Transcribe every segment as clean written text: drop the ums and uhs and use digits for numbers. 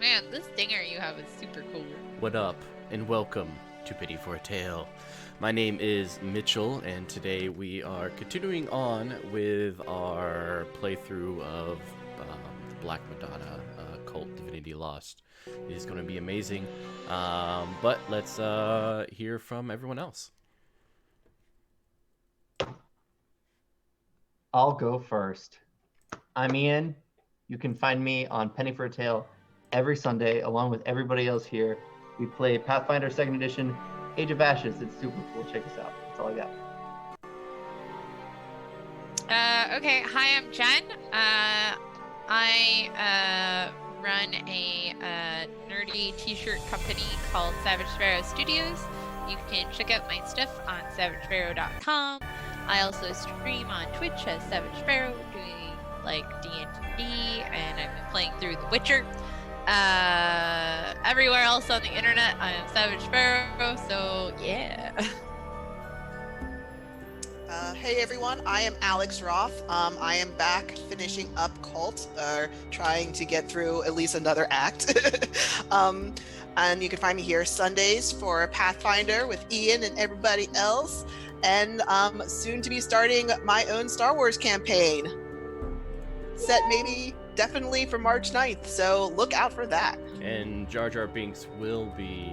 Man, this stinger you have is super cool. What up, and welcome to Pity for a Tale. My name is Mitchell, and today we are continuing on with our playthrough of the Black Madonna Kult Divinity Lost. It is going to be amazing, but let's hear from everyone else. I'll go first. I'm Ian. You can find me on Penny for a Tale every Sunday, along with everybody else here. We play Pathfinder 2nd Edition, Age of Ashes. It's super cool. Check us out. That's all I got. Okay, hi, I'm Jen. I run a nerdy t-shirt company called Savage Sparrow Studios. You can check out my stuff on savagesparrow.com. I also stream on Twitch as Savage Sparrow, doing like D&D, and I've been playing through The Witcher. Everywhere else on the internet, I am Savage Sparrow, so yeah. Hey everyone, I am Alex Roth. I am back finishing up Kult, trying to get through at least another act. And you can find me here Sundays for Pathfinder with Ian and everybody else. And soon to be starting my own Star Wars campaign. Set definitely for March 9th, so look out for that. And Jar Jar Binks will be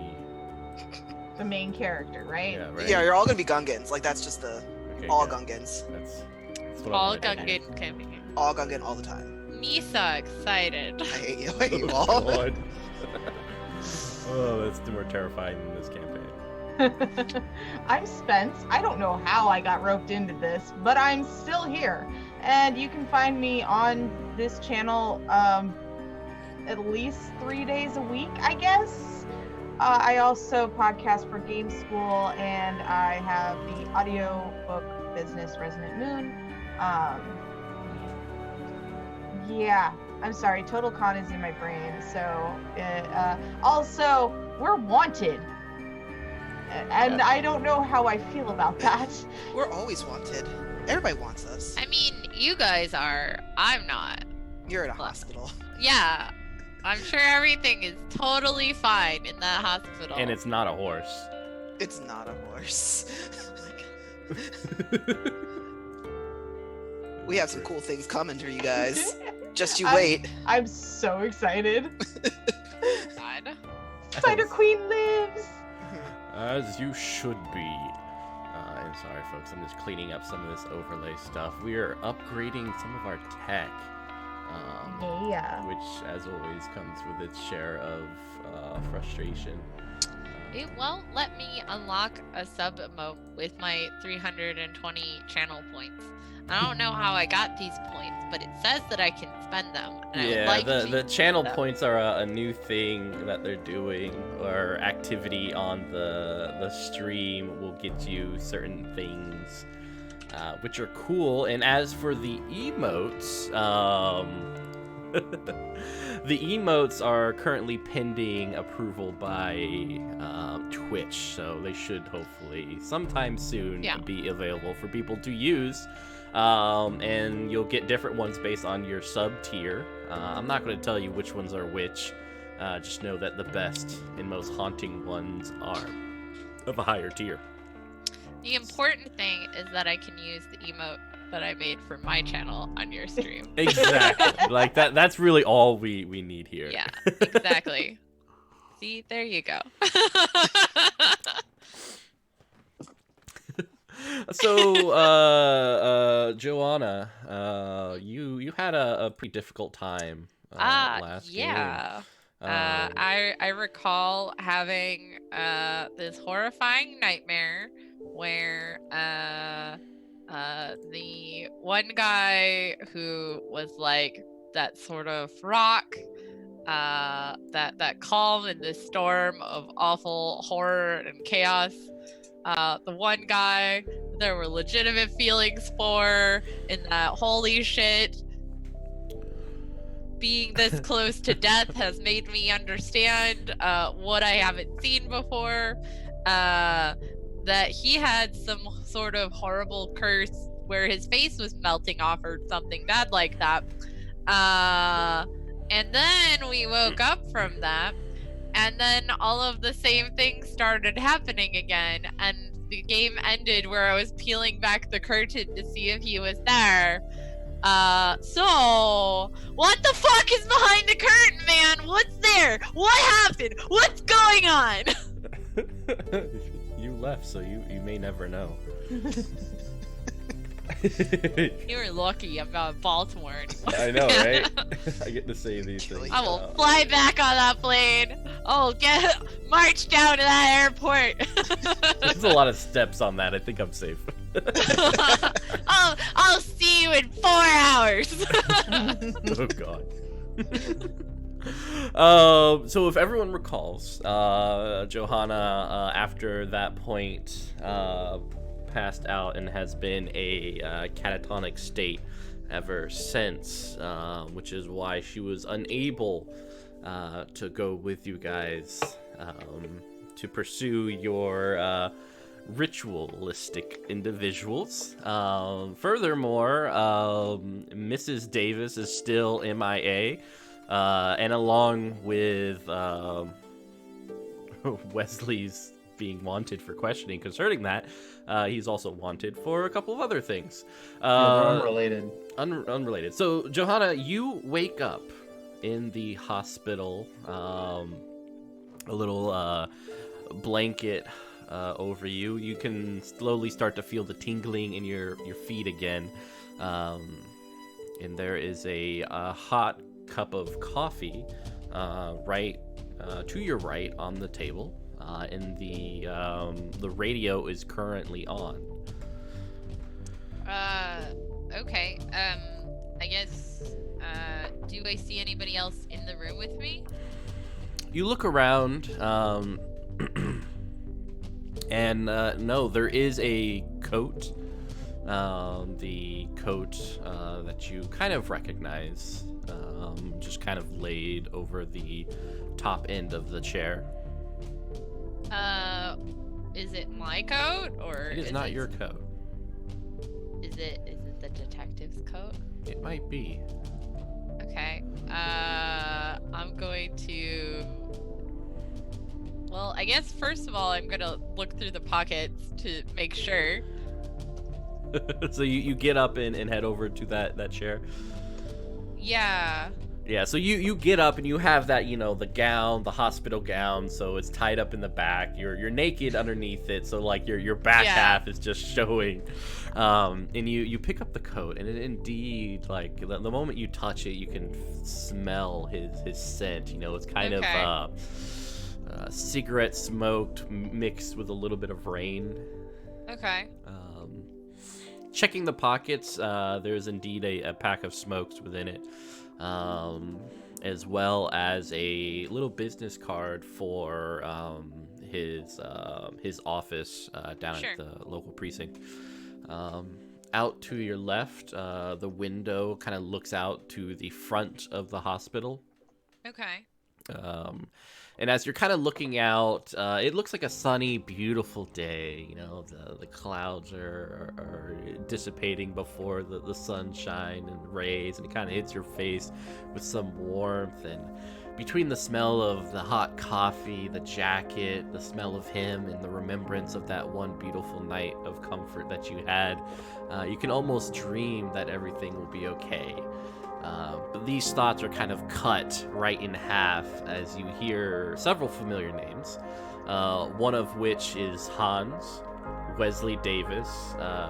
the main character, right? Yeah, right. Yeah, you're all gonna be Gungans. Like that's just the all yeah. Gungans. That's what All I'm Gungan campaign. All Gungan all the time. Me so excited. I hate you. I hate you all. God. Oh, that's more terrifying than this campaign. I'm Spence. I don't know how I got roped into this, but I'm still here. And you can find me on this channel at least 3 days a week, I guess. I also podcast for Game School, and I have the audiobook business Resonant Moon. Yeah, I'm sorry, Total Con is in my brain. So also, we're wanted. And yeah. I don't know how I feel about that. We're always wanted. Everybody wants us. I mean, you guys are. I'm not. You're in a hospital. Yeah. I'm sure everything is totally fine in that hospital. And it's not a horse. It's not a horse. We have some cool things coming for you guys. Just you wait. I'm so excited. God. Spider Queen lives! As you should be. I'm sorry, folks. I'm just cleaning up some of this overlay stuff. We are upgrading some of our tech. Yeah. Which, as always, comes with its share of frustration. It won't let me unlock a sub emote with my 320 channel points. I don't know how I got these points, but it says that I can spend them. And yeah, I would like the channel points are a new thing that they're doing, or activity on the stream will get you certain things, which are cool. And as for the emotes, the emotes are currently pending approval by Twitch, so they should hopefully sometime soon be available for people to use. And you'll get different ones based on your sub tier. I'm not going to tell you which ones are which. Just know that the best and most haunting ones are of a higher tier. The important thing is that I can use the emote that I made for my channel on your stream. Exactly. Like that's really all we need here. Yeah, exactly. See, there you go. So, Joanna, you had a pretty difficult time last game. I recall having this horrifying nightmare where the one guy who was like that sort of rock, that calm in this storm of awful horror and chaos. The one guy there were legitimate feelings for, in that holy shit, being this close to death has made me understand what I haven't seen before. That he had some sort of horrible curse where his face was melting off or something bad like that. And then we woke up from that, and then all of the same things started happening again, and the game ended where I was peeling back the curtain to see if he was there. So what the fuck is behind the curtain, man? What's there? What happened? What's going on? You left, so you may never know. You were lucky about Baltimore anymore. I know, right? I get to say these things. I will fly back on that plane. I'll march down to that airport. There's a lot of steps on that. I think I'm safe. I'll see you in 4 hours. Oh god. So if everyone recalls, Johanna, after that point, passed out and has been a catatonic state ever since, which is why she was unable to go with you guys to pursue your ritualistic individuals. Furthermore, Mrs. Davis is still MIA, and along with Wesley's being wanted for questioning concerning that, he's also wanted for a couple of other things. Unrelated. Unrelated. So, Johanna, you wake up in the hospital, a little blanket over you. You can slowly start to feel the tingling in your feet again. And there is a hot cup of coffee right to your right on the table. And the radio is currently on. Okay. I guess, do I see anybody else in the room with me? You look around, and no, there is a coat. The coat that you kind of recognize, just kind of laid over the top end of the chair. Is it my coat, or It is not your coat. Is it the detective's coat? It might be. Okay. I'm going to... Well, I guess first of all, I'm gonna look through the pockets to make sure. So you get up and head over to that chair? Yeah. Yeah, so you get up and you have that, the gown, the hospital gown, so it's tied up in the back. You're naked underneath it, so like your back half is just showing. And you pick up the coat, and it indeed, like the moment you touch it, you can smell his scent. It's kind of cigarette smoked mixed with a little bit of rain. Okay. Checking the pockets, there's indeed a pack of smokes within it. As well as a little business card for his office down at the local precinct. Out to your left, the window kind of looks out to the front of the hospital. Okay. And as you're kind of looking out, it looks like a sunny, beautiful day. The clouds are dissipating before the sunshine and rays, and it kind of hits your face with some warmth. And between the smell of the hot coffee, the jacket, the smell of him, and the remembrance of that one beautiful night of comfort that you had, you can almost dream that everything will be okay. But these thoughts are kind of cut right in half as you hear several familiar names, one of which is Hans, Wesley Davis,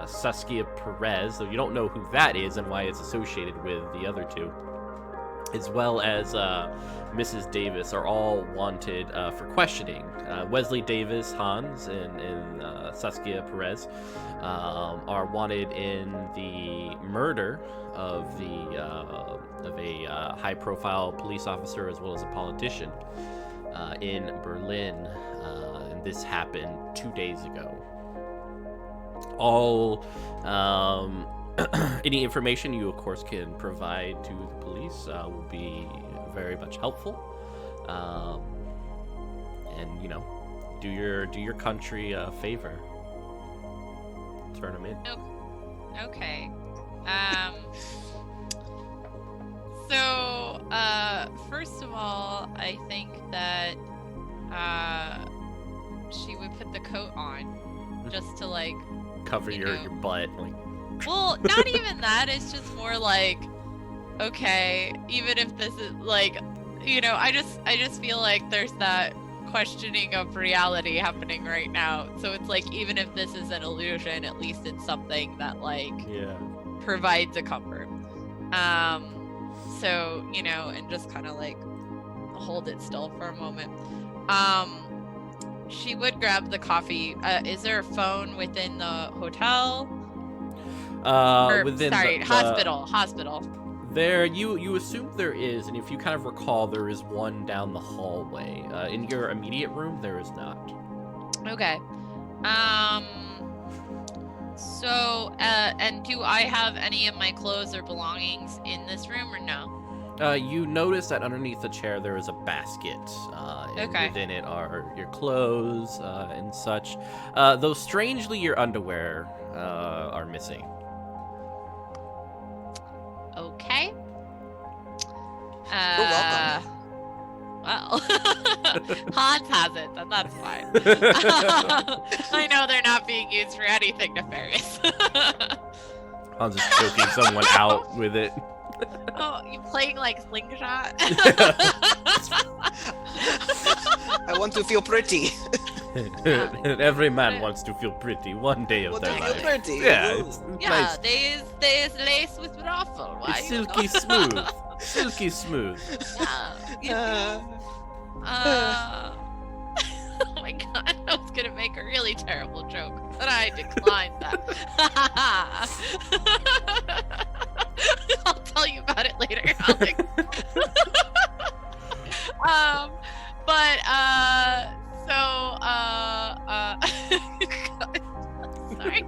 Saskia Perez, though you don't know who that is and why it's associated with the other two, as well as Mrs. Davis are all wanted for questioning. Wesley Davis, Hans, and Saskia Perez are wanted in the murder of a high-profile police officer as well as a politician in Berlin, and this happened 2 days ago. All any information you, of course, can provide to the police will be very much helpful. And do your country a favor. Turn them in. Okay. So, all, I think that she would put the coat on just to like cover your butt. Like. Well, not even that. It's just more like, okay, even if this is like, I just feel like there's that questioning of reality happening right now. So it's like, even if this is an illusion, at least it's something that like provides a comfort. So, and just kind of like hold it still for a moment. She would grab the coffee. Is there a phone within the hotel? Hospital. There, you assume there is, and if you kind of recall, there is one down the hallway. In your immediate room, there is not. Okay. So, and do I have any of my clothes or belongings in this room or no? You notice that underneath the chair there is a basket. And within it are your clothes and such. Though strangely, your underwear are missing. Okay. You're welcome. Well, Hans has it, then that's fine. I know they're not being used for anything nefarious. Hans is choking someone out with it. Oh, you playing like slingshot? I want to feel pretty. Every man wants to feel pretty one day of their life. Pretty. Yeah, it's nice. There's lace with ruffle. Why it's silky smooth. Silky smooth. Yeah. Oh my god, I was gonna make a really terrible joke, but I declined that. I'll tell you about it later, Alex. Sorry.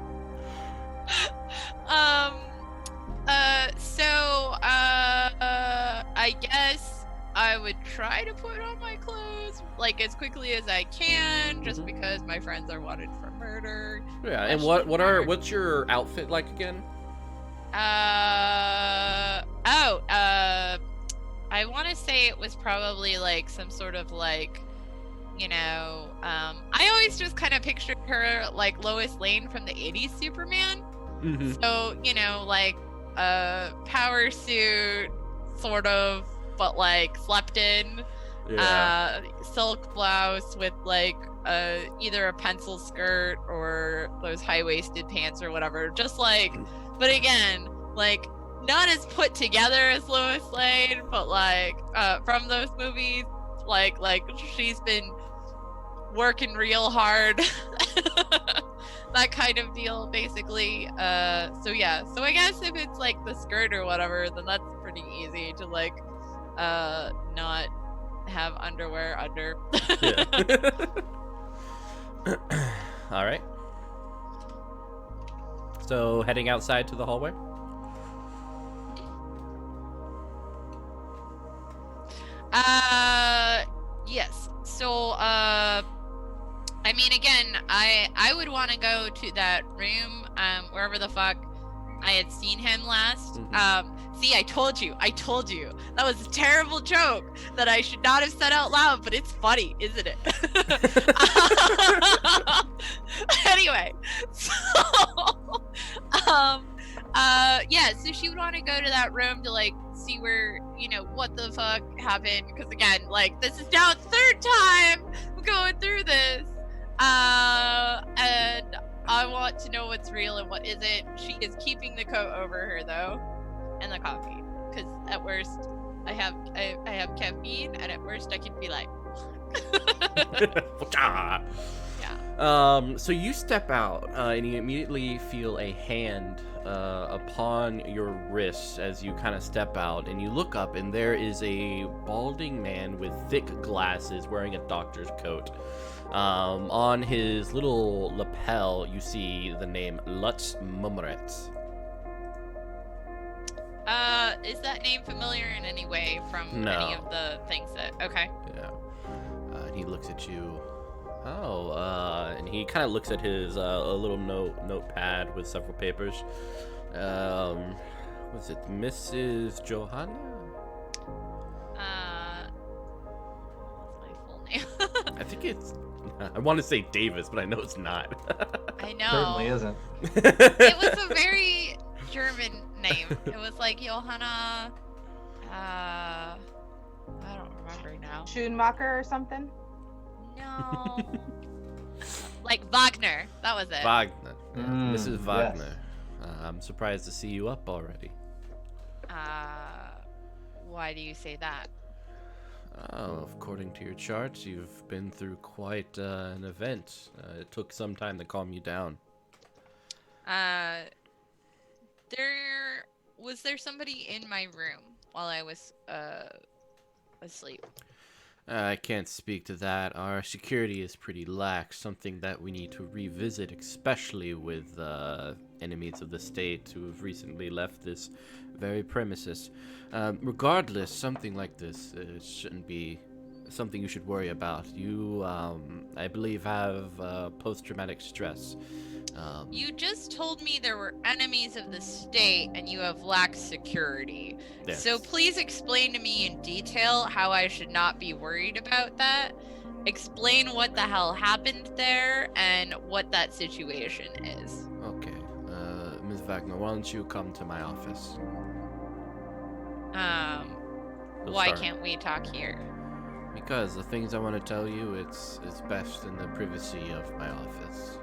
I guess I would try to put on my clothes like as quickly as I can, just because my friends are wanted for murder. Yeah, and what's your outfit like again? I want to say it was probably like some sort of like, I always just kind of pictured her like Lois Lane from the 80s Superman. Mm-hmm. So, like a power suit, sort of, but like slept in. Yeah. Silk blouse with like either a pencil skirt or those high-waisted pants or whatever. Just like, but again, like not as put together as Lois Lane, but like from those movies, like she's been working real hard. That kind of deal, basically. So I guess if it's like the skirt or whatever, then that's pretty easy to like not have underwear under. All right. So heading outside to the hallway. Yes. So I mean, again, I would want to go to that room, wherever the fuck I had seen him last. Mm-hmm. See, I told you. That was a terrible joke that I should not have said out loud, but it's funny, isn't it? Anyway, so, so she would want to go to that room to, like, see where, what the fuck happened. Because, again, like, this is now the third time we're going through this. And I want to know what's real and what isn't. She is keeping the coat over her, though, and the coffee, because at worst I have caffeine, and at worst I can be like so you step out and you immediately feel a hand upon your wrist as you kind of step out, and you look up, and there is a balding man with thick glasses wearing a doctor's coat. On his little lapel, you see the name Lutz Mumret. Is that name familiar in any way from any of the things that... Okay. Yeah. And he looks at you. And he kind of looks at his a little notepad with several papers. Was it Mrs. Johanna? I think it's. I want to say Davis, but I know it's not. I know. Certainly isn't. It was a very German name. It was like Johanna. I don't remember now. Schumacher or something? No. Like Wagner. That was it. Wagner. Mrs. Yes. Wagner. I'm surprised to see you up already. Why do you say that? Oh, according to your charts, you've been through quite an event. It took some time to calm you down. Was there somebody in my room while I was asleep? I can't speak to that. Our security is pretty lax, something that we need to revisit, especially with enemies of the state who have recently left this very premises. Regardless, something like this shouldn't be something you should worry about. You, I believe, have post-traumatic stress. You just told me there were enemies of the state and you have lax security. Yes. So please explain to me in detail how I should not be worried about that. Explain what the hell happened there and what that situation is. Okay. Ms. Wagner, why don't you come to my office? We'll Why start. can't we talk here? Because the things I want to tell you, it's best in the privacy of my office.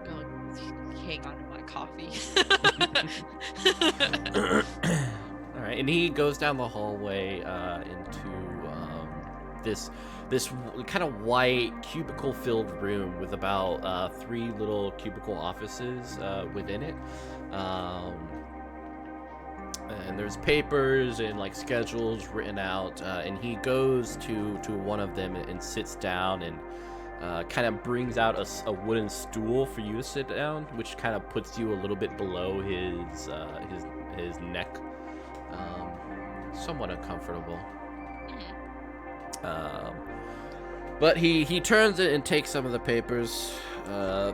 Go hang on to my coffee. All right, and he goes down the hallway into this kind of white cubicle-filled room with about 3 little cubicle offices within it. And there's papers and like schedules written out, and he goes to one of them and sits down and kind of brings out a wooden stool for you to sit down, which kind of puts you a little bit below his neck, somewhat uncomfortable. But he turns it and takes some of the papers.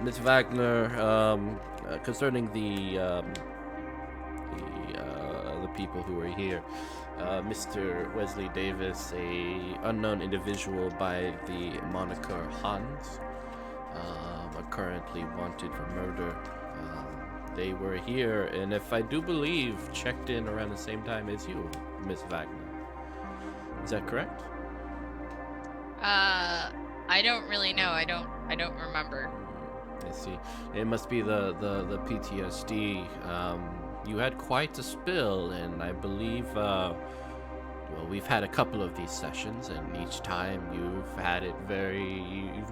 Ms. Wagner, concerning the people who are here, Mr. Wesley Davis, a unknown individual by the moniker Hans, are currently wanted for murder. They were here, and if I do believe, checked in around the same time as you, Miss Wagner. Is that correct? I don't really know. I don't remember. I see. It must be the PTSD. You had quite a spill, and I believe, we've had a couple of these sessions, and each time you've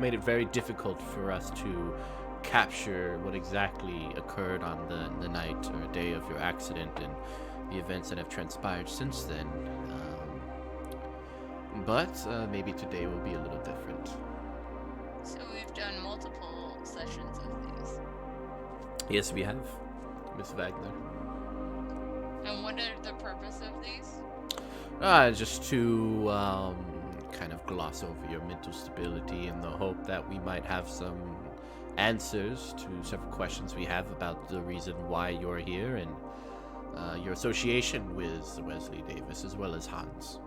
made it very difficult for us to capture what exactly occurred on the night or day of your accident and the events that have transpired since then. But maybe today will be a little different. So we've done multiple sessions of these. Yes, we have, Miss Wagner. And what are the purpose of these? Just to kind of gloss over your mental stability in the hope that we might have some answers to several questions we have about the reason why you're here and your association with Wesley Davis as well as Hans.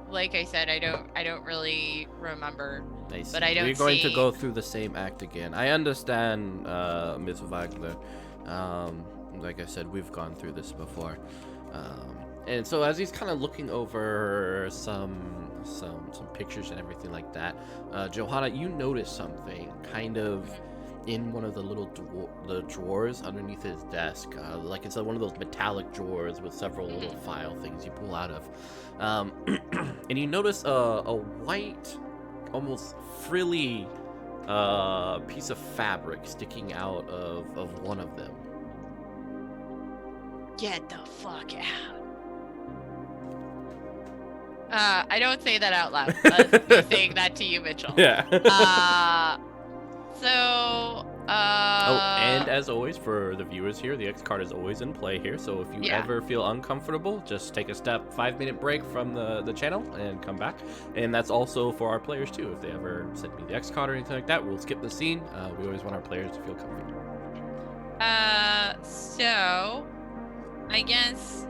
Like I said, I don't really remember. I see. But I don't We're going to see- go through the same act again. I understand, Ms. Wagner. Like I said, we've gone through this before. And so as he's kind of looking over some pictures and everything like that, Johanna, you notice something kind of in one of the little drawers underneath his desk. Like it's one of those metallic drawers with several little file things you pull out of. And you notice a white, almost frilly piece of fabric sticking out of one of them. Get the fuck out. I don't say that out loud. Me saying that to you, Mitchell. Yeah. And as always, for the viewers here, the X card is always in play here. So if you ever feel uncomfortable, just take a 5-minute break from the channel and come back. And that's also for our players too. If they ever send me the X card or anything like that, we'll skip the scene. We always want our players to feel comfy. So I guess,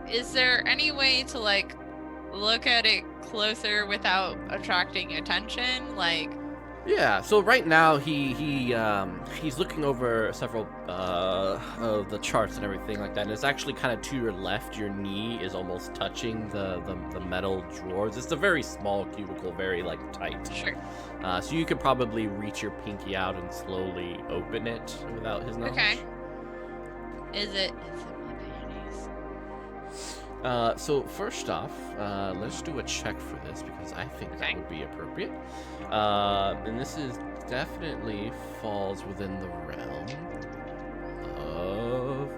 is there any way to, like, look at it closer without attracting attention? Like, Yeah, so right now he's looking over several of the charts and everything like that, and it's actually kind of to your left. Your knee is almost touching the metal drawers. It's a very small cubicle, very like tight. sure. So you could probably reach your pinky out and slowly open it without his knowledge. Okay. Is it my mayonnaise? So first off, let's do a check for this because I think that would be appropriate. And this is definitely falls within the realm of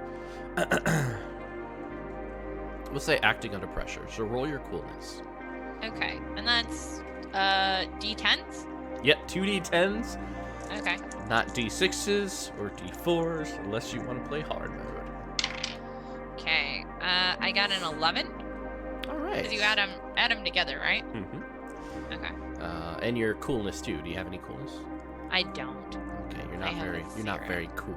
we'll say acting under pressure. So roll your coolness. Okay, and that's D10s. Yep, 2d10s. Okay. Not d6s or d4s, unless you want to play hard mode. Okay. I got an 11. All right. Because you add them together, right? Mm-hmm. Okay. And your coolness too. Do you have any coolness? I don't. Okay, you're I have not a not 0. very cool.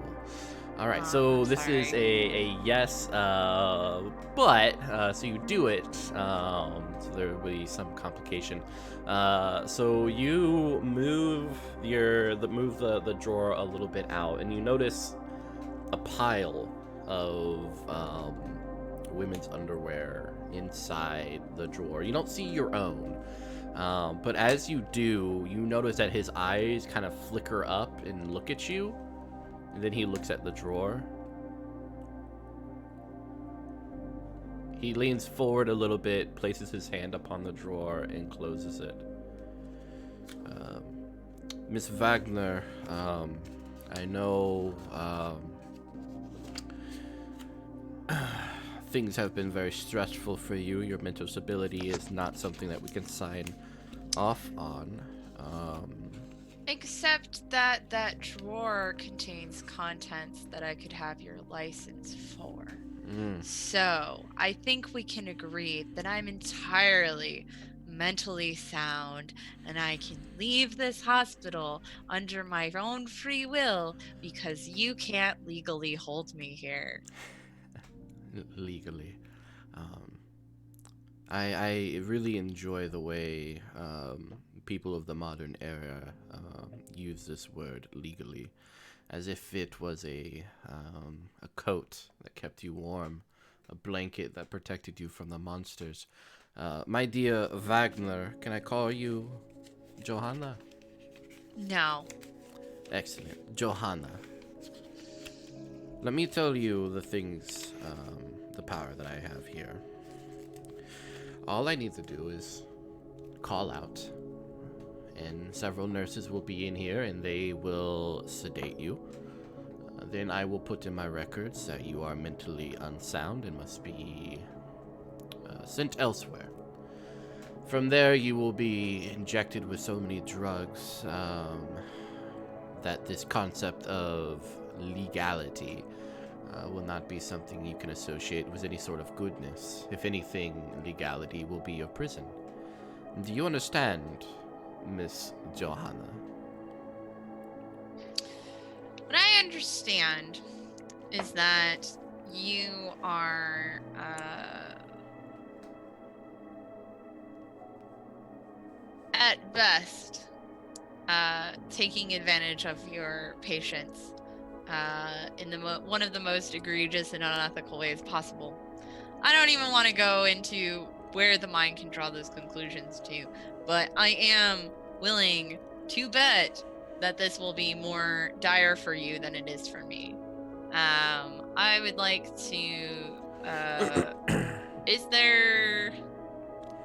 All right, so this is sorry. a yes, but so you do it. So there will be some complication. So you move the drawer a little bit out, and you notice a pile of women's underwear inside the drawer. You don't see your own. But as you do, you notice that his eyes kind of flicker up and look at you. And then he looks at the drawer. He leans forward a little bit, places his hand upon the drawer, and closes it. Miss Wagner, I know things have been very stressful for you. Your mental stability is not something that we can sign off on. Except that that drawer contains contents that I could have your license for. So I think we can agree that I'm entirely mentally sound and I can leave this hospital under my own free will because you can't legally hold me here. Legally. I really enjoy the way people of the modern era use this word legally, as if it was a coat that kept you warm, a blanket that protected you from the monsters. My dear Wagner, can I call you Johanna? No. Excellent. Johanna. Let me tell you the things, the power that I have here. All I need to do is call out, and several nurses will be in here and they will sedate you. Then I will put in my records that you are mentally unsound and must be sent elsewhere. From there, you will be injected with so many drugs that this concept of legality will not be something you can associate with any sort of goodness. If anything, legality will be your prison. Do you understand, Miss Johanna? What I understand is that you are at best taking advantage of your patients in one of the most egregious and unethical ways possible. I don't even want to go into where the mind can draw those conclusions to, but I am willing to bet that this will be more dire for you than it is for me. I would like to is there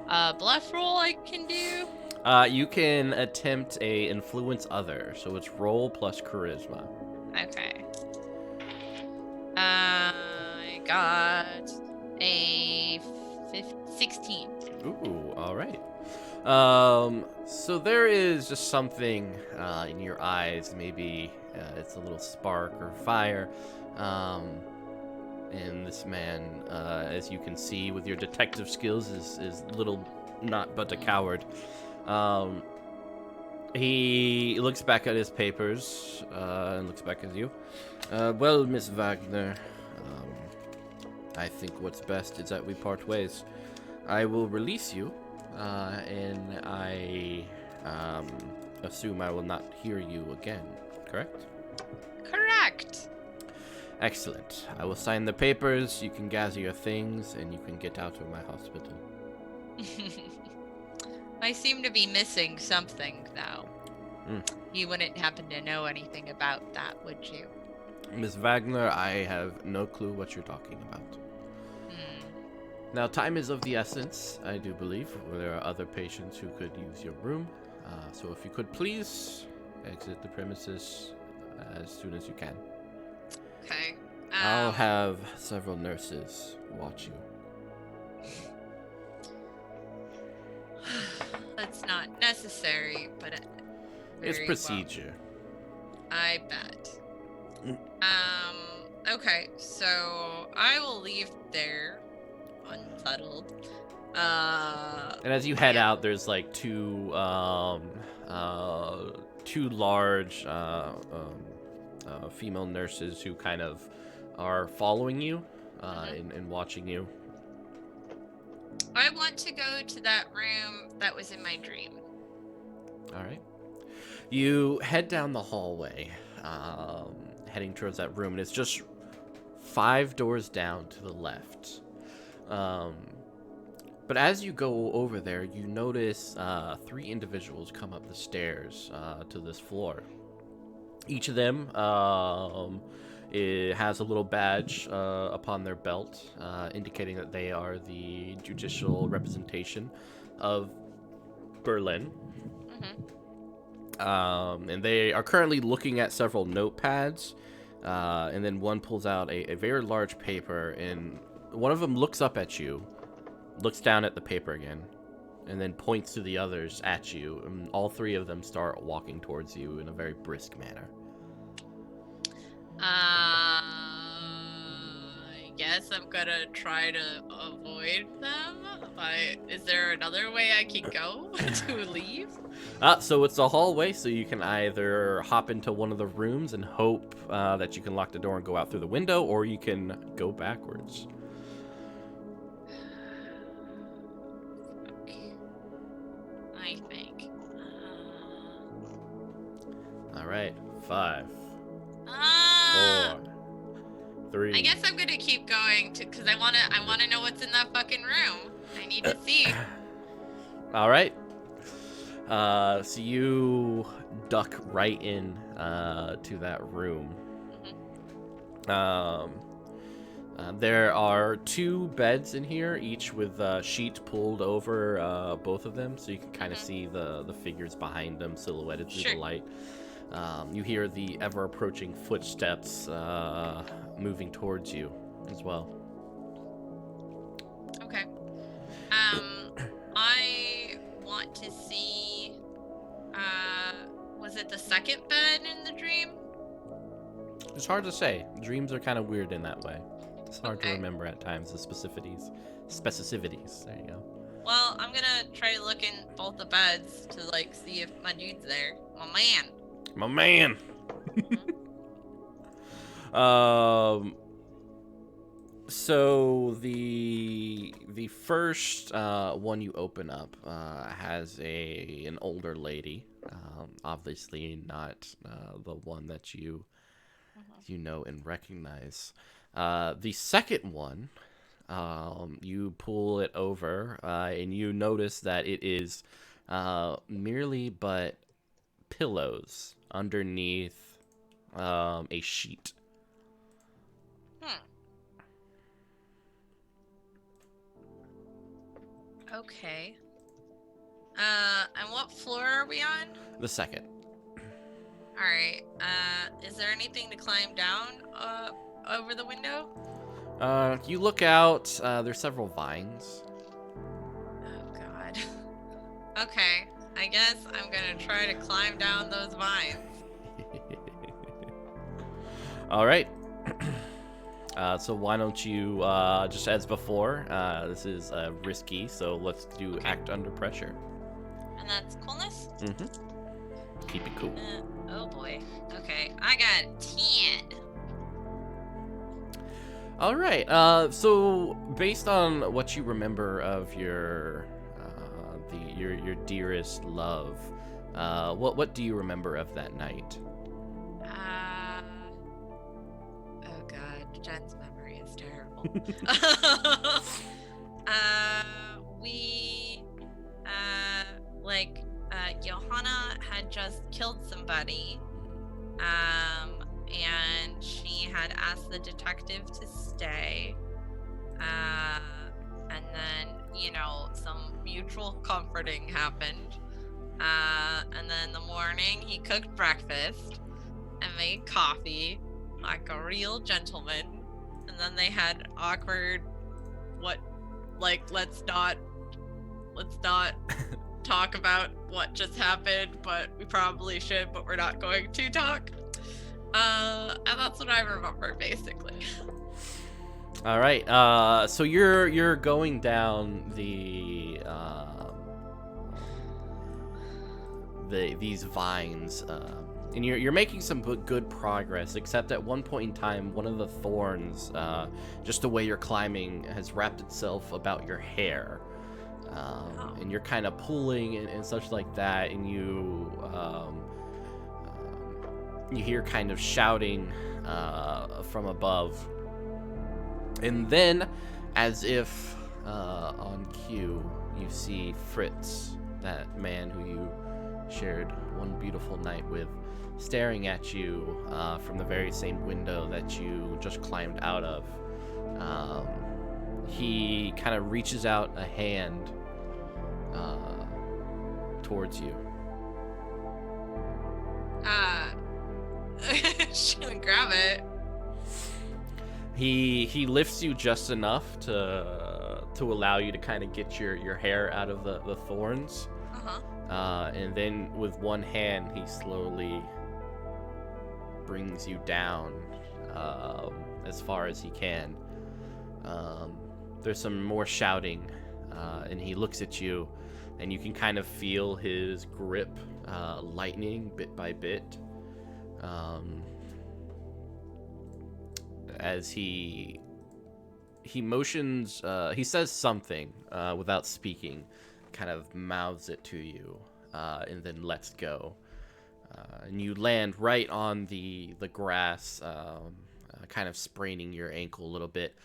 a bluff roll I can do? You can attempt a influence other, so it's roll plus charisma. Okay. I got a 16. Ooh, all right. So there is just something in your eyes. Maybe it's a little spark or fire. And this man, as you can see with your detective skills, is little not but a coward. He looks back at his papers and looks back at you. Well, Miss Wagner, I think what's best is that we part ways. I will release you, and I assume I will not hear you again, correct? Correct. Excellent. I will sign the papers, you can gather your things, and you can get out of my hospital. I seem to be missing something, though. You wouldn't happen to know anything about that, would you? Miss Wagner, I have no clue what you're talking about. Now, time is of the essence, I do believe. There are other patients who could use your room. So if you could please exit the premises as soon as you can. Okay. I'll have several nurses watch you. That's not necessary, but It's very procedure. well. I bet. Okay, so I will leave there unsettled. And as you head out, there's like two large female nurses who kind of are following you and watching you. I want to go to that room that was in my dream. All right. You head down the hallway, heading towards that room, and it's just 5 doors down to the left. But as you go over there, you notice 3 individuals come up the stairs to this floor. Each of them it has a little badge upon their belt, indicating that they are the judicial representation of Berlin. And they are currently looking at several notepads, and then one pulls out a very large paper, and one of them looks up at you, looks down at the paper again, and then points to the others at you, and all 3 of them start walking towards you in a very brisk manner. I guess I'm gonna try to avoid them. Is there another way I can go to leave? So it's a hallway, so you can either hop into one of the rooms and hope that you can lock the door and go out through the window, or you can go backwards. I think. All right, 5, 4, 3. I guess I'm gonna keep going because I wanna know what's in that fucking room. I need to see. All right. So you duck right in to that room. There are 2 beds in here, each with a sheet pulled over both of them, so you can kind of see the figures behind them silhouetted through the light. You hear the ever-approaching footsteps moving towards you as well. Okay. I want to see. Was it the second bed in the dream? It's hard to say. Dreams are kind of weird in that way. It's hard to remember at times the specificities. There you go. Well, I'm gonna try to look in both the beds to see if my dude's there. My man. So the first one you open up has an older lady, obviously not the one that you know and recognize. The second one, you pull it over and you notice that it is merely but pillows underneath a sheet. Okay. And what floor are we on? The second. Alright. Is there anything to climb down over the window? You look out, there's several vines. Oh god. Okay. I guess I'm gonna try to climb down those vines. Alright. So why don't you, just as before, this is risky, so let's do act under pressure. And that's coolness? keep it cool. Oh boy. Okay, I got 10. All right. So based on what you remember of your your dearest love, what do you remember of that night? Oh god, Jen's memory is terrible. Johanna had just killed somebody, and she had asked the detective to stay, and then, some mutual comforting happened, and then in the morning he cooked breakfast and made coffee like a real gentleman, and then they had awkward, let's not talk about what just happened, but we probably should, but we're not going to talk. And that's what I remember, basically. All right. So you're going down these vines, and you're making some good progress. Except at one point in time, one of the thorns, just the way you're climbing, has wrapped itself about your hair. And you're kind of pulling and such like that, and you hear kind of shouting from above, and then, as if on cue, you see Fritz, that man who you shared one beautiful night with, staring at you from the very same window that you just climbed out of. He kind of reaches out a hand towards you. She's gonna grab it. He lifts you just enough to allow you to kind of get your hair out of the thorns. And then with one hand, he slowly brings you down as far as he can. There's some more shouting, and he looks at you, and you can kind of feel his grip lightening bit by bit, as he motions. He says something without speaking, kind of mouths it to you, and then lets go. And you land right on the grass, kind of spraining your ankle a little bit.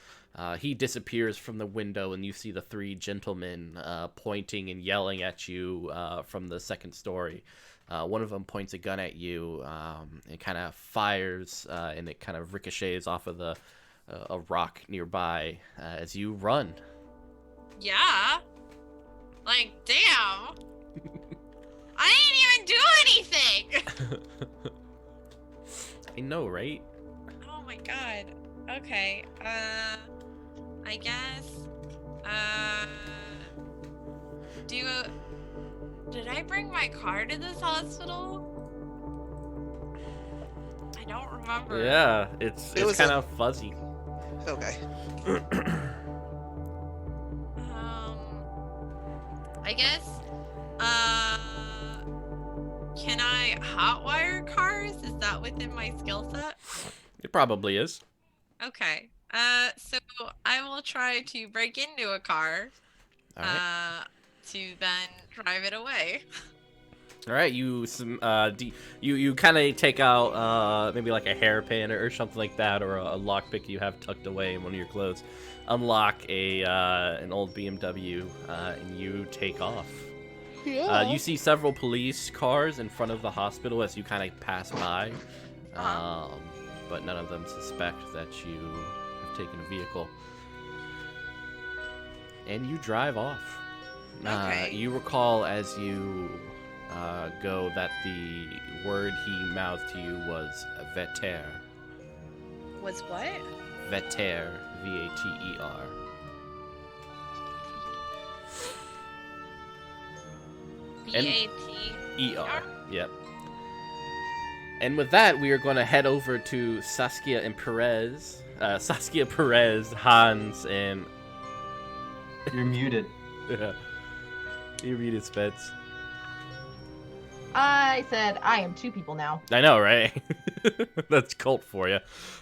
He disappears from the window, and you see the three gentlemen pointing and yelling at you from the second story. One of them points a gun at you, and kind of fires, and it kind of ricochets off of a rock nearby as you run. Yeah. Like, damn. I didn't even do anything. I know, right? Oh my god. Okay. I guess. Did I bring my car to this hospital? I don't remember. Yeah, it's kind of fuzzy. Okay. I guess. Can I hotwire cars? Is that within my skill set? It probably is. Okay. So I will try to break into a car. All right. To then drive it away. All right, you kind of take out maybe like a hairpin or something like that, or a lockpick you have tucked away in one of your clothes. Unlock an old BMW, and you take off. Yeah. You see several police cars in front of the hospital as you kind of pass by, but none of them suspect that you have taken a vehicle. And you drive off. Okay. You recall as you go that the word he mouthed to you was veter. Was what? Veter, V-A-T-E-R. V-A-T-E-R? Yep. And with that, we are going to head over to Saskia and Perez. Saskia, Perez, Hans, and... You're muted. Yeah. You're muted, Spence. I said I am 2 people now. I know, right? That's Kult for you.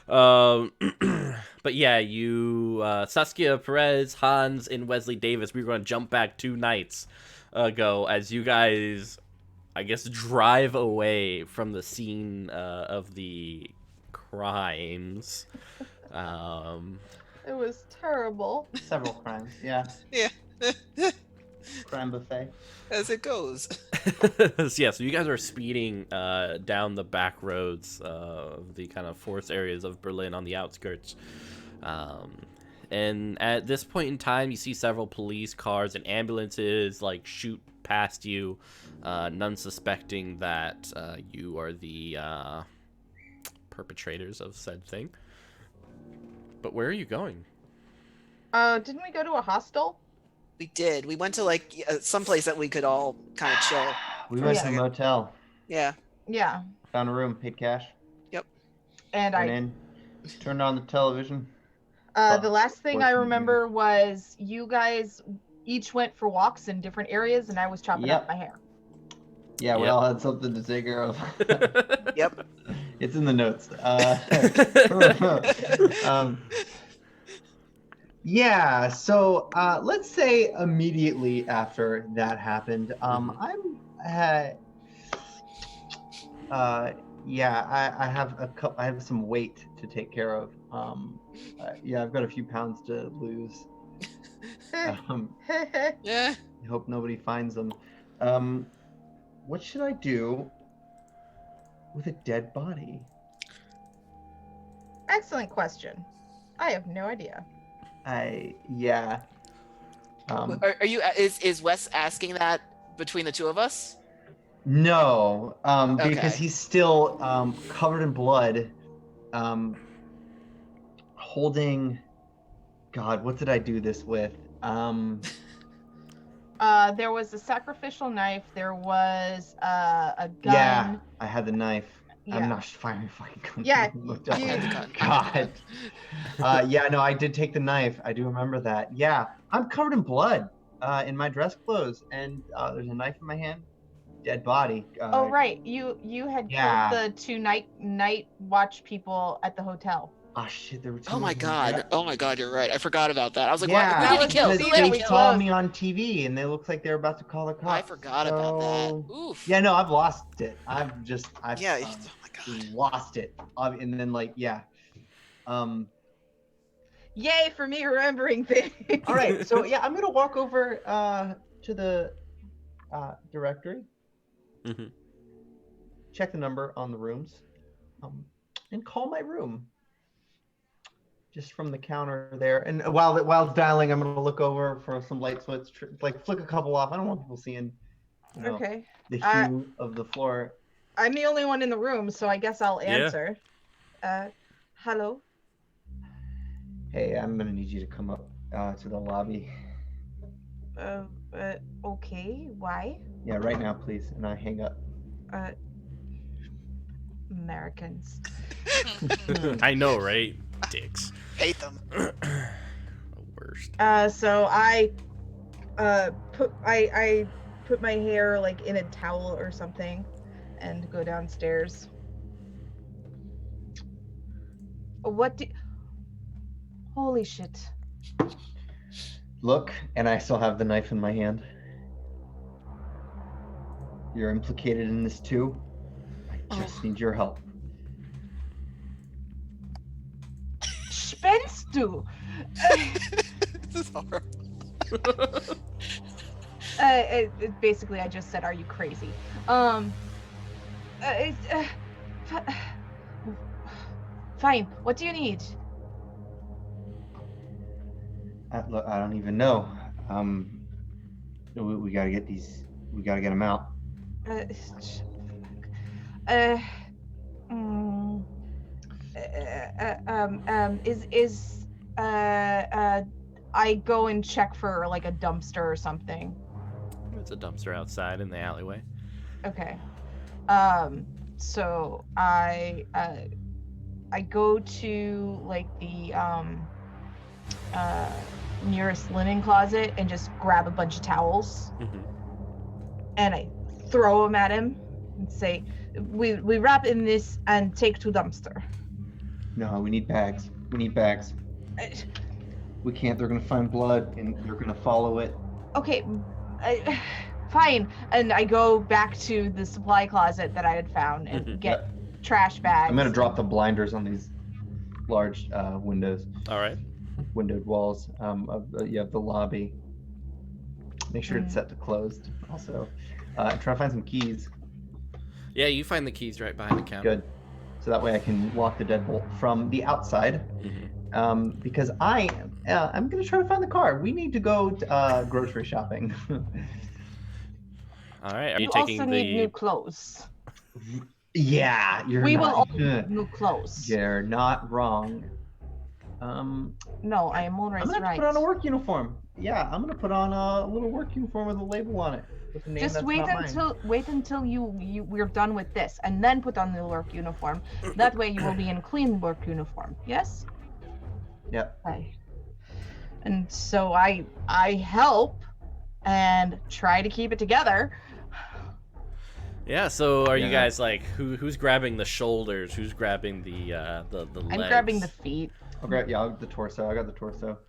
But yeah, you, Saskia Perez, Hans, and Wesley Davis, we were going to jump back 2 nights ago as you guys, I guess, drive away from the scene of the crimes. It was terrible. Several crimes, yeah. Yeah. Crime buffet. As it goes. Yeah, so you guys are speeding down the back roads of the kind of forest areas of Berlin on the outskirts. And at this point in time, you see several police cars and ambulances like shoot past you, none suspecting that you are the perpetrators of said thing. But where are you going? Didn't we go to a hostel? We did. We went to like someplace that we could all kind of chill. We for went a to a second. motel. Yeah. Yeah. Found a room, paid cash. And Went in, turned on the television. The last thing I Fortunately. remember was you guys each went for walks in different areas, and I was chopping up Yep. my hair. Yeah, we Yep. all had something to take care of. Yep. It's in the notes. Yeah, so let's say immediately after that happened, I have some weight to take care of. Yeah, I've got a few pounds to lose. Yeah. I hope nobody finds them. What should I do with a dead body? Excellent question. I have no idea. Yeah. Are you? Is Wes asking that between the 2 of us? No, because Okay. he's still covered in blood, holding. God, what did I do this with? There was a sacrificial knife. There was a gun. Yeah, I had the knife. Yeah. I'm not firing fucking gun. Yeah, Looked you- up. I had the gun. God. Yeah, no, I did take the knife. I do remember that. Yeah, I'm covered in blood in my dress clothes, and there's a knife in my hand. Dead body. Oh right, you had Yeah. killed the 2 night watch people at the hotel. Oh shit, there were two. Oh my of them. god. Yeah. Oh my god, you're right. I forgot about that. I was like, Yeah, what? Who did he kill? was Who the did they he kill? saw me on TV, and they looked like they were about to call the cops. I forgot about that. so- Oof. Yeah, no, I've lost it. I've Yeah. Oh my god. lost it. And then yeah. Yay for me remembering things. All right, so yeah, I'm gonna walk over to the directory, Mhm. check the number on the rooms, and call my room. Just from the counter there, and while it's dialing, I'm gonna look over for some light switch, like flick a couple off. I don't want people seeing, Okay. the hue of the floor. I'm the only one in the room, so I guess I'll Yeah. answer. Hello? Hey, I'm gonna need you to come up to the lobby. Okay, why? Yeah, right now, please. And I hang up. Americans. I know, right? Dicks. Hate them. The worst. So I put my hair like in a towel or something and go downstairs. Holy shit. Look, and I still have the knife in my hand. You're implicated in this too. I just need your help. Spinnst du? This is horrible. Basically, I just said, "Are you crazy?" Fine. What do you need? Look, I don't even know. We gotta get these. We gotta get them out. I go and check for like a dumpster or something. There's a dumpster outside in the alleyway. Okay. So I go to like the nearest linen closet and just grab a bunch of towels Mhm. and I throw them at him and say, we wrap in this and take to dumpster. No, we need bags. We need bags. We can't. They're gonna find blood and they're gonna follow it. Okay, fine. And I go back to the supply closet that I had found and get trash bags. I'm gonna drop the blinders on these large windows. All right. Windowed walls. You have the lobby. Make sure it's set to closed. Also, try to find some keys. Yeah, you find the keys right behind the counter. Good. So that way I can lock the deadbolt from the outside. Because I'm gonna try to find the car. We need to go grocery shopping. All right. Are you also taking need new clothes. Yeah, we will all need new clothes. You're not wrong. No, I am always I'm gonna right. put on a work uniform. Yeah, I'm gonna put on a little work uniform with a label on it. With a name Just that's wait not until we're done with this, and then put on the work uniform. That way you will be in clean work uniform. Yes. Yep. Right. And so I help and try to keep it together. Yeah. So are you guys like who's grabbing the shoulders? Who's grabbing the legs? I'm grabbing the feet. I'll grab the torso. I got the torso.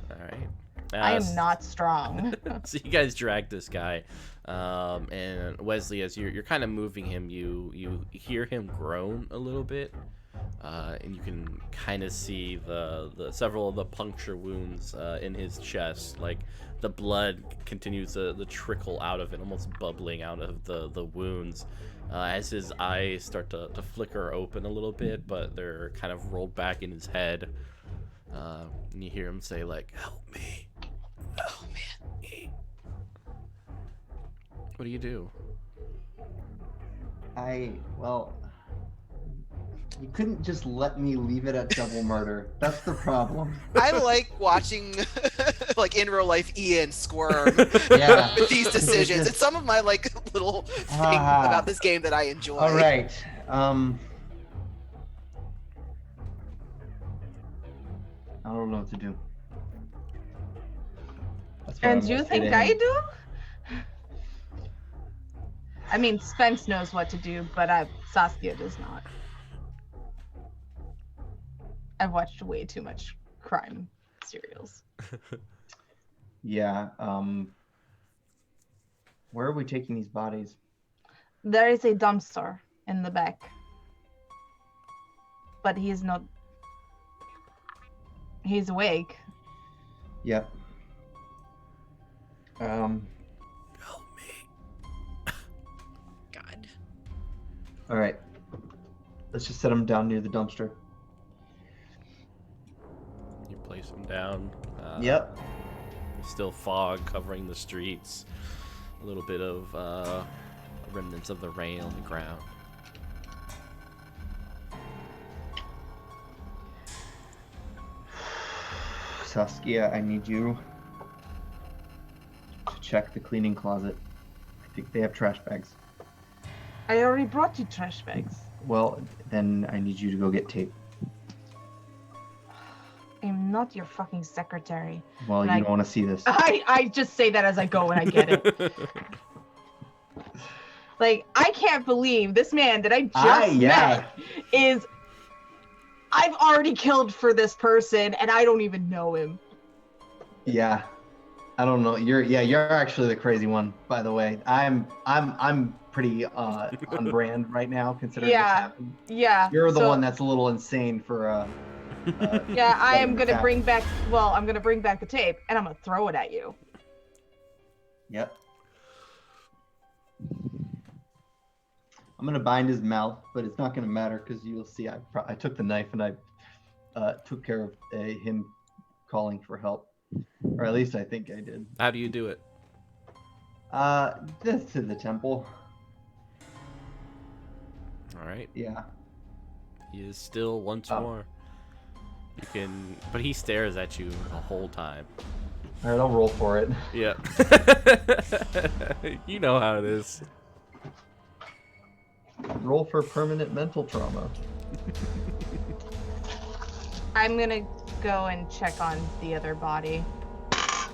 All right. I am not strong. So you guys drag this guy, and Wesley, as you're kind of moving him, you hear him groan a little bit, and you can kind of see the several of the puncture wounds in his chest. Like the blood continues to trickle out of it, almost bubbling out of the wounds, as his eyes start to flicker open a little bit, but they're kind of rolled back in his head. And you hear him say like, "Help me." Oh man. What do you do? You couldn't just let me leave it at double murder. That's the problem. I like watching, like in real life, Ian squirm Yeah. with these decisions. It's some of my like little things about this game that I enjoy. All right. I don't know what to do. And you think I do? I mean, Spence knows what to do, but Saskia does not. I've watched way too much crime serials. Yeah. Where are we taking these bodies? There is a dumpster in the back. But he's not... He's awake. Yep. Help me. God. All right. Let's just set him down near the dumpster. You place him down. Yep. There's still fog covering the streets. A little bit of remnants of the rain on the ground. Saskia, I need you to check the cleaning closet. I think they have trash bags. I already brought you trash bags. Well, then I need you to go get tape. I'm not your fucking secretary. Well, you don't want to see this. I just say that as I go and I get it. Like, I can't believe this man that I just met is... I've already killed for this person and I don't even know him. Yeah. I don't know. You're actually the crazy one, by the way. I'm pretty on brand right now considering what's happened. Yeah. You're the one that's a little insane for yeah, I am going to bring back I'm going to bring back the tape and I'm going to throw it at you. Yep. I'm gonna bind his mouth, but it's not gonna matter because you'll see. I took the knife and I took care of him calling for help, or at least I think I did. How do you do it? Just to the temple. All right. Yeah. He is still once more. You can, but he stares at you the whole time. All right, I'll roll for it. Yeah. You know how it is. Roll for permanent mental trauma. I'm gonna go and check on the other body.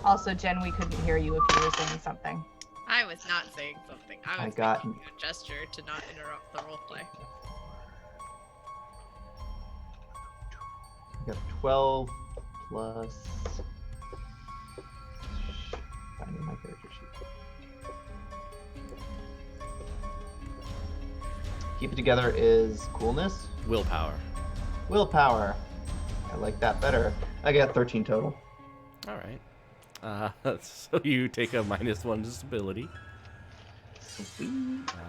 Also, Jen, we couldn't hear you if you were saying something. I was not saying something. I was making you a gesture to not interrupt the roleplay. I got 12 plus. Finding my character sheet. Keep it together is coolness. Willpower. Willpower. I like that better. I got 13 total. All right. So you take a -1 disability.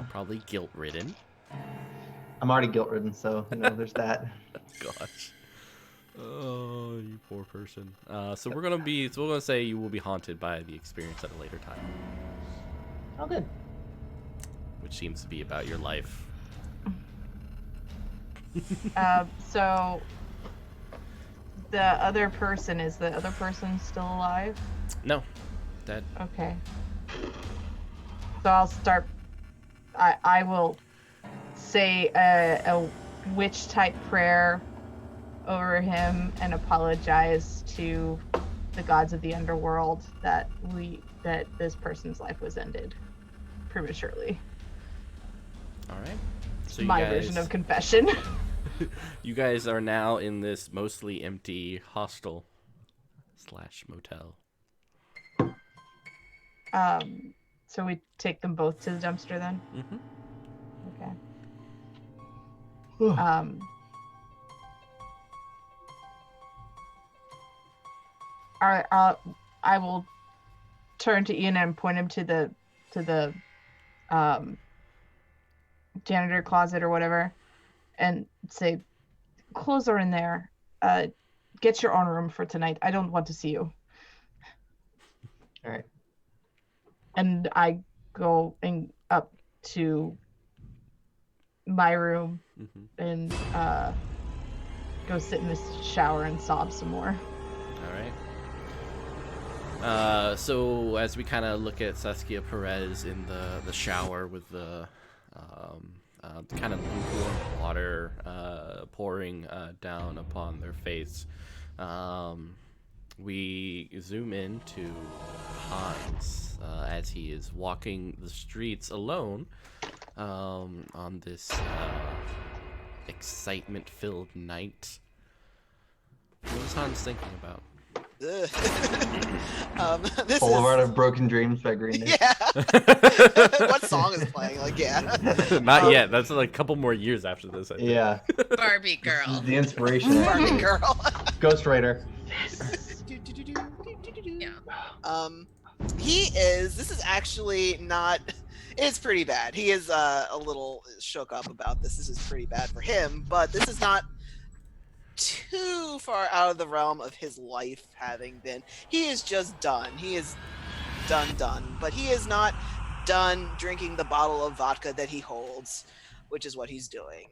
Probably guilt-ridden. I'm already guilt-ridden, so there's that. Gosh. Oh, you poor person. So we're gonna say you will be haunted by the experience at a later time. Oh, good. Which seems to be about your life. So the other person, is the other person still alive? No, dead. Okay. So I'll start. I will say a witch type prayer over him and apologize to the gods of the underworld that this person's life was ended prematurely. All right. So my version of confession. You guys are now in this mostly empty hostel / motel. So we take them both to the dumpster then? Mm-hmm. Okay. I will turn to Ian and point him to the janitor closet or whatever, and say, "Clothes are in there. Get your own room for tonight. I don't want to see you." All right. And I go up to my room and go sit in the shower and sob some more. All right. So as we kind of look at Saskia Perez in the shower with the kind of lukewarm water pouring down upon their face, we zoom in to Hans as he is walking the streets alone on this excitement-filled night. What was Hans thinking about? This Boulevard of Broken Dreams by Green Day. Yeah. What song is playing? Like, yeah. Not yet. That's like a couple more years after this, I think. Yeah. Barbie girl. The inspiration. Barbie girl. Ghostwriter. Yeah. This is actually not, it's pretty bad. He is a little shook up about this. This is pretty bad for him, but this is not too far out of the realm of his life having been. He is just done. He is done. But he is not done drinking the bottle of vodka that he holds, which is what he's doing.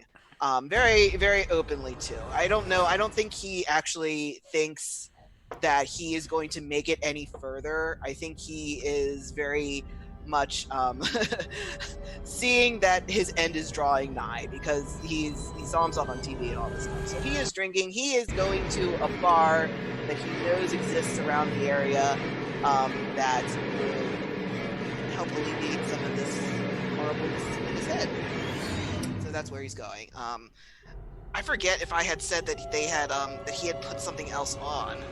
Very, very openly too. I don't know. I don't think he actually thinks that he is going to make it any further. I think he is very much seeing that his end is drawing nigh, because he saw himself on TV and all this stuff. So he is drinking. He is going to a bar that he knows exists around the area that will help alleviate some of this horribleness in his head. So that's where he's going. I forget if I had said that they had that he had put something else on.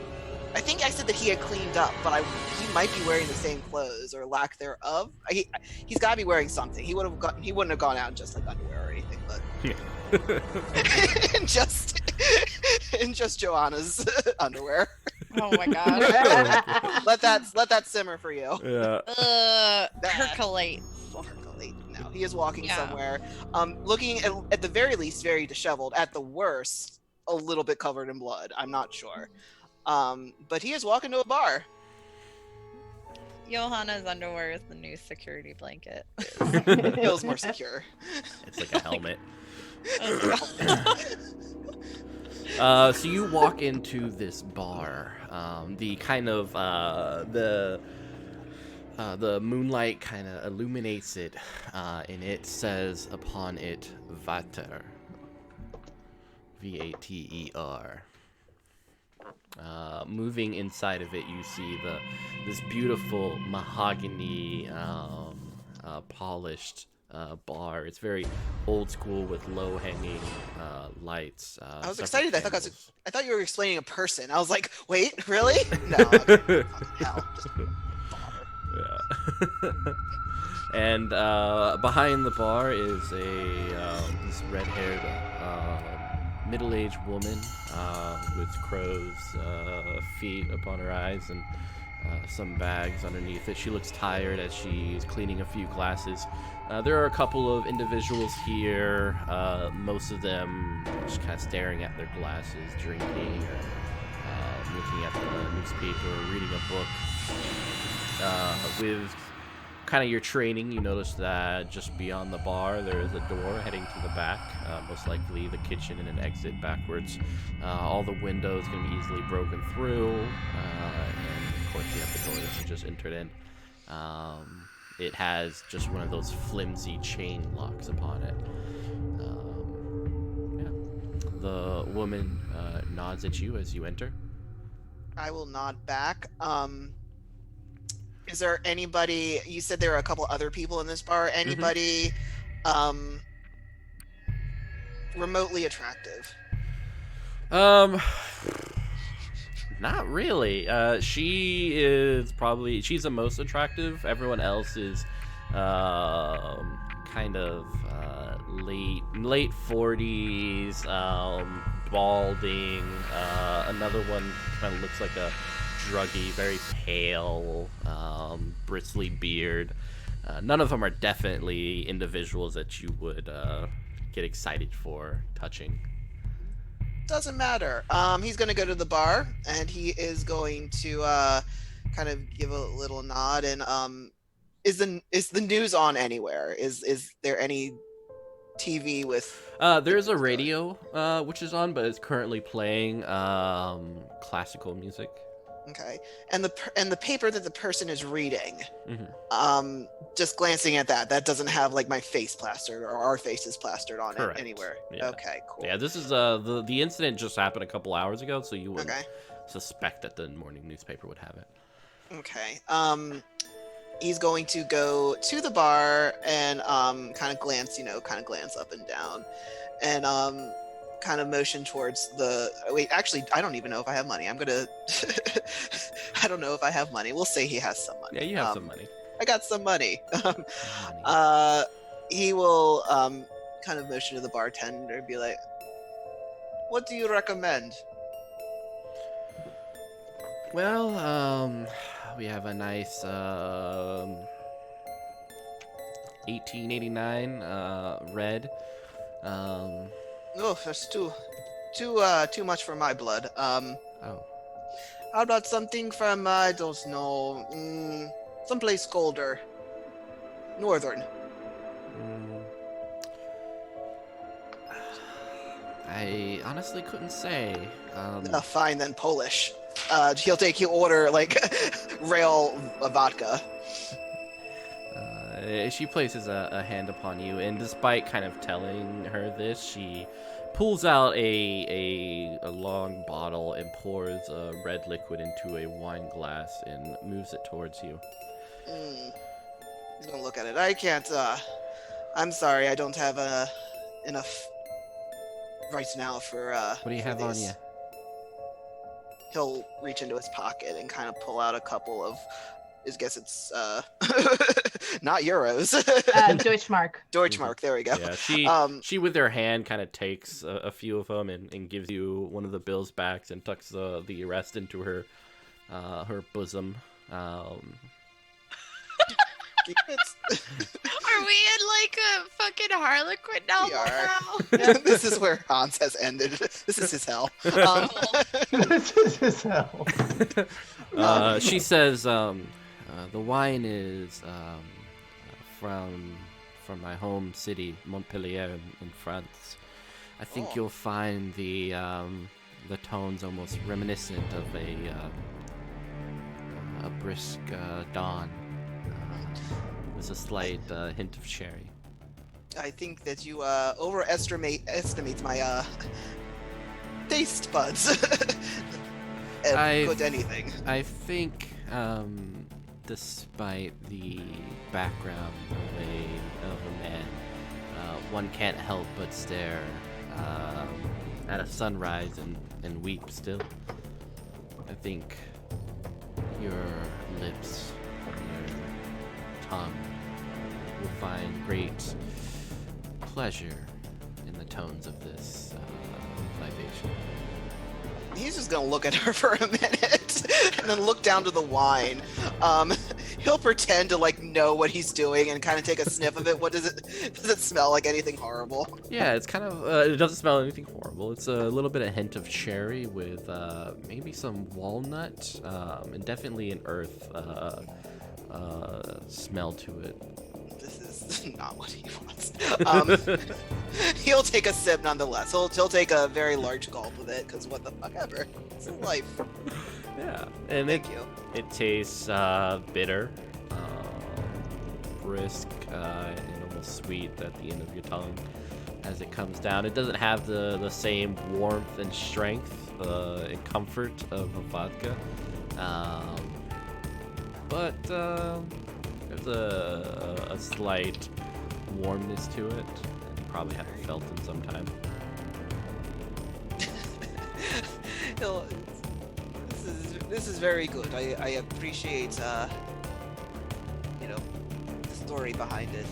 I think I said that he had cleaned up, but he might be wearing the same clothes or lack thereof. He's got to be wearing something. He wouldn't have gone out in just like underwear or anything, but in just Joanna's underwear. Oh my god. let that simmer for you. Yeah. Percolate. No, he is walking somewhere, looking at the very least very disheveled, at the worst a little bit covered in blood. I'm not sure. But he is walking to a bar. Johanna's underwear is the new security blanket. It feels more secure. It's like a helmet. So you walk into this bar. The kind of the moonlight kind of illuminates it, and it says upon it Vater. Vater. Moving inside of it, you see this beautiful mahogany polished bar. It's very old school with low hanging lights. I was several excited. I candles. thought you were explaining a person. I was like, wait, really? No. Okay. Hell, just Yeah. And behind the bar is this red-haired middle-aged woman with crow's feet upon her eyes and some bags underneath it. She looks tired as she's cleaning a few glasses. There are a couple of individuals here, most of them just kind of staring at their glasses, drinking, or looking at the newspaper, or reading a book. With kind of your training, you notice that just beyond the bar there is a door heading to the back, most likely the kitchen and an exit backwards. All the windows can be easily broken through, and of course you have the door that you just entered in. It has just one of those flimsy chain locks upon it. The woman nods at you as you enter. I will nod back. Is there anybody? You said there are a couple other people in this bar. Anybody remotely attractive? Not really. She's the most attractive. Everyone else is kind of late 40s, balding. Another one kind of looks like a druggy, very pale, bristly beard. None of them are definitely individuals that you would get excited for touching. Doesn't matter. He's gonna go to the bar and he is going to kind of give a little nod. And is the news on anywhere? Is there any TV with? There's a radio which is on, but it's currently playing classical music. Okay, and the paper that the person is reading, just glancing at that doesn't have like my face plastered or our faces plastered on Correct. it anywhere. Yeah. Okay, cool. Yeah, this is the incident just happened a couple hours ago, so you wouldn't Okay. suspect that the morning newspaper would have it. Okay. He's going to go to the bar and kind of glance up and down, and kind of motion towards the. Wait, actually, I don't even know if I have money. I'm gonna. I don't know if I have money. We'll say he has some money. Yeah, you have some money. I got some money. Money. He will kind of motion to the bartender and be like, "What do you recommend?" Well, we have a nice 1889 red. Oh, that's too much for my blood. Oh. How about something from I don't know, someplace colder, northern? I honestly couldn't say. Fine then, Polish. He'll order like rail vodka. She places a hand upon you, and despite kind of telling her this, she pulls out a long bottle and pours a red liquid into a wine glass and moves it towards you. He's gonna look at it. I can't. I'm sorry, I don't have enough right now for. What do you have on you? He'll reach into his pocket and kind of pull out a couple of. I guess it's not euros. Deutschmark. Deutschmark. There we go. Yeah, she with her hand kind of takes a few of them and gives you one of the bills back and tucks the rest into her bosom. Are we in like a fucking Harlequin novel We are. now? This is where Hans has ended. This is his hell. This is his hell. She says, the wine is from my home city, Montpellier, in France. I think you'll find the tones almost reminiscent of a brisk dawn. With a slight hint of sherry. I think that you overestimate my taste buds. Good anything. I think, despite the background of one can't help but stare at a sunrise and weep still. I think your lips and your tongue will find great pleasure in the tones of this libation. He's just gonna look at her for a minute and then look down to the wine. He'll pretend to like know what he's doing and kind of take a sniff of it. What does it smell like? Anything horrible? Yeah, it's kind of it doesn't smell anything horrible. It's a little bit of hint of cherry with maybe some walnut and definitely an earth smell to it. This is not what he wants. He'll take a sip nonetheless. He'll take a very large gulp of it because what the fuck ever. It's life. Yeah, and Thank you. It tastes bitter, brisk, and almost sweet at the end of your tongue as it comes down. It doesn't have the same warmth and strength and comfort of a vodka, but there's a slight warmness to it. You probably haven't felt in some time. This is very good. I appreciate the story behind it.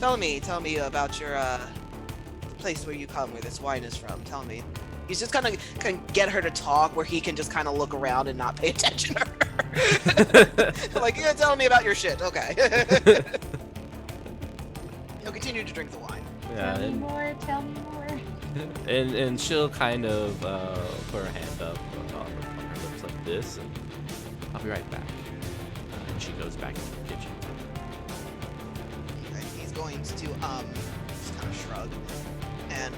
Tell me about your place where you come, where this wine is from. Tell me. He's just kind of can get her to talk where he can just kind of look around and not pay attention to her. Like, yeah, tell me about your shit. Okay. He'll continue to drink the wine. Yeah, Tell me more. Tell me more. and she'll kind of put her hand up on her lips like this, and I'll be right back. And she goes back into the kitchen. Okay, he's going to just kind of shrug and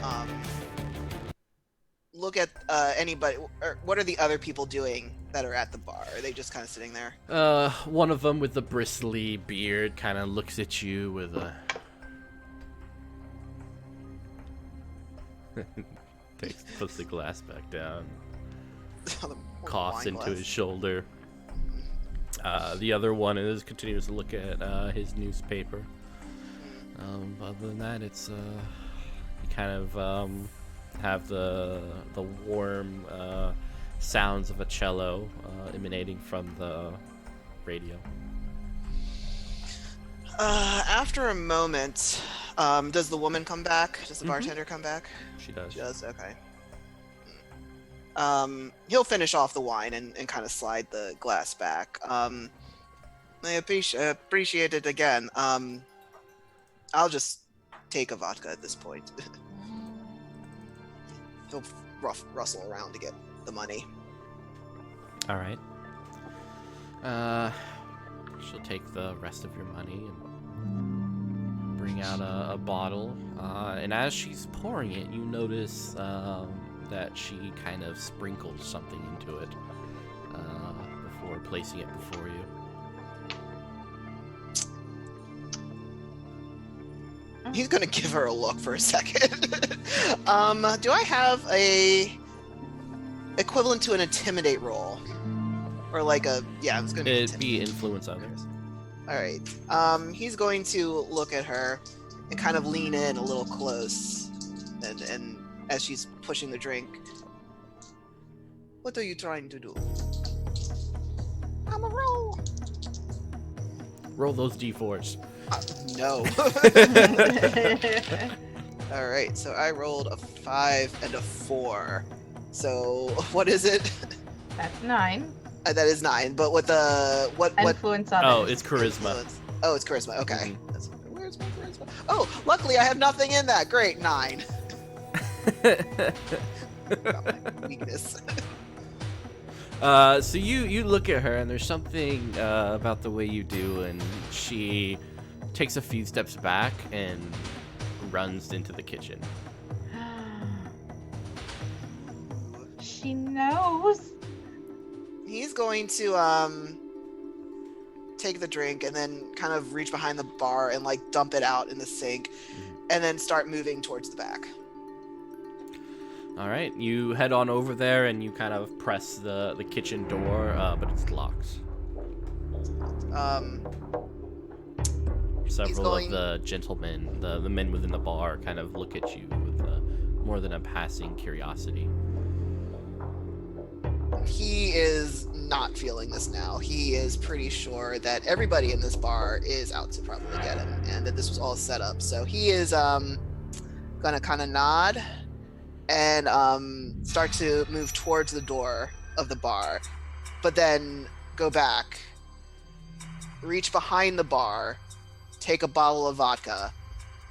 look at anybody. Or what are the other people doing that are at the bar? Are they just kind of sitting there? One of them with the bristly beard kind of looks at you with a puts the glass back down, coughs into his shoulder. The other one continues to look at his newspaper. Other than that, it's you kind of have the warm sounds of a cello emanating from the radio. After a moment, does the woman come back? Does the bartender come back? She does. She does, okay. He'll finish off the wine and kind of slide the glass back. I appreciate it again. I'll just take a vodka at this point. He'll rustle around to get the money. All right. She'll take the rest of your money and bring out a bottle. And as she's pouring it, you notice that she kind of sprinkles something into it before placing it before you. He's gonna give her a look for a second. Do I have a equivalent to an intimidate roll? Or like it's gonna be It'd be influence others. Alright. He's going to look at her and kind of lean in a little close and as she's pushing the drink. What are you trying to do? I'm a roll. Roll those d4s. No. Alright, so I rolled a 5 and a 4. So what is it? That's 9. That is 9, but with the what Influence others. Oh, it's charisma. Influence. Oh, it's charisma. Okay. Mm-hmm. Where's my charisma? Oh, luckily I have nothing in that. Great, 9. Got my weakness. So you look at her, and there's something about the way you do, and she takes a few steps back and runs into the kitchen. She knows. He's going to take the drink and then kind of reach behind the bar and like dump it out in the sink, and then start moving towards the back. All right, you head on over there and you kind of press the kitchen door, but it's locked. Several of the gentlemen, the men within the bar, kind of look at you with more than a passing curiosity. He is not feeling this now. He is pretty sure that everybody in this bar is out to probably get him, and that this was all set up. So he is gonna kind of nod and start to move towards the door of the bar, but then go back, reach behind the bar, take a bottle of vodka,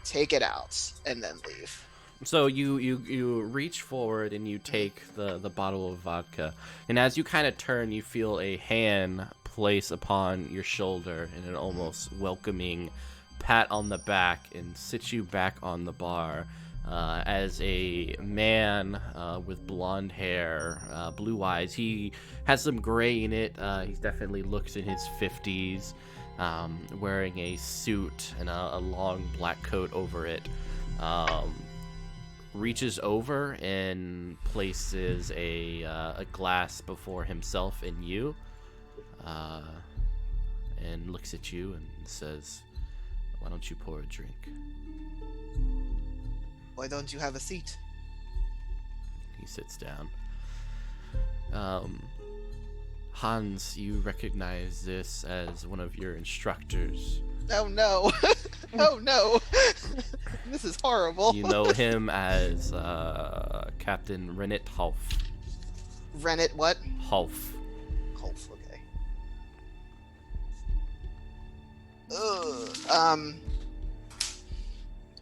take it out, and then leave. So you reach forward and you take the bottle of vodka, and as you kind of turn, you feel a hand place upon your shoulder in an almost welcoming pat on the back and sit you back on the bar. As a man with blonde hair, blue eyes, he has some gray in it. He definitely looks in his 50s, wearing a suit and a long black coat over it. Reaches over and places a glass before himself and you, and looks at you and says, "Why don't you pour a drink?" Why don't you have a seat? He sits down. Hans, you recognize this as one of your instructors. Oh no. Oh no. This is horrible. You know him as Captain Rennet Hulf. Rennet what? Hulf. Hulf, okay.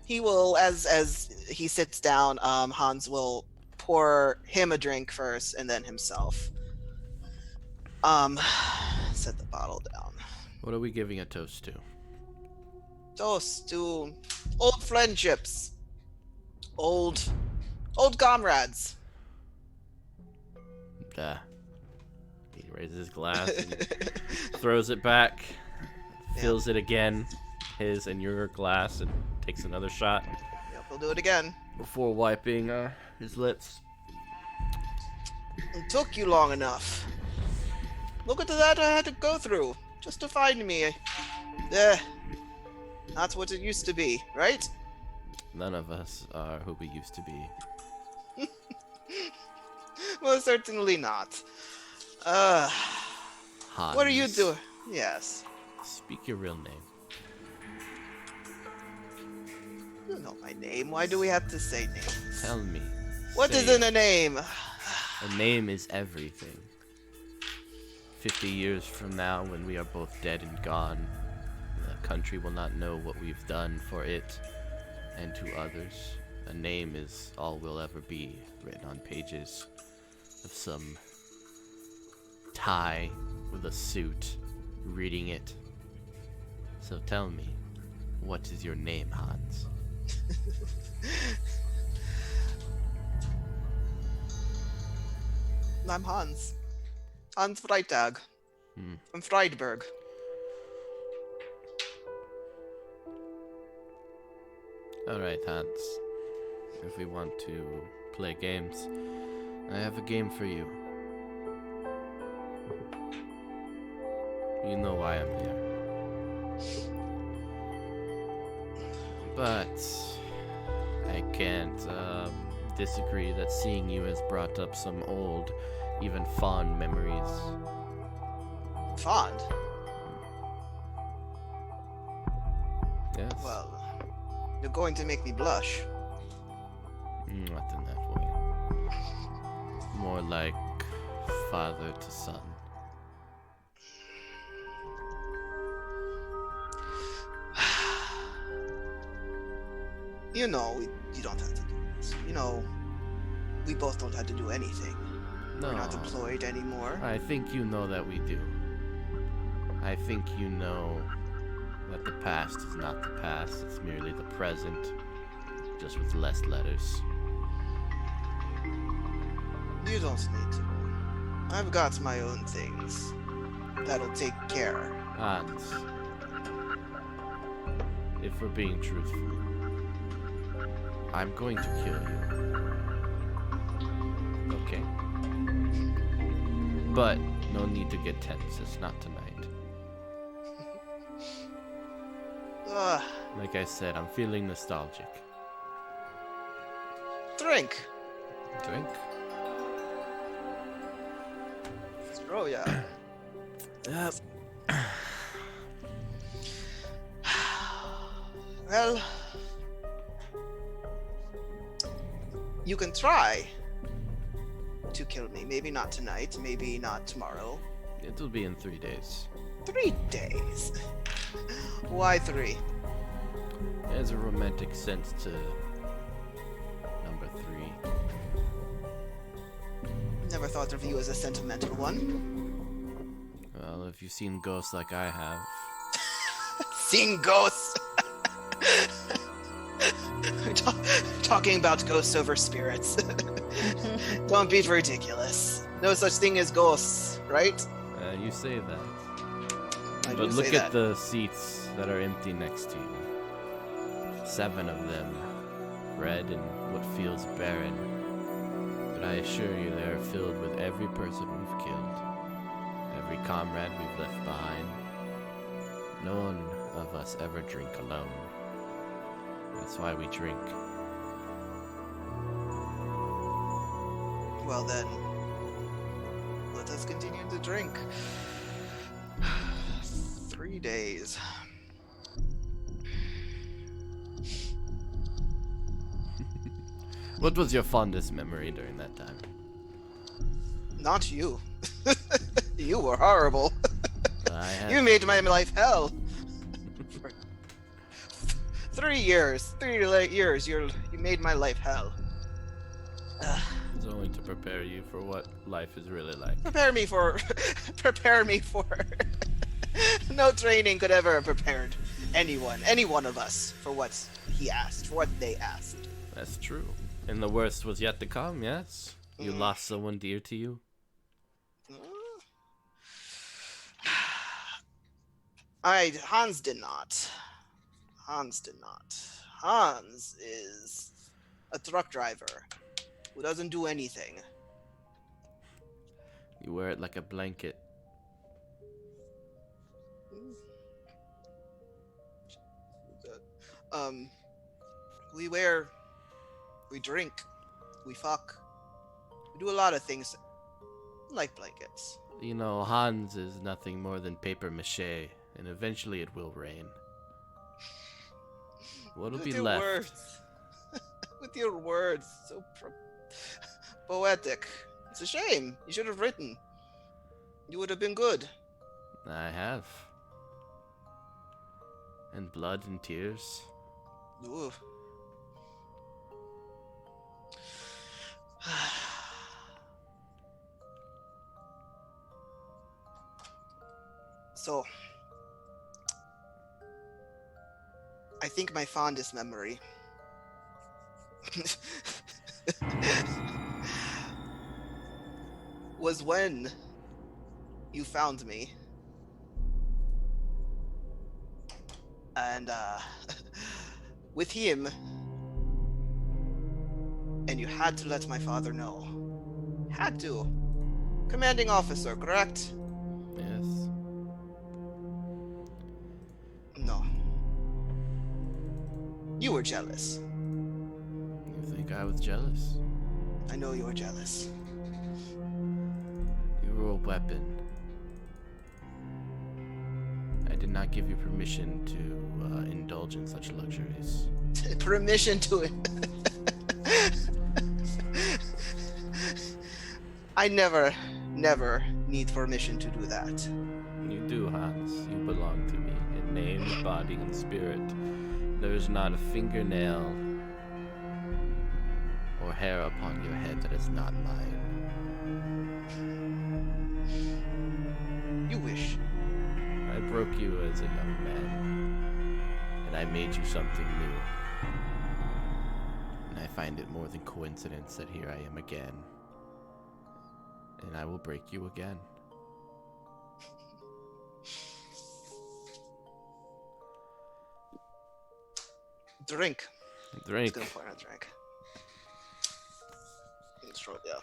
He will, as he sits down, Hans will pour him a drink first and then himself. Set the bottle down. What are we giving a toast to? Toast to old friendships. Old comrades. He raises his glass and throws it back, fills it again, his and your glass, and takes another shot. Yep, he'll do it again. Before wiping his lips. It took you long enough. Look at that I had to go through just to find me. That's what it used to be, right? None of us are who we used to be. Well, certainly not. Hans, What are you doing? Yes. Speak your real name. You know my name. Why do we have to say names? Tell me. What Say is in a name? A name is everything. 50 years from now, when we are both dead and gone, the country will not know what we've done for it and to others. A name is all we'll ever be, written on pages of some tie with a suit reading it. So tell me, what is your name, Hans? I'm Hans. Hans Freitag. From Friedberg. Alright, Hans. If we want to play games, I have a game for you. You know why I'm here. But I can't disagree that seeing you has brought up some old, even fond memories. Fond? Yes. Well, you're going to make me blush. Not in that way. More like father to son. You know, you don't have to do this. You know, we both don't have to do anything. No. We're not employed anymore. I think you know that we do. I think you know that the past is not the past, it's merely the present, just with less letters. You don't need to. I've got my own things. That'll take care. Hans, if we're being truthful, I'm going to kill you. Okay? But no need to get tense, it's not tonight. Like I said, I'm feeling nostalgic. Drink. Drink? Oh, yeah. Yep. Well, you can try to kill me. Maybe not tonight, maybe not tomorrow. It'll be in 3 days. 3 days? Why 3? There's a romantic sense to number 3. Never thought of you as a sentimental one. Well, if you've seen ghosts like I have. Seen ghosts? Talking about ghosts over spirits. Don't be ridiculous. No such thing as ghosts, right? You say that. But look at the seats that are empty next to you. 7 of them, red and what feels barren. But I assure you they are filled with every person we've killed, every comrade we've left behind. None of us ever drink alone. That's why we drink. Well then, let us continue to drink. 3 days. What was your fondest memory during that time? Not you. You were horrible. You made my life hell. For 3 years. 3 years, you made my life hell. It's only to prepare you for what life is really like. Prepare me for... No training could ever have prepared anyone, any one of us, for what he asked, for what they asked. That's true. And the worst was yet to come, yes? You lost someone dear to you? Hans did not. Hans is a truck driver who doesn't do anything. You wear it like a blanket. We drink, we fuck, we do a lot of things like blankets. You know, Hans is nothing more than paper mache, and eventually it will rain. What'll be left? Words. With your words, so poetic. It's a shame. You should have written. You would have been good. I have. And blood and tears. Ooh. So, I think my fondest memory was when you found me. And with him, and you had to let my father know. Had to. Commanding officer, correct? Yes. No. You were jealous. You think I was jealous? I know you were jealous. You were a weapon. I did not give you permission to indulge in such luxuries. Permission to it. I never need permission to do that. You do, Hans. You belong to me in name, body, and spirit. There is not a fingernail or hair upon your head that is not mine. You wish. I broke you as a young man, and I made you something new. And I find it more than coincidence that here I am again. And I will break you again. Drink. Drink. Just gonna pour in a drink. Yeah.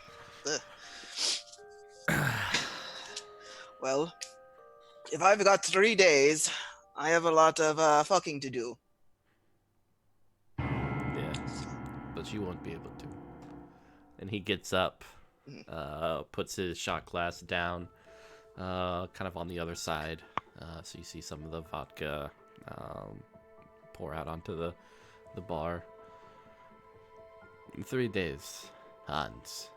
Well, if I've got 3 days, I have a lot of fucking to do. Yes, but you won't be able to. And he gets up, puts his shot glass down, kind of on the other side. So you see some of the vodka pour out onto the bar. In 3 days, Hans.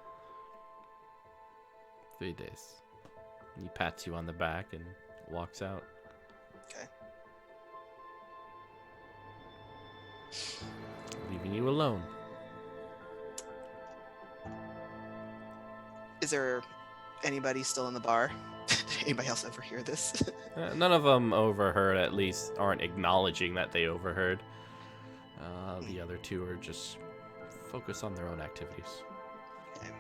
3 days. And he pats you on the back and walks out. Okay. Leaving you alone. Is there anybody still in the bar? Did anybody else ever hear this? None of them overheard, at least aren't acknowledging that they overheard. The other two are just focused on their own activities. Okay.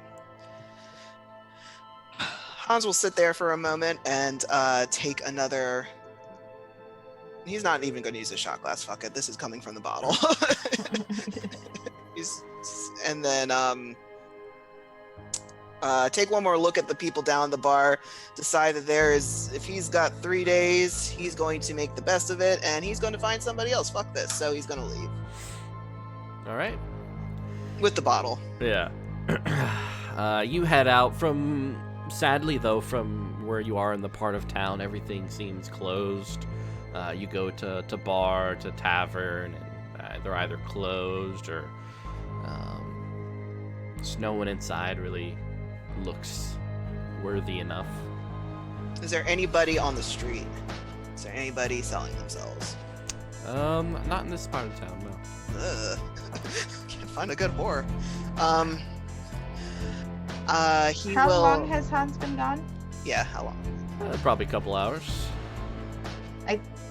Hans will sit there for a moment and take another... He's not even going to use a shot glass. Fuck it. This is coming from the bottle. And then take one more look at the people down the bar, decide that if he's got 3 days, he's going to make the best of it, and he's going to find somebody else. Fuck this. So he's going to leave. All right. With the bottle. Yeah. You head out sadly though, from where you are in the part of town, everything seems closed. You go to bar, to tavern, and they're either closed or just no one inside really looks worthy enough. Is there anybody on the street? Is there anybody selling themselves? Not in this part of town, no. Can't find a good whore. How long has Hans been gone? Yeah, how long? Probably a couple hours.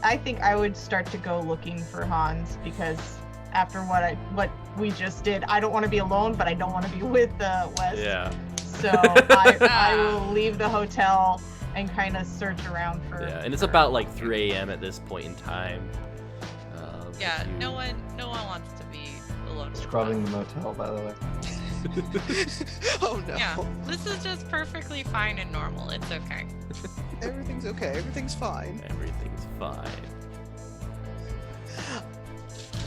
I think I would start to go looking for Hans, because after what we just did, I don't want to be alone, but I don't want to be with Wes. Yeah. So I will leave the hotel and kind of search around for. Yeah, and it's about like 3 a.m. at this point in time. Yeah, no one wants to be alone. Scrubbing the motel, by the way. Oh no. Yeah, this is just perfectly fine and normal. It's okay. Everything's okay. Everything's fine. Everything's fine.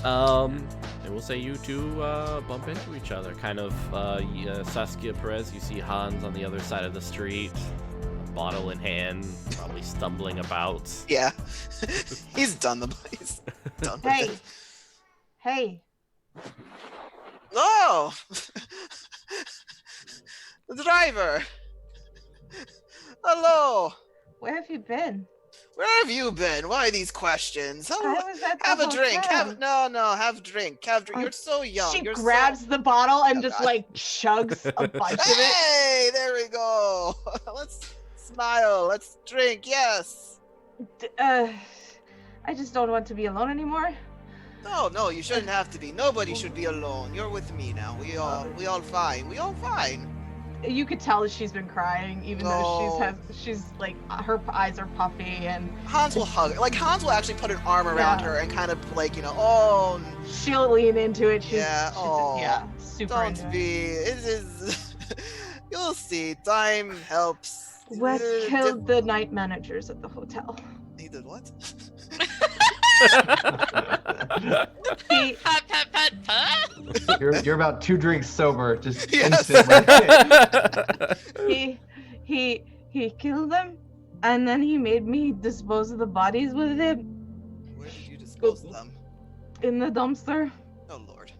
And we'll say you two bump into each other. Kind of Saskia Perez, you see Hans on the other side of the street, bottle in hand, probably stumbling about. Yeah. He's done he's done with it. Hey. Oh! The driver! Hello! Where have you been? Where have you been? Why these questions? I was at the Have a hotel. drink. Have a drink. You're so young. She You're grabs the bottle and Oh, just God. like chugs a bunch of it. Hey, there we go. Let's smile. Let's drink. Yes. I just don't want to be alone anymore. No, you shouldn't have to be. Nobody should be alone. You're with me now. We all fine. We all fine. You could tell that she's been crying, even though she's like her eyes are puffy, and Hans will hug her. Like Hans will actually put an arm around her and kind of like, oh, she'll lean into it. She's super don't into be. It is. You'll see. Time helps. it. Wes killed the night managers at the hotel. He did what? He, You're about 2 drinks sober, just Yes. instantly. he killed them, and then he made me dispose of the bodies with him Where did you dispose of them? in the dumpster. Oh Lord.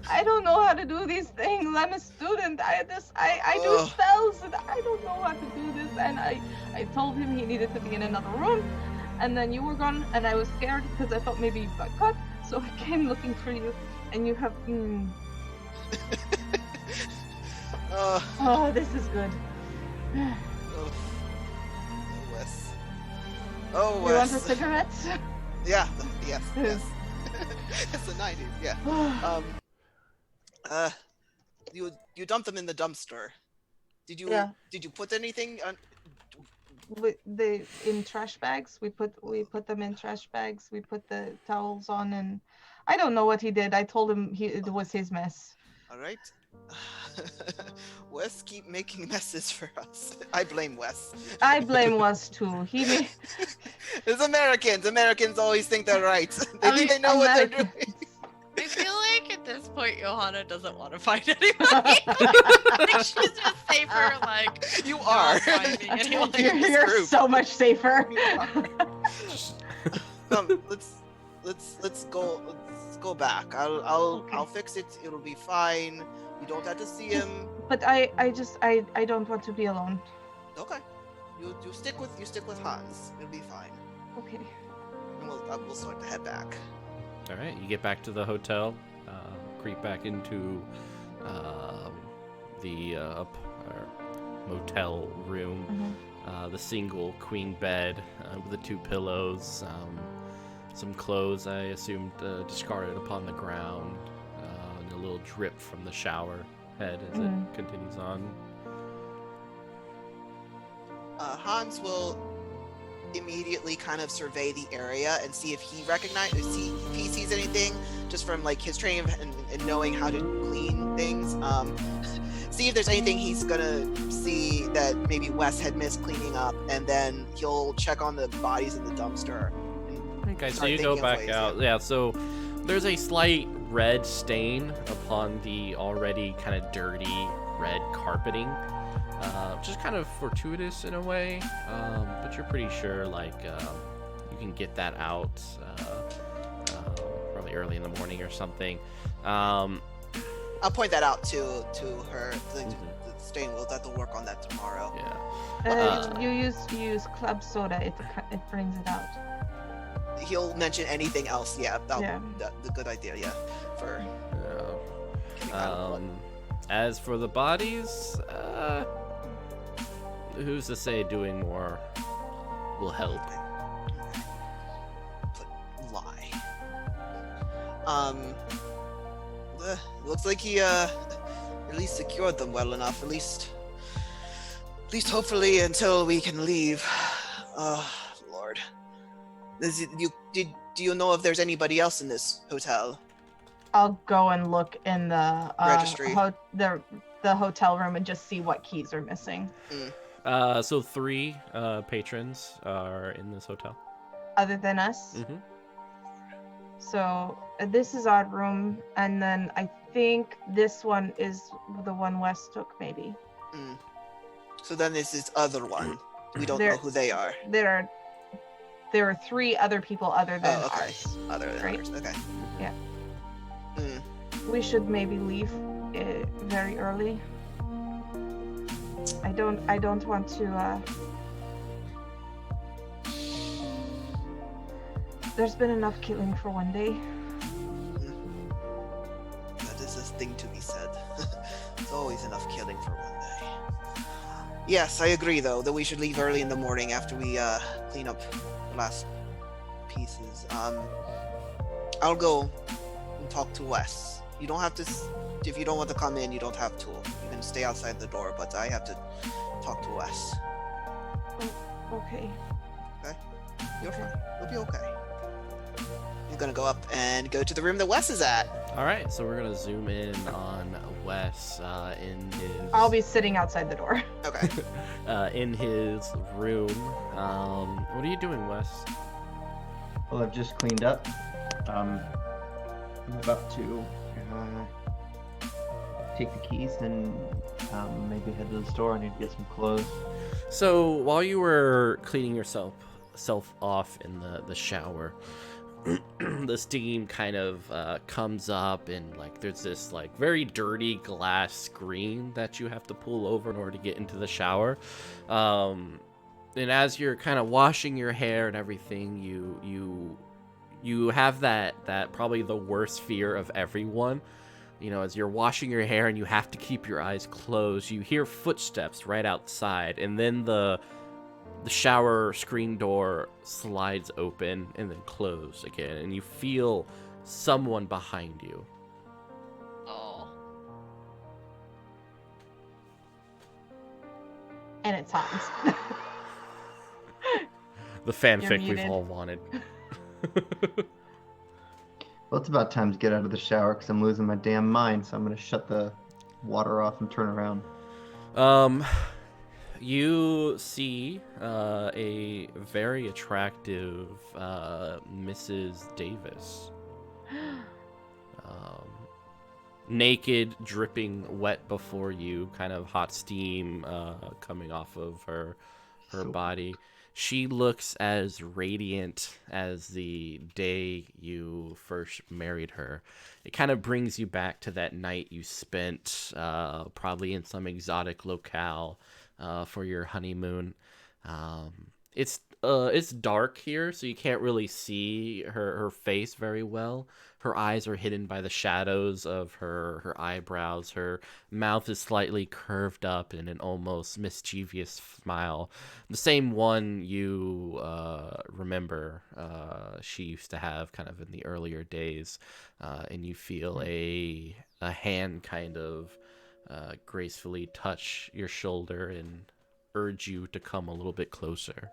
I don't know how to do these things. I'm a student. I do Ugh. spells, and I don't know how to do this. And I told him he needed to be in another room, and then you were gone, and I was scared because I thought maybe you got caught. So I came looking for you, and you have. Oh, this is good. Oh, Wes. Oh, You want a Wes. cigarette? Yeah. Yes. Yes. It's the 90s. Yeah. You dumped them in the dumpster. Did you? Yeah. Did you put anything on? In trash bags. We put them in trash bags. We put the towels on, and I don't know what he did. I told him it was his mess. All right. Wes keep making messes for us. I blame Wes. I blame Wes too. It's Americans. Americans always think they're right. They think they know what they're doing. I feel like at this point, Johanna doesn't want to fight anybody. I think she's just safer, like, you are. You're so much safer. Let's go back. I'll fix it. It'll be fine. You don't have to see him. But I don't want to be alone. Okay. You stick with Hans. It'll be fine. Okay. And we'll start to head back. All right, you get back to the hotel, creep back into the motel room, the single queen bed with the 2 pillows, some clothes I assumed discarded upon the ground, and a little drip from the shower head as it continues on. Hans will immediately kind of survey the area and see if he sees anything just from like his training and knowing how to clean things. See if there's anything he's gonna see that maybe Wes had missed cleaning up, and then he'll check on the bodies in the dumpster. Okay, so you go back out. Yeah, so there's a slight red stain upon the already kind of dirty red carpeting. Which is kind of fortuitous in a way, but you're pretty sure like you can get that out probably early in the morning or something. I'll point that out to her. The stain will have to work on that tomorrow. Yeah. You use club soda. It brings it out. He'll mention anything else. Yeah, that's a good idea. Yeah, for. As for the bodies, who's to say doing more will help? Lie. Looks like he at least secured them well enough. At least hopefully until we can leave. Lord. Do you know if there's anybody else in this hotel? I'll go and look in the registry, the hotel room, and just see what keys are missing. So 3 patrons are in this hotel. Other than us? Mm-hmm. So this is our room, and then I think this one is the one Wes took, maybe. So then there's this other one. We don't know who they are. There are 3 other people other than ours. Other than ours, okay. Yeah. We should maybe leave very early. I don't want to. There's been enough killing for one day. That is a thing to be said. There's always enough killing for one day. Yes, I agree though that we should leave early in the morning after we clean up the last pieces. I'll go and talk to Wes. You don't have to. If you don't want to come in, you don't have to. You can stay outside the door, but I have to talk to Wes. Okay. Okay? You're fine. You'll be okay. You're gonna go up and go to the room that Wes is at. Alright, so we're gonna zoom in on Wes in his... I'll be sitting outside the door. Okay. In his room. What are you doing, Wes? Well, I've just cleaned up. I'm about to take the keys and maybe head to the store. I need to get some clothes. So while you were cleaning yourself off in the shower, the steam kind of comes up, and like there's this like very dirty glass screen that you have to pull over in order to get into the shower. And as you're kind of washing your hair and everything, you have that probably the worst fear of everyone. You know, as you're washing your hair and you have to keep your eyes closed, you hear footsteps right outside, and then the shower screen door slides open and then close again, and you feel someone behind you. Oh. And it's Hans. The fanfic we've all wanted. Well, it's about time to get out of the shower because I'm losing my damn mind, so I'm going to shut the water off and turn around. You see a very attractive Mrs. Davis. Naked, dripping wet before you, kind of hot steam coming off of her body. She looks as radiant as the day you first married her. It kind of brings you back to that night you spent probably in some exotic locale for your honeymoon. It's dark here, so you can't really see her face very well. Her eyes are hidden by the shadows of her eyebrows. Her mouth is slightly curved up in an almost mischievous smile. The same one you remember she used to have kind of in the earlier days. And you feel a hand kind of gracefully touch your shoulder and urge you to come a little bit closer.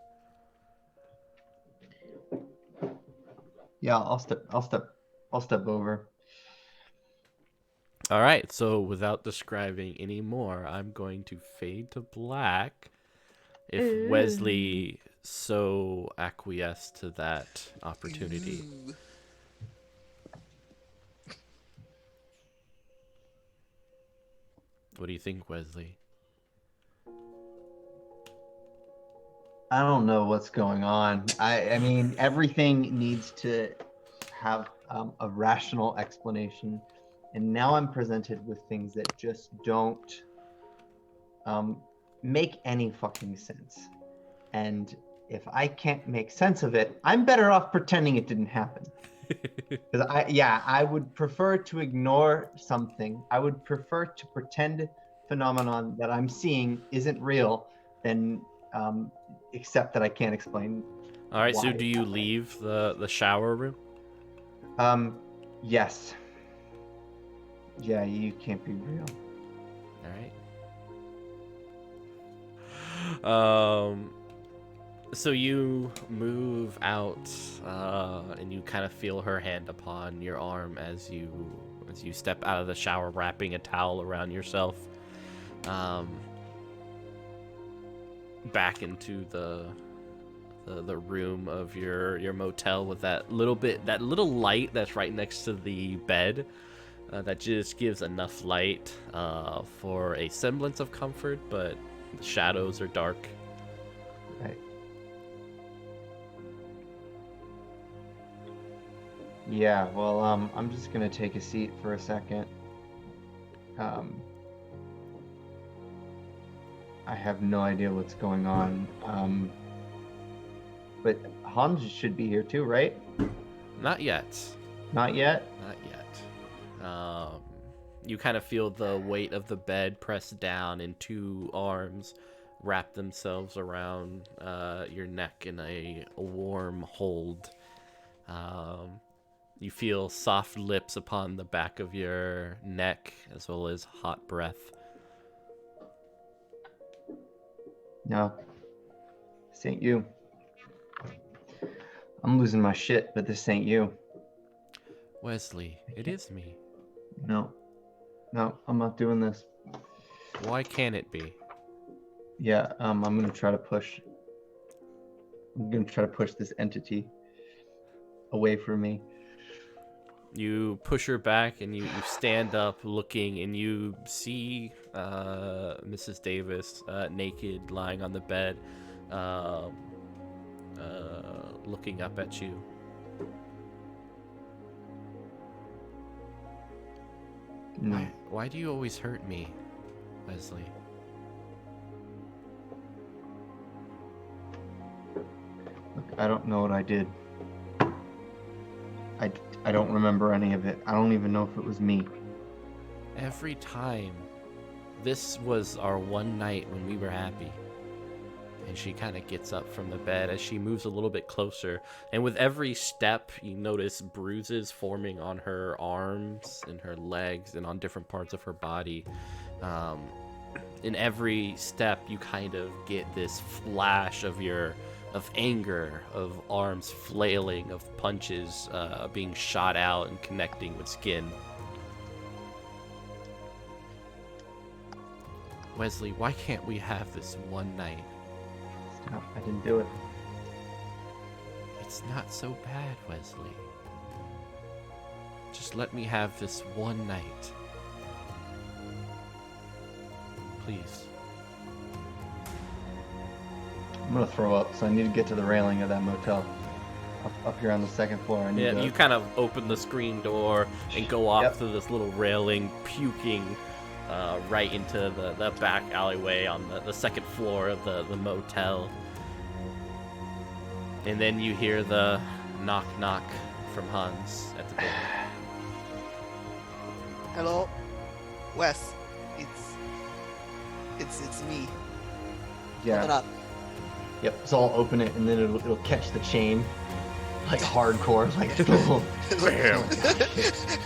Yeah, I'll step over. All right, so without describing any more, I'm going to fade to black if Wesley so acquiesced to that opportunity. Ooh. What do you think, Wesley? I don't know what's going on. I mean, everything needs to have a rational explanation. And now I'm presented with things that just don't make any fucking sense. And if I can't make sense of it, I'm better off pretending it didn't happen. Because I would prefer to ignore something. I would prefer to pretend phenomenon that I'm seeing isn't real than except that I can't explain. All right, so do you leave the shower room? Yes. Yeah, you can't be real. All right. So you move out, and you kind of feel her hand upon your arm as you step out of the shower, wrapping a towel around yourself. Back into the room of your motel with that little light that's right next to the bed. That just gives enough light for a semblance of comfort, but the shadows are dark. Right. Yeah, well, I'm just gonna take a seat for a second. I have no idea what's going on. But Hans should be here too, right? Not yet. Not yet? Not yet. You kind of feel the weight of the bed pressed down, and two arms wrap themselves around your neck in a warm hold. You feel soft lips upon the back of your neck, as well as hot breath. No. This ain't you. I'm losing my shit, but this ain't you. Wesley, it is me. No, I'm not doing this. Why can't it be? Yeah, I'm gonna try to push this entity away from me. You push her back, and you stand up looking, and you see Mrs. Davis naked, lying on the bed, looking up at you. No. Why do you always hurt me, Wesley? Look, I don't know what I did. I don't remember any of it. I don't even know if it was me. Every time. This was our one night when we were happy. And she kind of gets up from the bed as she moves a little bit closer. And with every step, you notice bruises forming on her arms and her legs and on different parts of her body. In every step, you kind of get this flash of anger, of arms flailing, of punches being shot out and connecting with skin. Wesley, why can't we have this one night? Stop. I didn't do it. It's not so bad, Wesley. Just let me have this one night. Please. I'm gonna throw up, so I need to get to the railing of that motel. Up here on the second floor. I need Yeah, to... you kind of open the screen door and go off Yep. through this little railing, puking right into the back alleyway on the second floor of the motel. And then you hear the knock knock from Hans at the door. Hello, Wes. It's me. Yeah. Open up. Yep. So I'll open it, and then it'll catch the chain, like hardcore, like.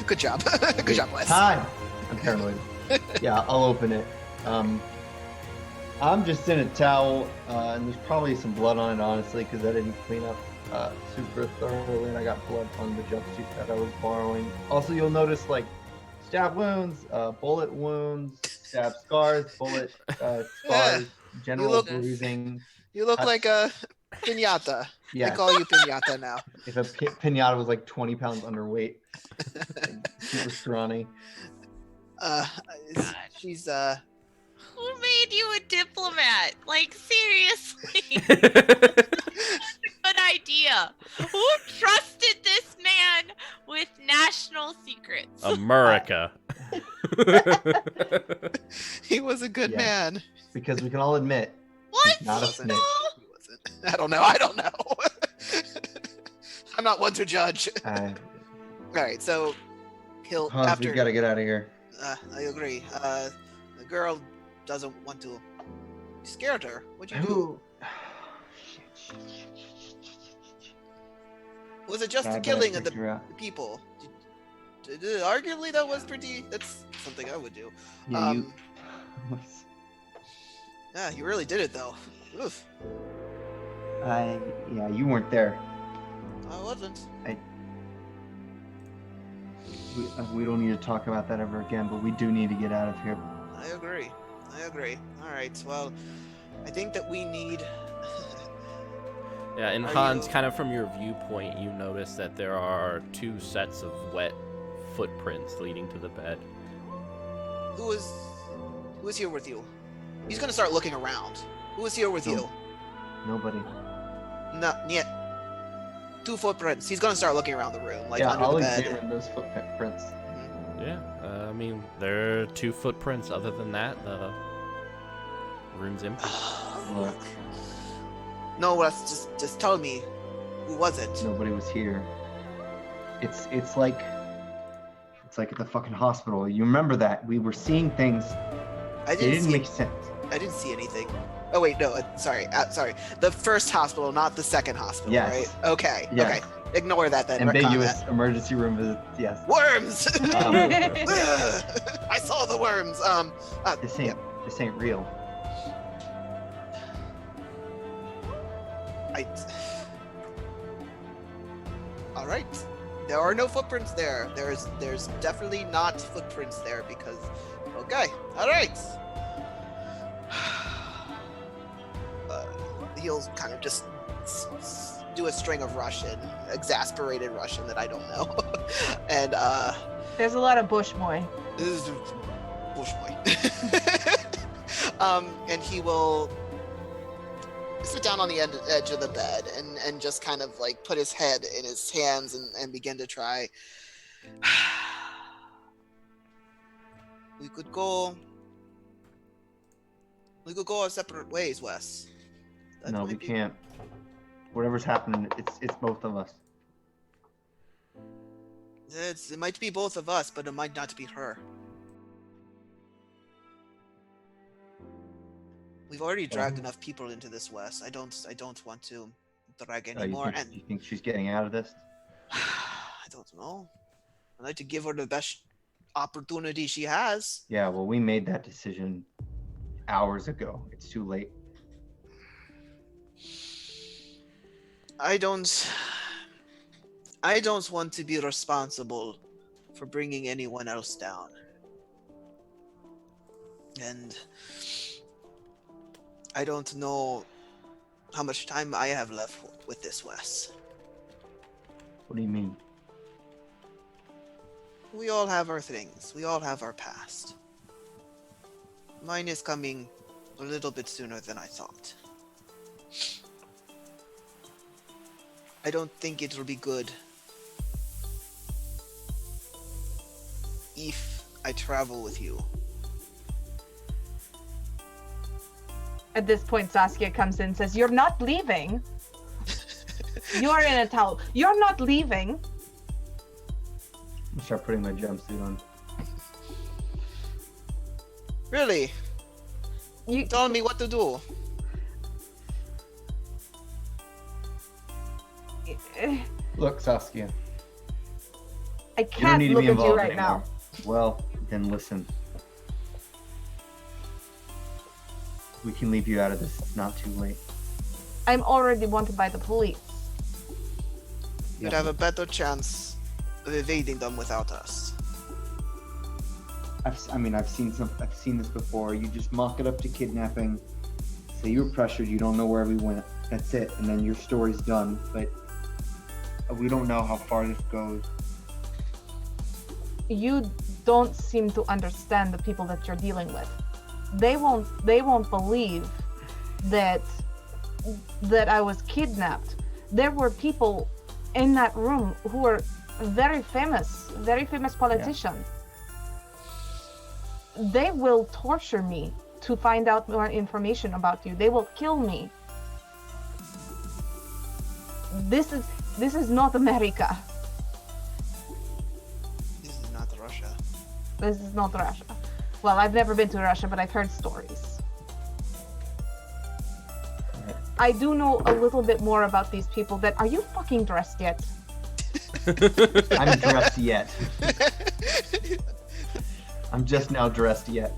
Good job. Good job, Wes. Time. I'm paranoid. Yeah, I'll open it. I'm just in a towel, and there's probably some blood on it, honestly, because I didn't clean up super thoroughly, and I got blood on the jumpsuit that I was borrowing. Also, you'll notice like stab wounds, bullet wounds, stab scars, bullet scars, general bruising. You look like a piñata. Yeah. I call you piñata now. If a piñata was like 20 pounds underweight, like, super scrawny. She's Who made you a diplomat? Like, seriously? That's a good idea. Who trusted this man with national secrets? America. he was a good man. Because we can all admit, What? he's not a snitch. He wasn't. I don't know. I'm not one to judge. All right, so he'll Hans, after. we gotta get out of here. I agree. The girl doesn't want to. You scared her. What'd you do? Who? Was it just the killing of the people? Arguably, that was pretty. That's something I would do. Yeah, Yeah, you really did it though. Oof. Yeah, you weren't there. I wasn't. We don't need to talk about that ever again, but we do need to get out of here. I agree. All right. Well, I think that we need. Yeah, and Hans, kind of from your viewpoint, you notice that there are 2 sets of wet footprints leading to the bed. Who is here with you? He's gonna start looking around. Who is here with you? Nobody. Not yet. 2 footprints. He's gonna start looking around the room, like under I'll the bed. examine those footprints. Yeah, I mean, there are 2 footprints. Other than that, the room's empty. Look, No, Wes, just tell me, who was it? nobody was here. It's like at the fucking hospital. You remember that? We were seeing things. I It didn't see. make sense. I didn't see anything. Oh wait, no. Sorry. The first hospital, not the second hospital, Yes. right? Okay. Yes. Okay. Ignore that then. Ambiguous Retcon emergency room visit. Yes. that. Worms. Um, I saw the worms. This ain't real. All right. There are no footprints there. There's definitely not footprints there because. Okay. All right. He'll kind of just do a string of Russian, exasperated Russian that I don't know, and There's a lot of bushmoy. this is Bushboy. And he will sit down on the edge of the bed and just kind of like put his head in his hands and begin to try. We could go our separate ways, Wes. That No, might we be- can't. Whatever's happening, it's both of us. It might be both of us, but it might not be her. We've already dragged enough people into this, Wes. I don't want to drag any more. You think she's getting out of this? I don't know. I'd like to give her the best opportunity she has. Yeah, well, we made that decision hours ago. It's too late. I don't want to be responsible for bringing anyone else down. and I don't know how much time I have left with this, Wes. What do you mean? We all have our things. We all have our past. Mine is coming a little bit sooner than I thought. I don't think it will be good if I travel with you. At this point, Saskia comes in and says, "You're not leaving. You're in a towel. You're not leaving." I'm gonna start putting my jumpsuit on. Really? You Telling me what to do? Look, Saskia. I You don't can't need to look be at you involved right anymore. now. Well, then listen. We can leave you out of this. It's not too late. I'm already wanted by the police. You'd have a better chance of evading them without us. I've seen this before. You just mock it up to kidnapping. Say you were pressured. You don't know where we went. That's it, and then your story's done. But we don't know how far this goes. You don't seem to understand the people that you're dealing with. They won't believe that I was kidnapped. There were people in that room who were very famous politicians. Yeah. They will torture me to find out more information about you. They will kill me. This is not America. This is not Russia. This is not Russia. Well, I've never been to Russia, but I've heard stories. I do know a little bit more about these people. Are you fucking dressed yet? I'm dressed yet. I'm just now dressed yet.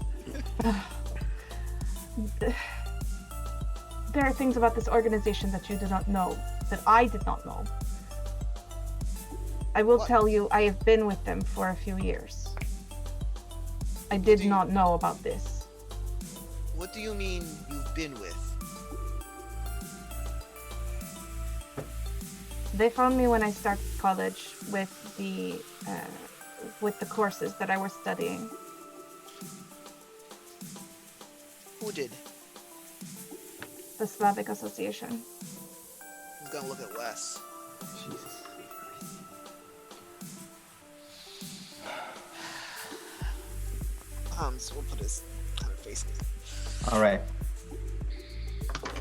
There are things about this organization that you do not know, that I did not know. I will tell you, I have been with them for a few years. I did not know about this. What do you mean you've been with? They found me when I started college with the courses that I was studying. Who did? The Slavic Association. Who's gonna look at Wes? Jesus. So we'll put his kind of face in it. All right.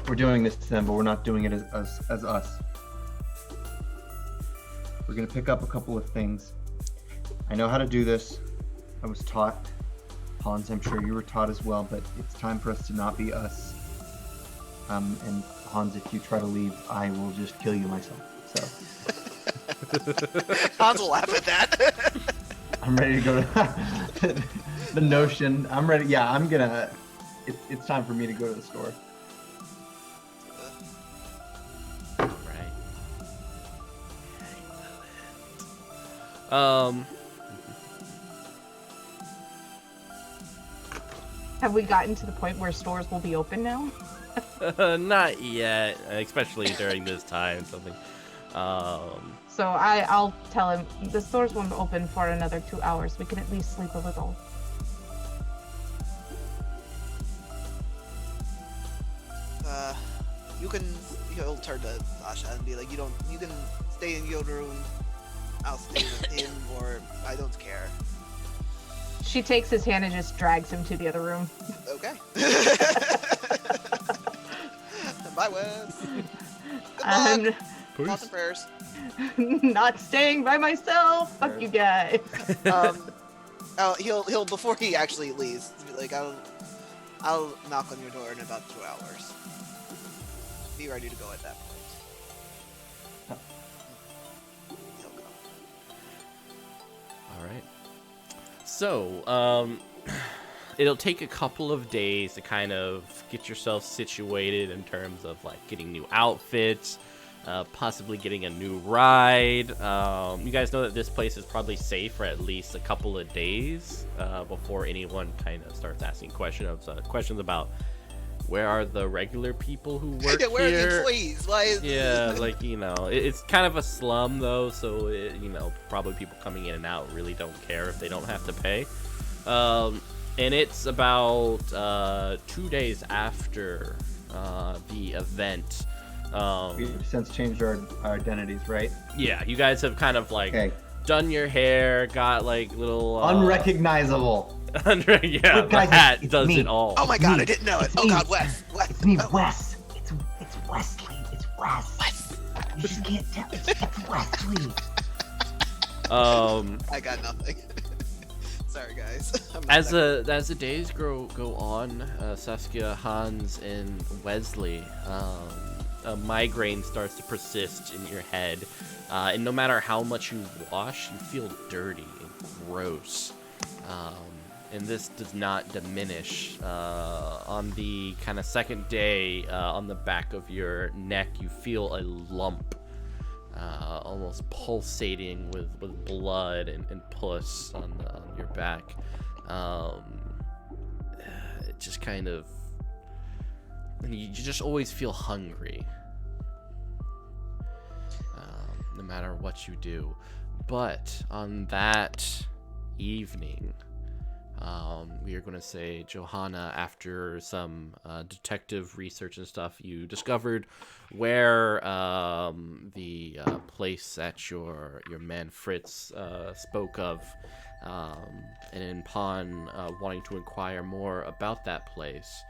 We're doing this to them, but we're not doing it as us. We're gonna pick up a couple of things. I know how to do this. I was taught. Hans, I'm sure you were taught as well, but it's time for us to not be us. And Hans, if you try to leave, I will just kill you myself. So. Hans will laugh at that. I'm ready to go to the notion. I'm ready. Yeah, I'm gonna. It's time for me to go to the store. Have we gotten to the point where stores will be open now? Not yet, especially during this time. Something. So I'll tell him the stores won't open for another 2 hours. We can at least sleep a little. He'll turn to Sasha and be like, you can stay in your room. I'll stay with him, or I don't care. She takes his hand and just drags him to the other room. Okay. Bye, Wes. I'm Thoughts and prayers. not staying by myself. Fuck you guys. He'll before he actually leaves, be like, I'll knock on your door in about 2 hours. Be ready to go at that point. He'll go. All right. So, it'll take a couple of days to kind of get yourself situated in terms of like getting new outfits, possibly getting a new ride. You guys know that this place is probably safe for at least a couple of days before anyone kind of starts asking questions about where are the regular people who work here. Where are the employees? Why is like, it's kind of a slum though, so probably people coming in and out really don't care if they don't have to pay. And it's about 2 days after the event. We've since changed our identities, right? Yeah, you guys have kind of done your hair, got like little unrecognizable. Yeah, look, guys, the hat it's does me. it all. Oh my god, I didn't know it. Oh god, Wes. It's me, Wes. It's Wesley. It's Wes. You just can't tell. It's Wesley. I got nothing. Sorry, guys. As the days go on, Saskia, Hans, and Wesley, a migraine starts to persist in your head, and no matter how much you wash, you feel dirty and gross. And this does not diminish. On the kind of second day, on the back of your neck, you feel a lump, almost pulsating with blood and pus on your back. It just kind of, you just always feel hungry, no matter what you do. But on that evening, we are going to say, Johanna, after some detective research and stuff, you discovered where the place that your man Fritz spoke of, and upon wanting to inquire more about that place,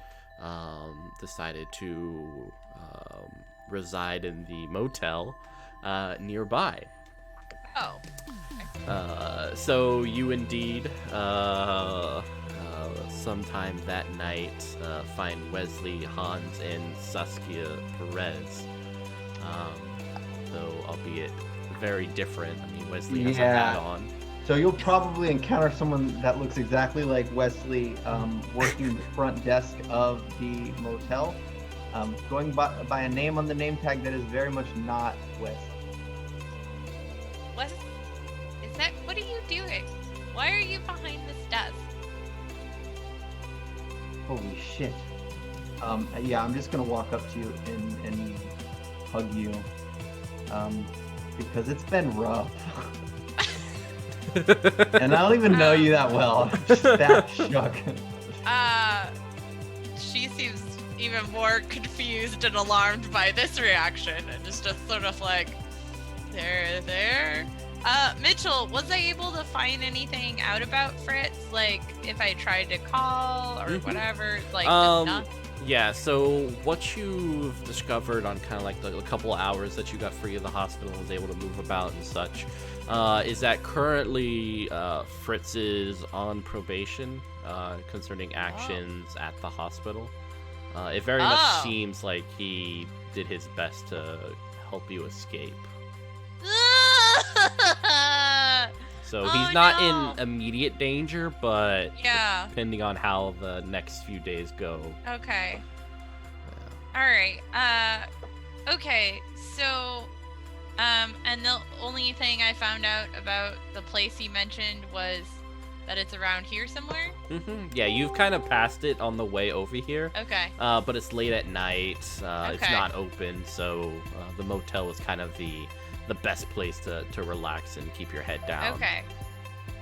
decided to reside in the motel nearby. Oh. So you indeed, sometime that night, find Wesley, Hans, and Saskia Perez. Though, albeit very different. I mean, Wesley has a hat on. So you'll probably encounter someone that looks exactly like Wesley, working the front desk of the motel, going by a name on the name tag that is very much not Wes. What? What are you doing? Why are you behind this desk? Holy shit. Yeah, I'm just gonna walk up to you and hug you, because it's been rough. And I don't even know you that well. I'm just that shook. She seems even more confused and alarmed by this reaction, and is just sort of like, there. Mitchell, was I able to find anything out about Fritz? Like, if I tried to call or whatever? Like, yeah, so what you've discovered on kind of like the couple hours that you got free of the hospital and was able to move about and such, is that currently Fritz is on probation concerning actions at the hospital. It very much seems like he did his best to help you escape. So he's not in immediate danger, but depending on how the next few days go. Okay. Yeah. All right. Okay. So, and the only thing I found out about the place he mentioned was that it's around here somewhere. Yeah, you've kind of passed it on the way over here. Okay. But it's late at night. It's not open, so the motel is kind of the best place to relax and keep your head down. Okay.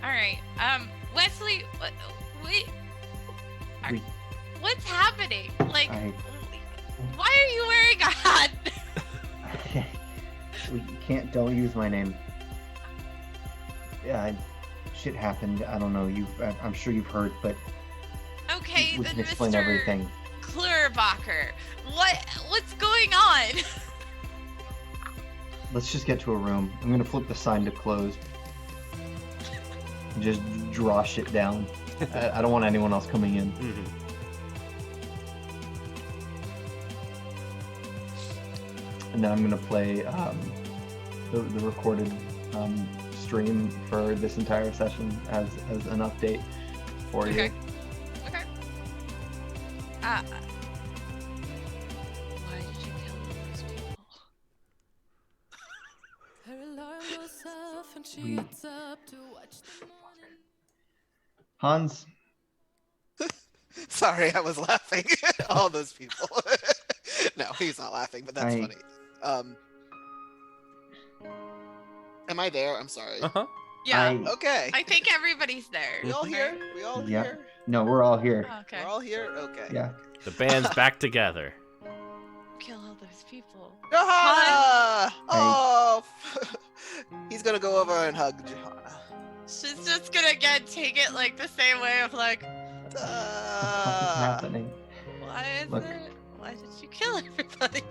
All right. Wesley, what's happening? Like, why are you wearing a hat? Don't use my name. Yeah, shit happened. I don't know. I'm sure you've heard, but okay, we then can explain Mr. everything. Klurbacher, what's going on? Let's just get to a room. I'm gonna flip the sign to closed. Just draw shit down. I don't want anyone else coming in. And then I'm gonna play the recorded stream for this entire session as an update for you. Okay. Why did you kill all those people? Hans, Sorry, I was laughing. All those people. No, he's not laughing, but that's funny. Am I there? I'm sorry. Uh-huh. Yeah. Okay. I think everybody's there. We all here? We all here? No, we're all here. Okay. We're all here? Okay. Yeah. The band's back together. Kill all those people. Johanna! Oh! He's gonna go over and hug Johanna. She's just gonna again take it like the same way of like, What's happening? why is Look. it? Why did you kill everybody?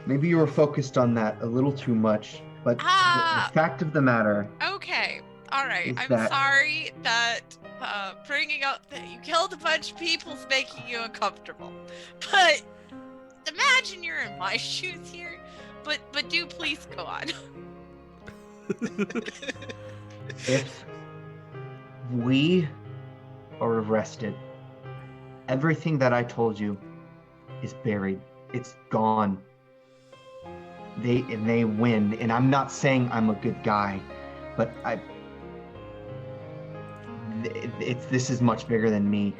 Maybe you were focused on that a little too much, but the fact of the matter. Okay. All right. Is I'm that- sorry that bringing up that you killed a bunch of people is making you uncomfortable. But imagine you're in my shoes here. But do please go on. If we are arrested, everything that I told you is buried. It's gone. They win, and I'm not saying I'm a good guy, but this is much bigger than me,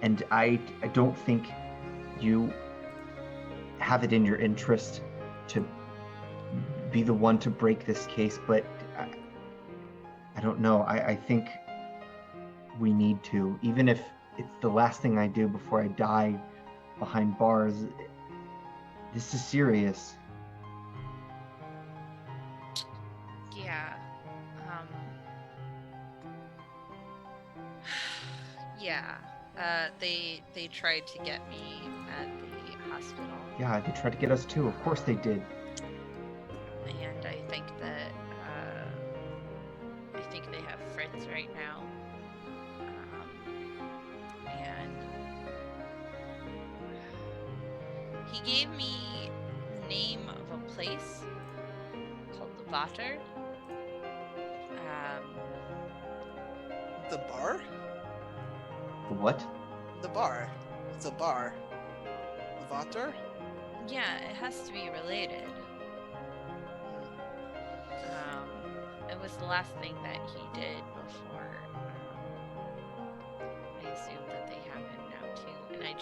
and I don't think you have it in your interest to be the one to break this case, but I don't know. I think we need to, even if it's the last thing I do before I die behind bars. This is serious. Yeah. Yeah. They tried to get me at the hospital. Yeah, they tried to get us too. Of course they did. And I think that they have Fritz right now. And he gave me the name of a place called the Vater. The bar? What? The bar. It's a bar. The Vater? Yeah, it has to be related. It was the last thing that he did before I assumed that they have him now too, and I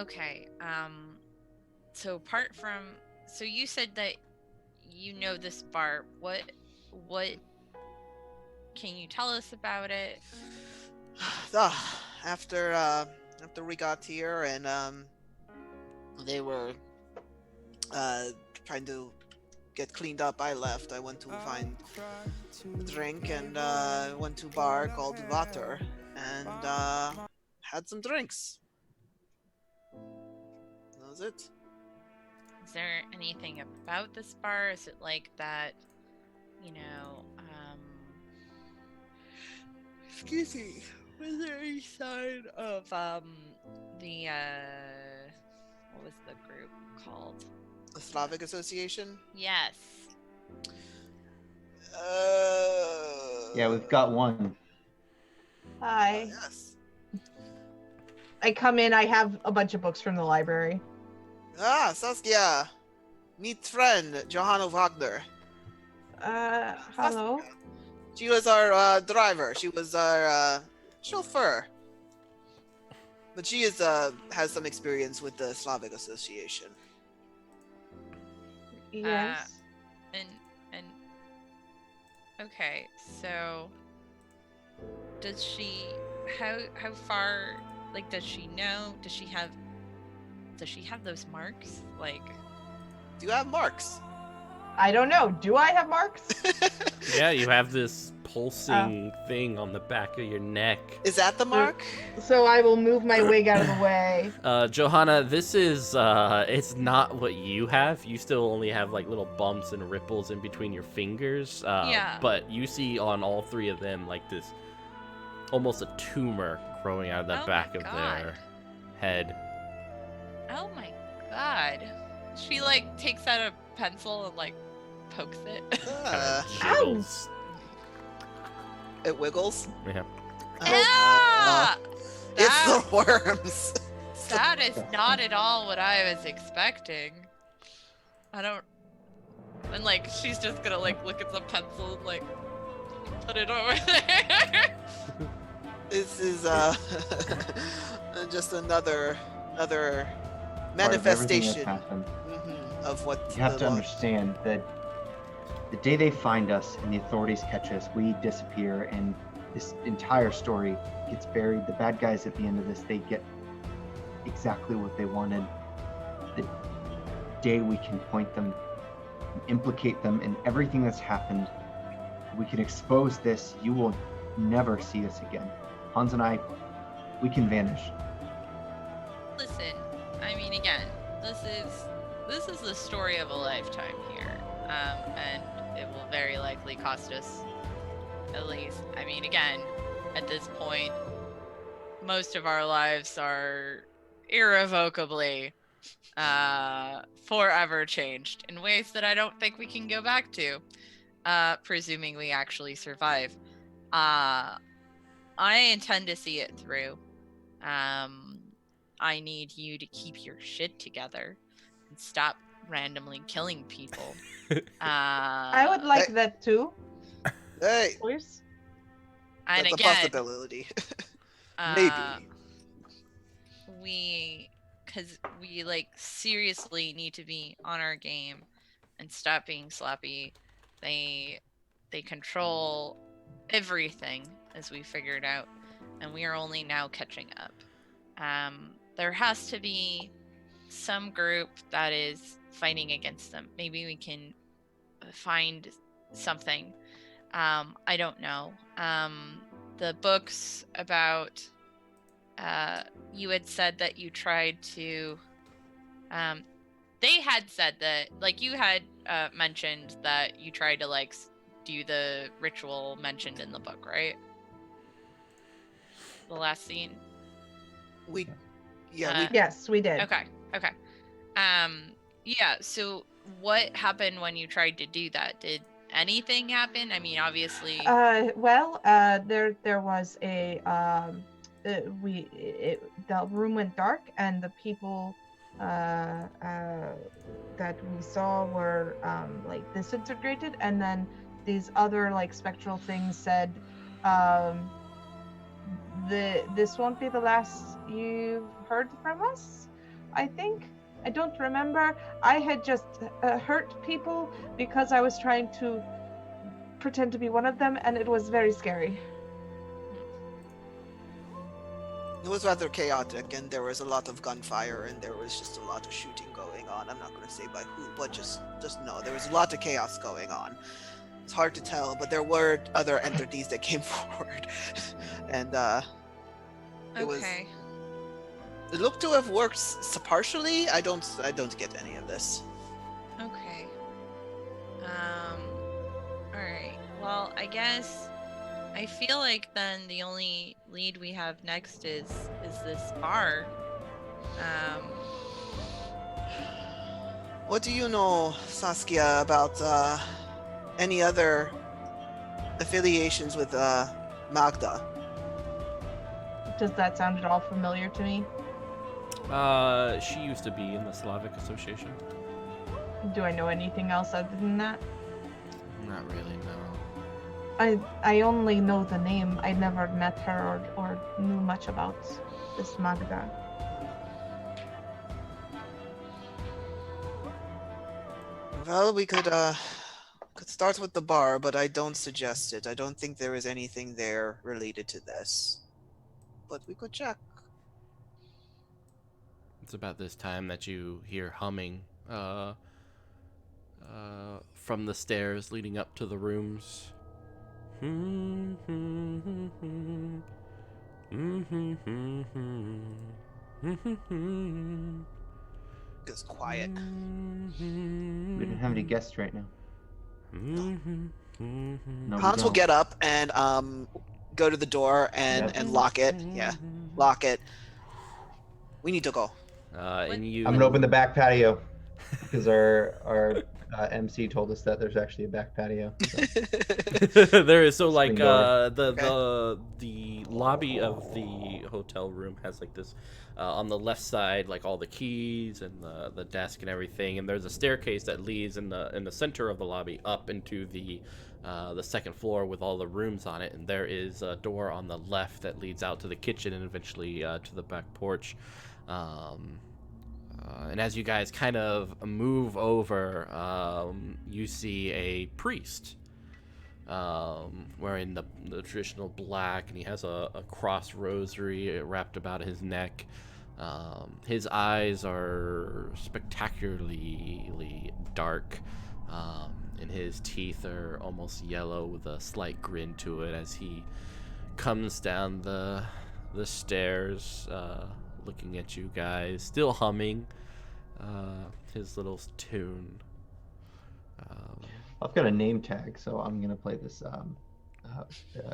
okay, so apart from, so you said that you know this bar, what can you tell us about it? After we got here and they were trying to get cleaned up, I left. I went to find a drink and went to a bar called Vater and had some drinks. That was it. Is there anything about this bar? Is it like that, excuse me, was there any sign of the what was the group called? The Slavic Association? Yes. Yeah, we've got one. Hi. Yes. I come in, I have a bunch of books from the library. Saskia. Meet friend, Johanna Wagner. Hello? She was our driver. She was our chauffeur. But she is has some experience with the Slavic Association. Yes. And okay, so does she how far, like, does she know, does she have those marks? Like, do you have marks? I don't know. Do I have marks? Yeah, you have this pulsing thing on the back of your neck. Is that the mark? So I will move my wig out of the way. Johanna, this is, it's not what you have. You still only have, like, little bumps and ripples in between your fingers. Yeah. But you see on all three of them, like, this, almost a tumor growing out of the back of their head. Oh my god. She, like, takes out a pencil and, like, pokes it. Jiggles. It wiggles? Yeah. Yeah! It's the worms. That is not at all what I was expecting. I don't... And, like, she's just gonna, like, look at the pencil and, like, put it over there. This is, just another manifestation of what you have to understand that the day they find us and the authorities catch us, we disappear, and this entire story gets buried. The bad guys at the end of this, they get exactly what they wanted. The day we can point them, implicate them in everything that's happened, we can expose this, you will never see us again. Hans and I, we can vanish. Listen, I mean, again, this is the story of a lifetime here, and it will very likely cost us, at least. I mean, again, at this point, most of our lives are irrevocably, forever changed in ways that I don't think we can go back to, presuming we actually survive. I intend to see it through. I need you to keep your shit together and stop randomly killing people. I would like that too. Hey, Please. And that's again, a possibility. Maybe. Because we like seriously need to be on our game and stop being sloppy. They control everything, as we figured out, and we are only now catching up. There has to be some group that is fighting against them. Maybe we can find something. I don't know. The books about you had said that you tried to they had said that, like, you had mentioned that you tried to like do the ritual mentioned in the book, right? The last scene. Yes, we did. Okay. Yeah, so what happened when you tried to do that? Did anything happen? I mean, obviously. There was the room went dark, and the people that we saw were like disintegrated, and then these other like spectral things said, this won't be the last you've heard from us, I think. I don't remember. I had just hurt people because I was trying to pretend to be one of them, and it was very scary. It was rather chaotic, and there was a lot of gunfire, and there was just a lot of shooting going on. I'm not going to say by who, but just know there was a lot of chaos going on. It's hard to tell, but there were other entities that came forward, and it looked to have worked partially. I don't get any of this. Okay. All right. Well, I guess I feel like then the only lead we have next is this bar. What do you know, Saskia, about any other affiliations with Magda? Does that sound at all familiar to me? She used to be in the Slavic Association. Do I know anything else other than that? Not really, no. I only know the name. I never met her or knew much about this Magda. Well, we could start with the bar, but I don't suggest it. I don't think there is anything there related to this. But we could check. It's about this time that you hear humming from the stairs leading up to the rooms. It's quiet. We don't have any guests right now. No, Hans will get up and go to the door and lock it. Yeah, lock it. We need to go. And you. I'm gonna open the back patio. because our MC told us that there's actually a back patio. So. There is, so like Okay. the lobby of the hotel room has like this on the left side, like all the keys and the desk and everything, and there's a staircase that leads in the center of the lobby up into the second floor with all the rooms on it, and there is a door on the left that leads out to the kitchen and eventually to the back porch. And as you guys kind of move over, you see a priest wearing the traditional black, and he has a cross rosary wrapped about his neck. His eyes are spectacularly dark, and his teeth are almost yellow with a slight grin to it as he comes down the stairs, looking at you guys, still humming his little tune. I've got a name tag, so I'm gonna play this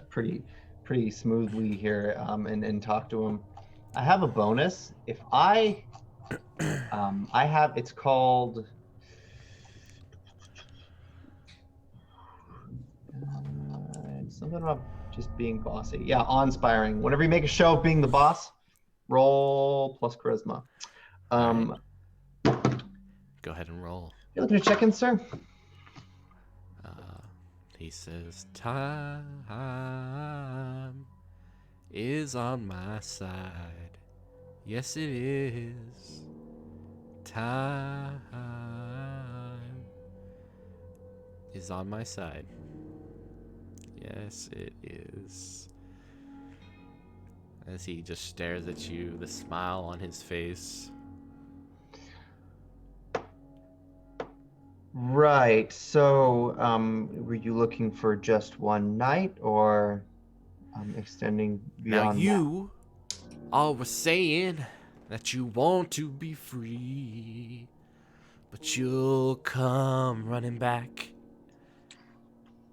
pretty smoothly here, and talk to him. I have a bonus. If I it's called something about just being bossy. Yeah, awe-inspiring. Whenever you make a show of being the boss, roll plus charisma. Right. Go ahead and roll. You looking to check in, sir? He says, time is on my side. Yes, it is. Time is on my side. Yes, it is. As he just stares at you, the smile on his face. Right. So, were you looking for just one night, or extending beyond? Now you all were saying that you want to be free, but you'll come running back.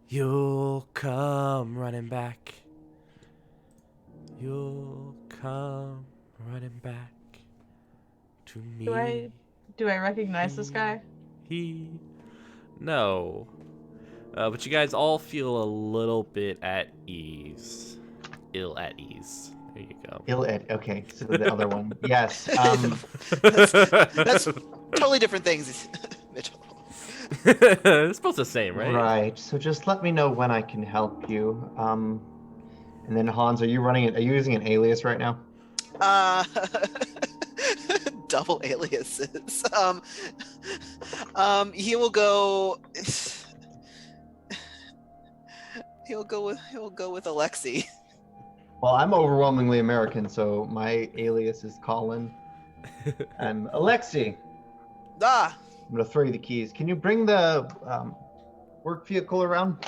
You'll come running back. You'll come running back to me. Do I recognize this guy? No. But you guys all feel a little bit at ease. Ill at ease. There you go. Okay, so the other one. Yes. That's totally different things, Mitchell. It's both the same, right? Right. So just let me know when I can help you. And then Hans, are you using an alias right now? Double aliases. He will go. He'll go with Alexi. Well, I'm overwhelmingly American, so my alias is Colin. I'm Alexi. Ah. I'm gonna throw you the keys. Can you bring the work vehicle around?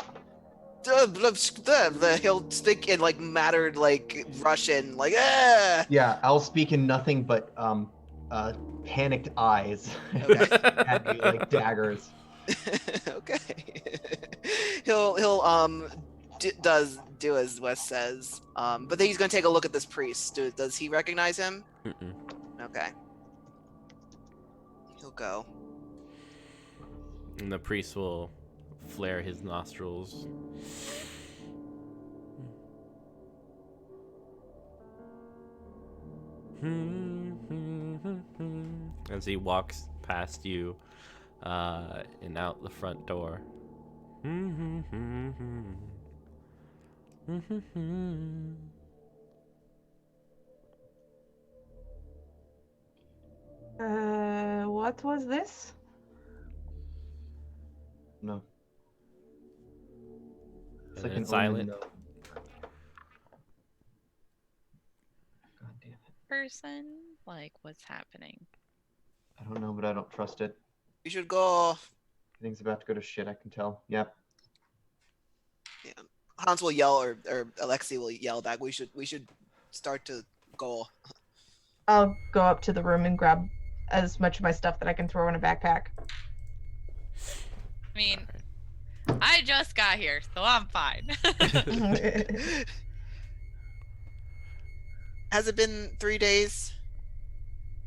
He'll speak in like mattered like Russian, like ah. Yeah, I'll speak in nothing but panicked eyes. Okay. At you like daggers. Okay. He'll do as Wes says. But then he's gonna take a look at this priest. Does he recognize him? Mm-mm. Okay. He'll go. And the priest will flare his nostrils. As he walks past you and out the front door. What was this? No. It's And like an silent. omen, though. God damn it. Person? Like, what's happening? I don't know, but I don't trust it. We should go. Everything's about to go to shit, I can tell. Yep. Yeah. Hans will yell, or Alexi will yell back. We should start to go. I'll go up to the room and grab as much of my stuff that I can throw in a backpack. I mean, I just got here, so I'm fine. Has it been 3 days?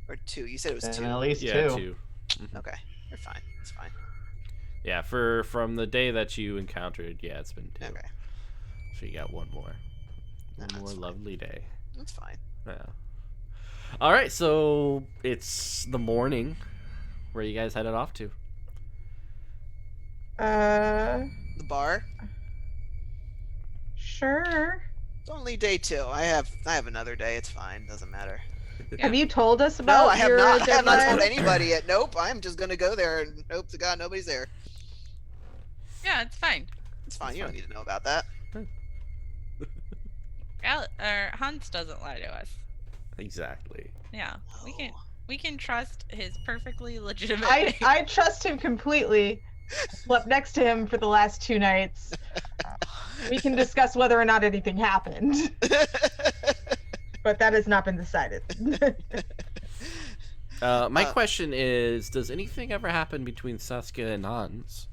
Or 2? You said it was And 2. at least Yeah, two. two. Okay. You're fine. It's fine. Yeah, from the day that you encountered, yeah, it's been 2. Okay. So you got one more. No, One more that's fine. lovely day. That's fine. Yeah. All right, so it's the morning. Where you guys headed off to? The bar. Sure. It's only day 2. I have another day. It's fine. Doesn't matter. Yeah. Have you told us about No, I have your not. I have not deadline? told anybody yet. Nope. I'm just gonna go there and hope to God nobody's there. Yeah, it's fine. It's fine. You don't need to know about that. Hans doesn't lie to us. Exactly. Yeah, Oh. we can trust his perfectly legitimate. I trust him completely. Slept next to him for the last 2 nights. We can discuss whether or not anything happened, but that has not been decided. My question is, does anything ever happen between Saskia and Hans?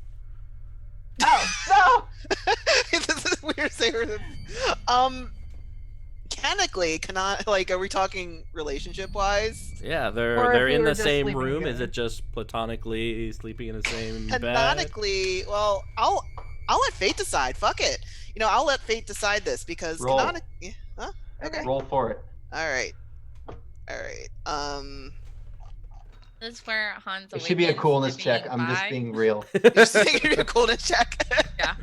Oh, This is weird. Mechanically, are we talking relationship wise? Yeah, Or they're if we in were the just same sleeping room. Is together. it just platonically sleeping in the same bed? Canonically, well, I'll let fate decide. Fuck it. I'll let fate decide this because Roll. canonically. Huh? Okay. Roll for it. All right. This is where Hans. It should be a awakens coolness to check. being I'm just bi. being real. Just thinking a coolness check. Yeah.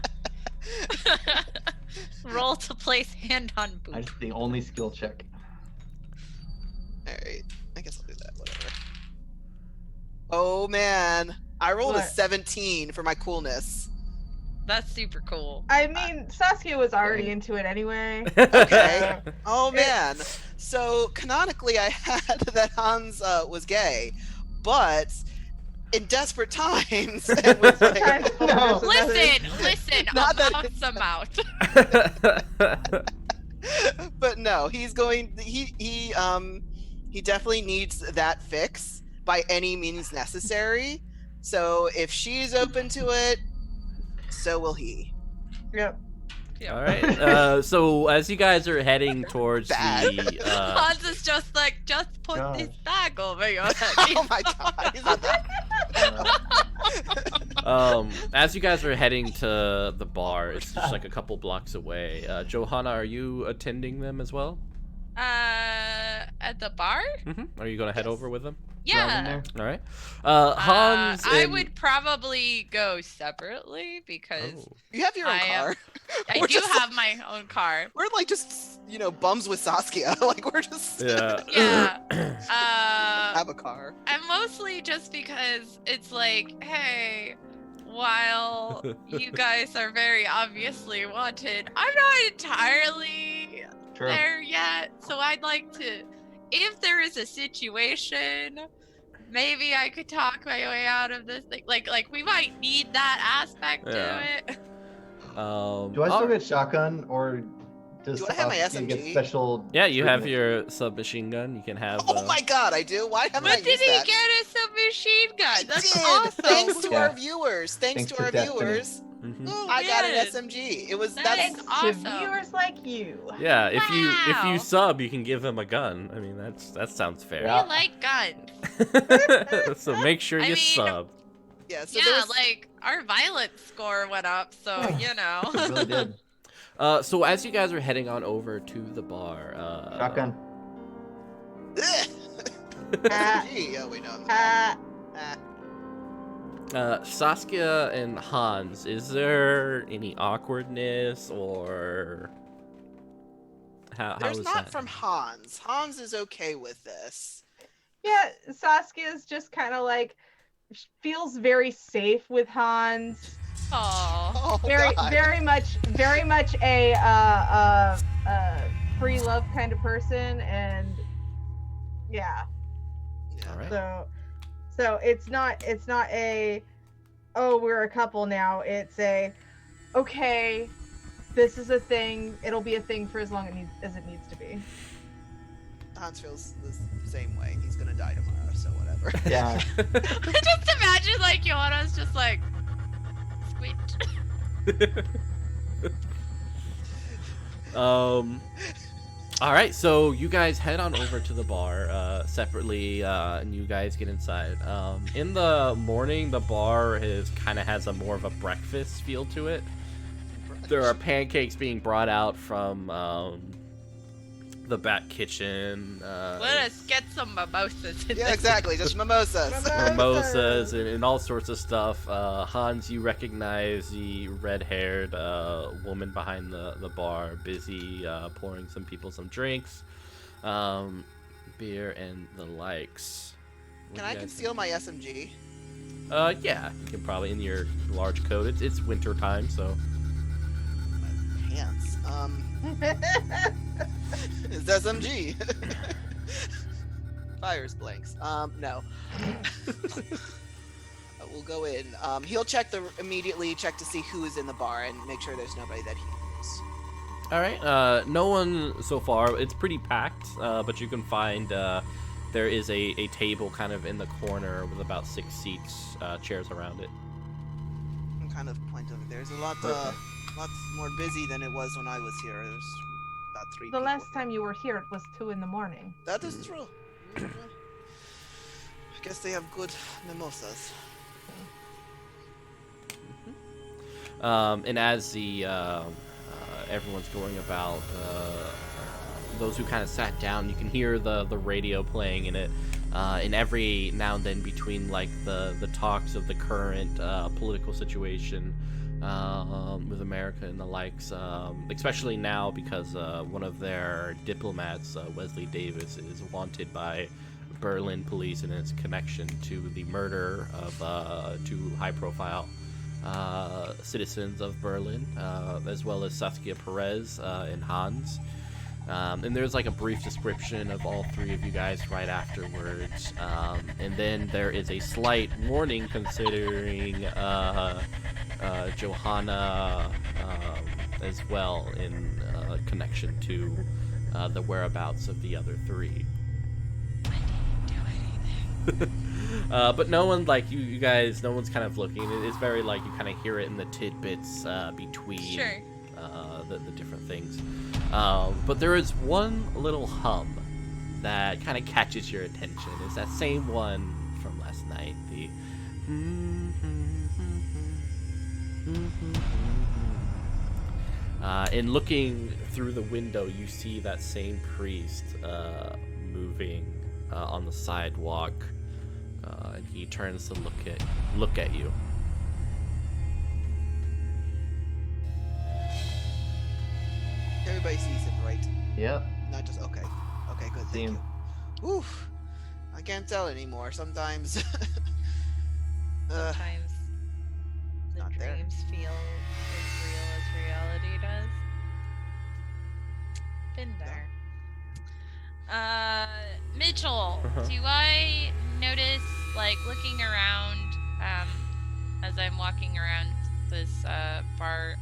Roll to place hand on boob. That's the only skill check. All right. I guess I'll do that. Whatever. Oh man, I rolled a What? 17 for my coolness. That's super cool. I mean, Saskia was already into it anyway. Okay. Oh man. So canonically, I had that Hans was gay, but in desperate times, it was like, No. Listen, Not that- amounts amount. but no, he's going. He definitely needs that fix by any means necessary. So if she's open to it, so will he. Yep. All right. So as you guys are heading towards Bad. the Hans is just like, just put God. this bag over your head. Oh my god, he's not that. as you guys are heading to the bar, it's just like a couple blocks away. Johanna, are you attending them as well? At the bar? Are you gonna head Yes. over with them? Yeah. All right. Hans. I and- would probably go separately because Oh. You have your own I am- car. I We're do just- have my own car. We're like just bums with Saskia. Like we're just Yeah. Yeah. have a car. And mostly just because it's like, hey, while you guys are very obviously wanted, I'm not entirely True. there yet. So I'd like to, if there is a situation, maybe I could talk my way out of this thing. Like we might need that aspect Yeah. to it. Do I still get shotgun, or does Do I have my Saskia get SMG? special? Yeah, you have treatment? your submachine gun. You can have. Oh my god, I do. Why haven't I But did used he that? get a submachine gun? I That's did. awesome. Thanks to Yeah. our viewers. Thanks Thanks to to our Destiny. viewers. Mhm. Oh, I got an man. SMG. It was That that's is To awesome. viewers like you. Yeah, if you Wow. sub, you can give him a gun. I mean, that sounds fair. Yeah. I like guns. So make sure I you mean, sub. yeah. So Yeah, there's like our violence score went up, so you know. It really did. So as you guys are heading on over to the bar, Shotgun. SMG. Oh wait, no. I'm Saskia and Hans, is there any awkwardness or how There's is not that? from Hans. Hans is okay with this. Yeah, Saskia's just kind of like feels very safe with Hans. Oh, Oh Very, god. very much a free love kind of person, and yeah. Yeah. All right. So it's not a, oh, we're a couple now. It's a, okay, this is a thing. It'll be a thing for as long as it needs to be. Hans feels the same way. He's gonna die tomorrow, so whatever. Yeah. just imagine like Johanna's just like, sweet. All All right, so you guys head on over to the bar separately, and you guys get inside. In the morning, the bar has a more of a breakfast feel to it. There are pancakes being brought out from the back kitchen. Let us get some mimosas. Yeah, exactly. Just mimosas. Mimosas and all sorts of stuff. Hans, you recognize the red-haired woman behind the bar, busy pouring some people some drinks, beer and the likes. Can I conceal my SMG? Yeah, you can probably in your large coat. It's winter time, so. My pants. It's SMG. Fires blanks. No. We'll go in. He'll immediately check to see who is in the bar and make sure there's nobody that he knows. All right. No one so far. It's pretty packed, but you can find there is a table kind of in the corner with about 6 seats, chairs around it. I'm kind of point over there. There's a lot more busy than it was when I was here. There's about 3 The people last here. time you were here, it was 2 a.m. That is true. I guess they have good mimosas. And as the everyone's going about, those who kind of sat down, you can hear the radio playing in it, and every now and then between like the talks of the current political situation with America and the likes, especially now because one of their diplomats, Wes Davis, is wanted by Berlin police in its connection to the murder of 2 high-profile citizens of Berlin, as well as Saskia Perez and Hans. And there's like a brief description of all 3 of you guys right afterwards. And then there is a slight warning considering Johanna as well in connection to the whereabouts of the other 3. But no one, like, you guys, no one's kind of looking. It's very, like, you kind of hear it in the tidbits between the different things. But there is one little hum that kind of catches your attention. It's that same one from last night. The and looking through the window, you see that same priest moving on the sidewalk. And he turns to look at you. Everybody sees him, right? Yep. Not just okay. Okay, good. See Thank him. you. Oof. I can't tell anymore. Sometimes. Sometimes the not there. dreams feel as real as reality does. Been there. Mitchell, do I notice, like, looking around, as I'm walking around this bar,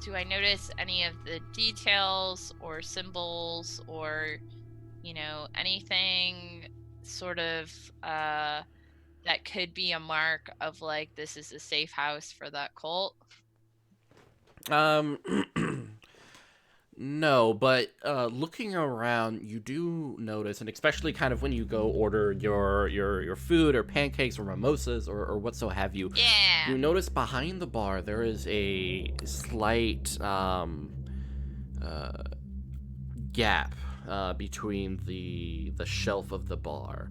do I notice any of the details or symbols or, anything sort of that could be a mark of, like, this is a safe house for that cult? No, but looking around, you do notice, and especially kind of when you go order your food or pancakes or mimosas or what so have you, Yeah. you notice behind the bar there is a slight gap between the shelf of the bar,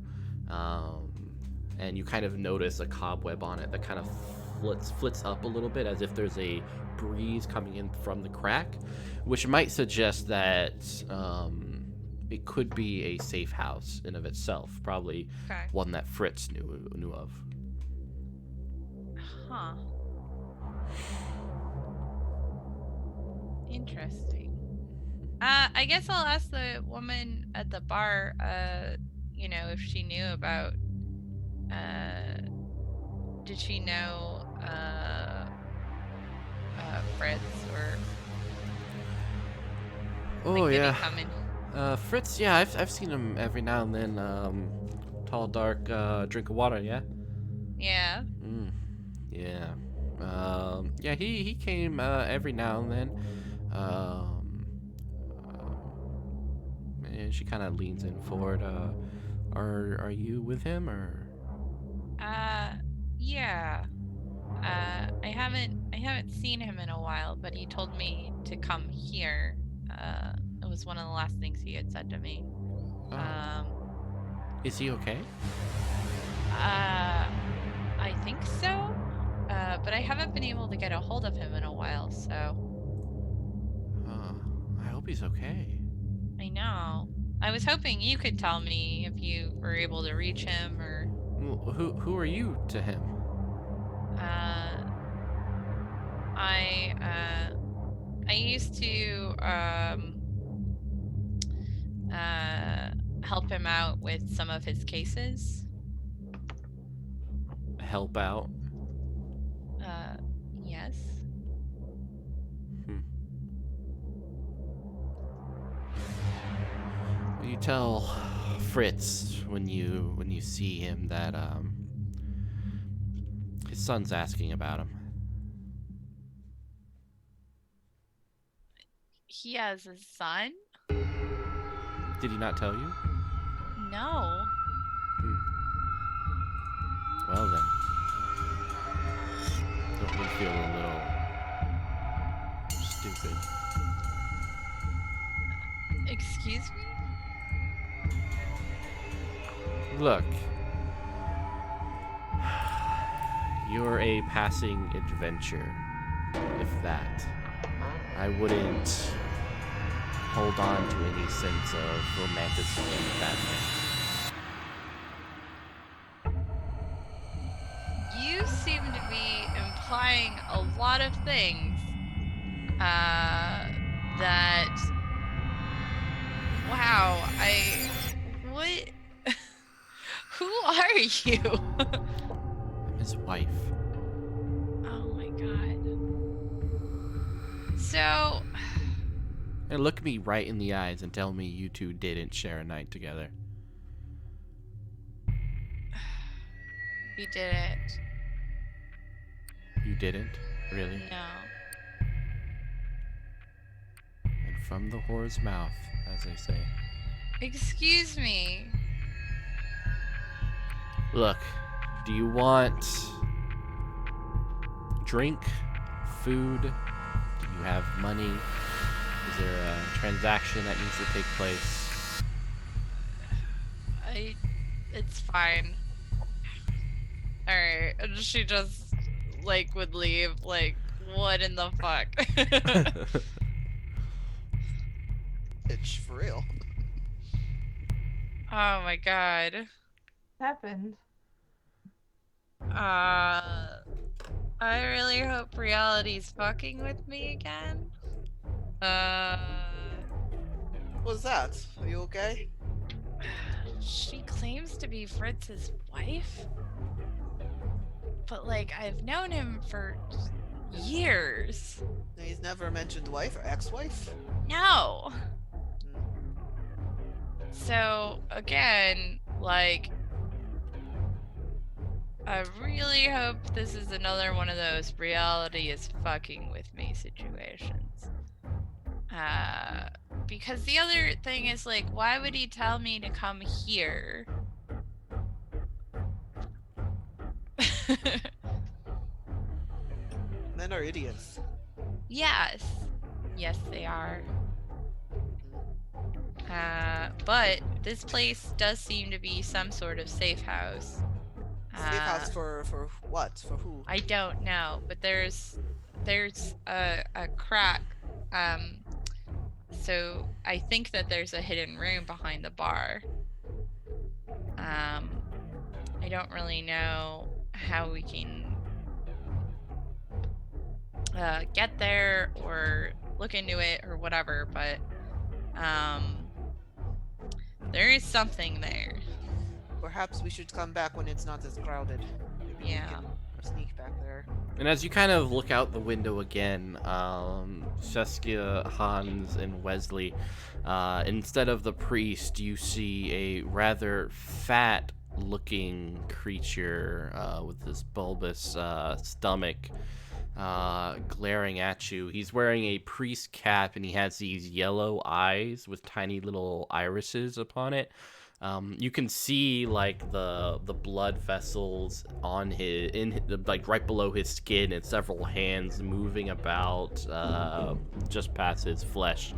and you kind of notice a cobweb on it that kind of flits up a little bit as if there's a breeze coming in from the crack, which might suggest that it could be a safe house in of itself, probably one that Fritz knew of. Huh. Interesting. I guess I'll ask the woman at the bar, if she knew about, did she know, Fritz or... Oh, like, yeah. coming? Fritz, yeah, I've seen him every now and then. Tall, dark, drink of water, yeah? Yeah. Yeah. Yeah, he came every now and then. And she kind of leans in forward. Are you with him or? Yeah. I haven't seen him in a while, but he told me to come here. It was one of the last things he had said to me. Oh. Is he okay? I think so. But I haven't been able to get a hold of him in a while, so. I hope he's okay. I know. I was hoping you could tell me if you were able to reach him or. Well, who are you to him? I used to help him out with some of his cases. Help out? Yes. Will you tell Fritz when you see him that his son's asking about him? He has a son? Did he not tell you? No. Well then. Don't we feel a little stupid? Excuse me? Look. You're a passing adventure, if that. I wouldn't hold on to any sense of romanticism with that man. You seem to be implying a lot of things. That. Wow, what? Who are you? I'm his wife. Oh my god. So. And look me right in the eyes and tell me you two didn't share a night together. We didn't. You didn't? Really? No. And from the whore's mouth, as they say. Excuse me. Look, do you want drink, food? Do you have money? Is there a transaction that needs to take place? It's fine. Alright, and she just, would leave, what in the fuck? Bitch, for real. Oh my god. What happened? I really hope reality's fucking with me again. What's that? Are you okay? She claims to be Fritz's wife? But, I've known him for years. He's never mentioned wife or ex-wife? No. So, again, I really hope this is another one of those reality is fucking with me situations. Because the other thing is, why would he tell me to come here? Men are idiots. Yes. Yes, they are. But this place does seem to be some sort of safe house. Safe house for what? For who? I don't know, but there's a crack. So I think that there's a hidden room behind the bar. I don't really know how we can get there or look into it or whatever, but there is something there. Perhaps we should come back when it's not as crowded. Maybe Yeah. we can sneak back there. And as you kind of look out the window again, Saskia, Hans, and Wesley, instead of the priest, you see a rather fat looking creature with this bulbous stomach glaring at you. He's wearing a priest cap, and he has these yellow eyes with tiny little irises upon it. You can see like the blood vessels on like right below his skin, and several hands moving about just past his flesh.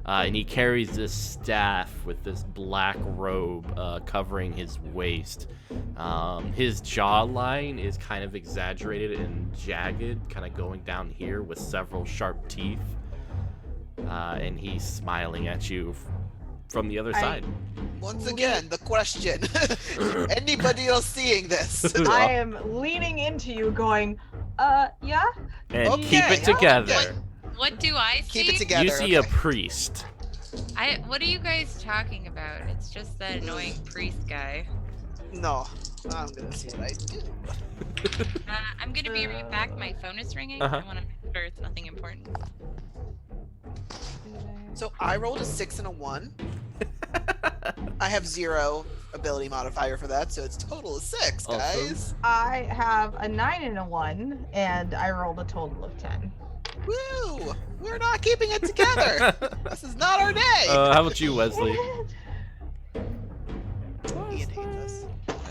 And he carries this staff with this black robe covering his waist. His jawline is kind of exaggerated and jagged, kind of going down here with several sharp teeth. And he's smiling at you from the other side. Once again, the question. Anybody else seeing this? I am leaning into you going, yeah? And Okay, keep it together. What do I see? Keep it together. You see a okay. priest. What are you guys talking about? It's just that annoying priest guy. No, I'm gonna see what I do. I'm gonna be right back. My phone is ringing. Uh-huh. I want to make sure it's nothing important. So I rolled a 6 and a 1. I have 0 ability modifier for that, so it's total of 6, Awesome. guys. I have a 9 and a 1, and I rolled a total of 10. Woo! We're not keeping it together. This is not our day. How about you, Wesley? Ian hates us.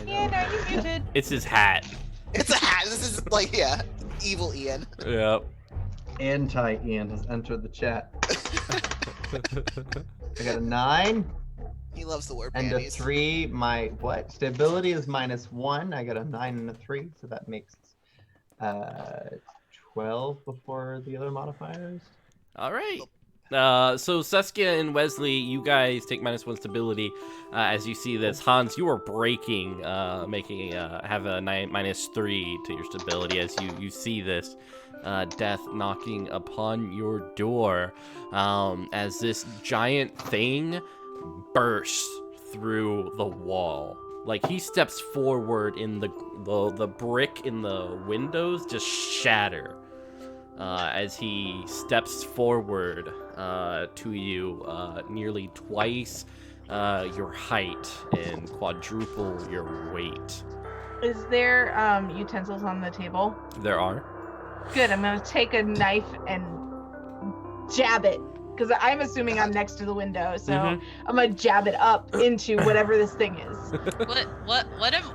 Yeah, no, you're muted. It's his hat. It's a hat. This is like, yeah, evil Ian. Yep. Anti-Ian has entered the chat. I got a 9 He loves the word and a panties. 3. My stability is -1. I got a 9 and a 3, so that makes 12 before the other modifiers. All right. So Saskia and Wesley, you guys take -1 stability. As you see this, Hans, you are breaking, making have a -3 to your stability as you see this death knocking upon your door, as this giant thing bursts through the wall. Like he steps forward, in the brick in the windows just shatter. As he steps forward to you, nearly twice your height and quadruple your weight. Is there utensils on the table? There are. Good, I'm gonna take a knife and jab it. Because I'm assuming I'm next to the window, so I'm gonna jab it up into whatever this thing is. What am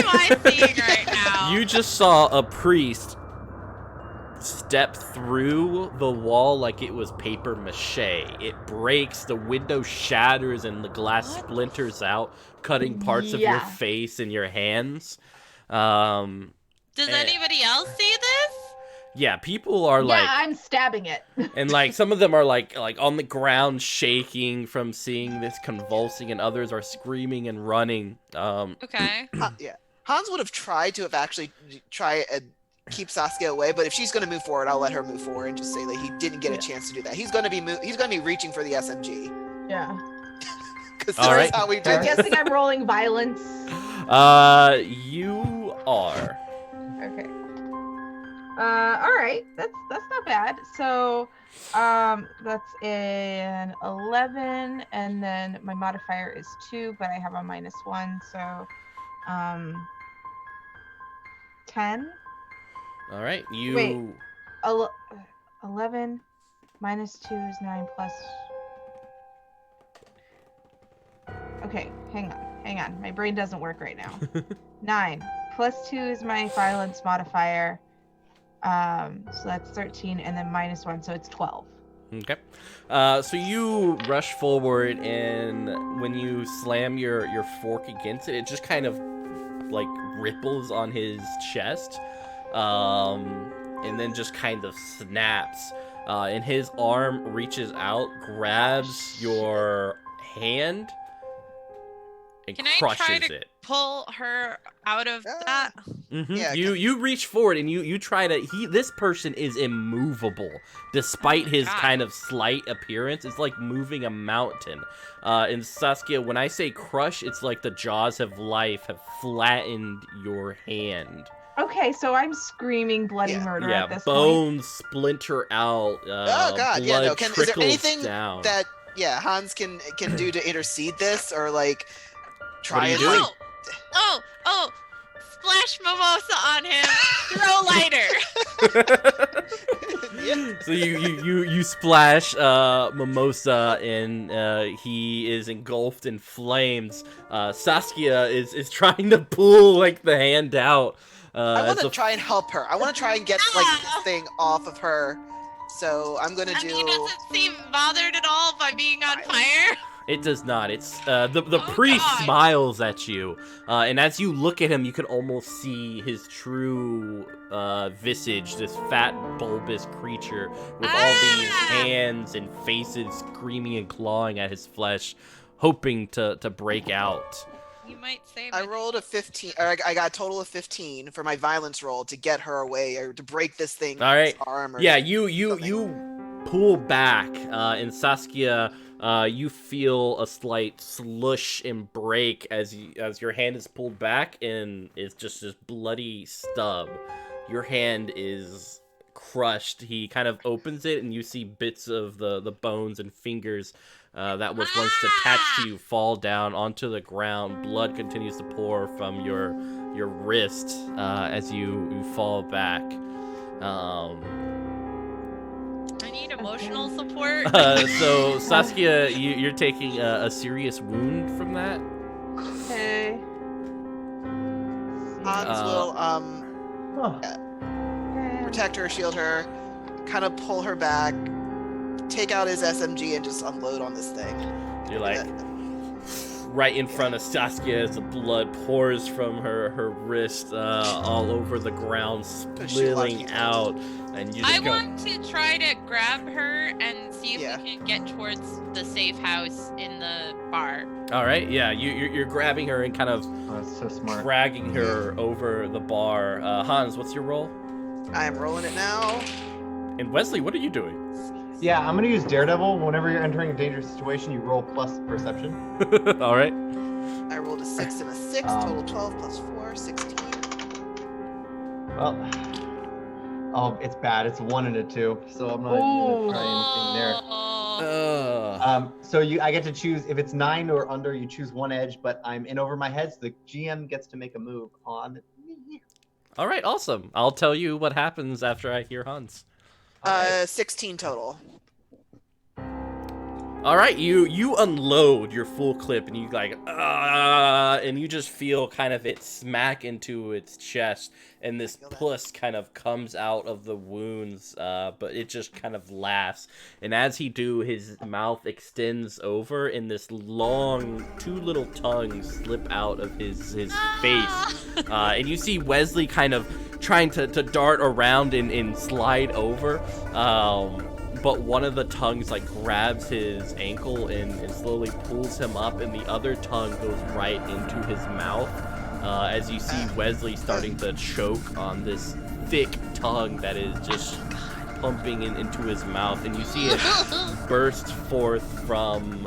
I seeing right now? You just saw a priest step through the wall like it was paper mache. It breaks, the window shatters, and the glass splinters out, cutting parts of your face and your hands. Does anybody else see this? Yeah, people are like... Yeah, I'm stabbing it. And like some of them are like on the ground shaking from seeing this, convulsing, and others are screaming and running. Okay. Yeah, Hans would have tried to actually try and keep Saskia away, but if she's going to move forward, I'll let her move forward and just say that he didn't get a chance to do that. He's going to be reaching for the SMG. Yeah. Because All right. how we do I'm this. guessing I'm rolling violence. You are. Okay. All right. That's not bad. So, that's an 11, and then my modifier is 2, but I have a -1, so, 10. All right. You. Wait. 11 minus 2 is 9 plus. Okay, hang on. My brain doesn't work right now. 9 plus 2 is my violence modifier. So that's 13, and then -1, so it's 12. Okay. So you rush forward, and when you slam your fork against it, it just kind of like ripples on his chest, and then just kind of snaps. And his arm reaches out, grabs your hand, and Can I crushes try to it. pull her out of that? Mm-hmm. Yeah, You reach forward and you try to. This person is immovable, despite his God. kind of slight appearance. It's like moving a mountain. And Saskia, when I say crush, it's like the jaws of life have flattened your hand. Okay, so I'm screaming bloody murder Yeah, at this bones splinter out. Oh God, yeah, no. blood Is there trickles anything down. that Hans can do to intercede this, or like try are you and doing? like Oh, splash mimosa on him. Throw lighter. So you splash Mimosa, and he is engulfed in flames. Saskia is trying to pull like the hand out. I want to try and help her. I want to try and get like this thing off of her. So I'm gonna do. He doesn't seem bothered at all by being on fire. It does not. It's the priest smiles at you, and as you look at him, you can almost see his true visage. This fat, bulbous creature with all these hands and faces screaming and clawing at his flesh, hoping to break out. You might say. I rolled a 15. Or I got a total of 15 for my violence roll to get her away or to break this thing. All right. Arm or yeah, you pull back, and Saskia. You feel a slight slush and break as your hand is pulled back, and it's just this bloody stub. Your hand is crushed. He kind of opens it, and you see bits of the bones and fingers that was once attached to you fall down onto the ground. Blood continues to pour from your wrist as you fall back. I need emotional support. So Saskia, you're taking a serious wound from that. Okay. Hans will protect her, shield her, kind of pull her back, take out his SMG, and just unload on this thing. You're like right in front of Saskia as the blood pours from her wrist all over the ground, spilling out. And you just want to try to grab her and see if we can get towards the safe house in the bar. All right, yeah, you're grabbing her and kind of that's so smart. dragging her over the bar. Hans, what's your roll? I am rolling it now. And Wesley, what are you doing? Yeah, I'm gonna use Daredevil. Whenever you're entering a dangerous situation, you roll plus perception. All right. I rolled a 6 and a 6, total 12 plus 4, 16. Well, oh, it's bad. It's a 1 and a 2, so I'm not gonna try anything there. So I get to choose if it's 9 or under. You choose one edge, but I'm in over my head, so the GM gets to make a move on me. All right, awesome. I'll tell you what happens after I hear Hans. 16 total. All right, you unload your full clip, and you like, and you just feel kind of it smack into its chest, and this pus kind of comes out of the wounds, but it just kind of laughs. And as you do, his mouth extends over, and this long, 2 little tongues slip out of his face, and you see Wesley kind of trying to dart around and slide over. But one of the tongues like grabs his ankle and slowly pulls him up, and the other tongue goes right into his mouth. As you see Wesley starting to choke on this thick tongue that is just pumping into his mouth, and you see it burst forth from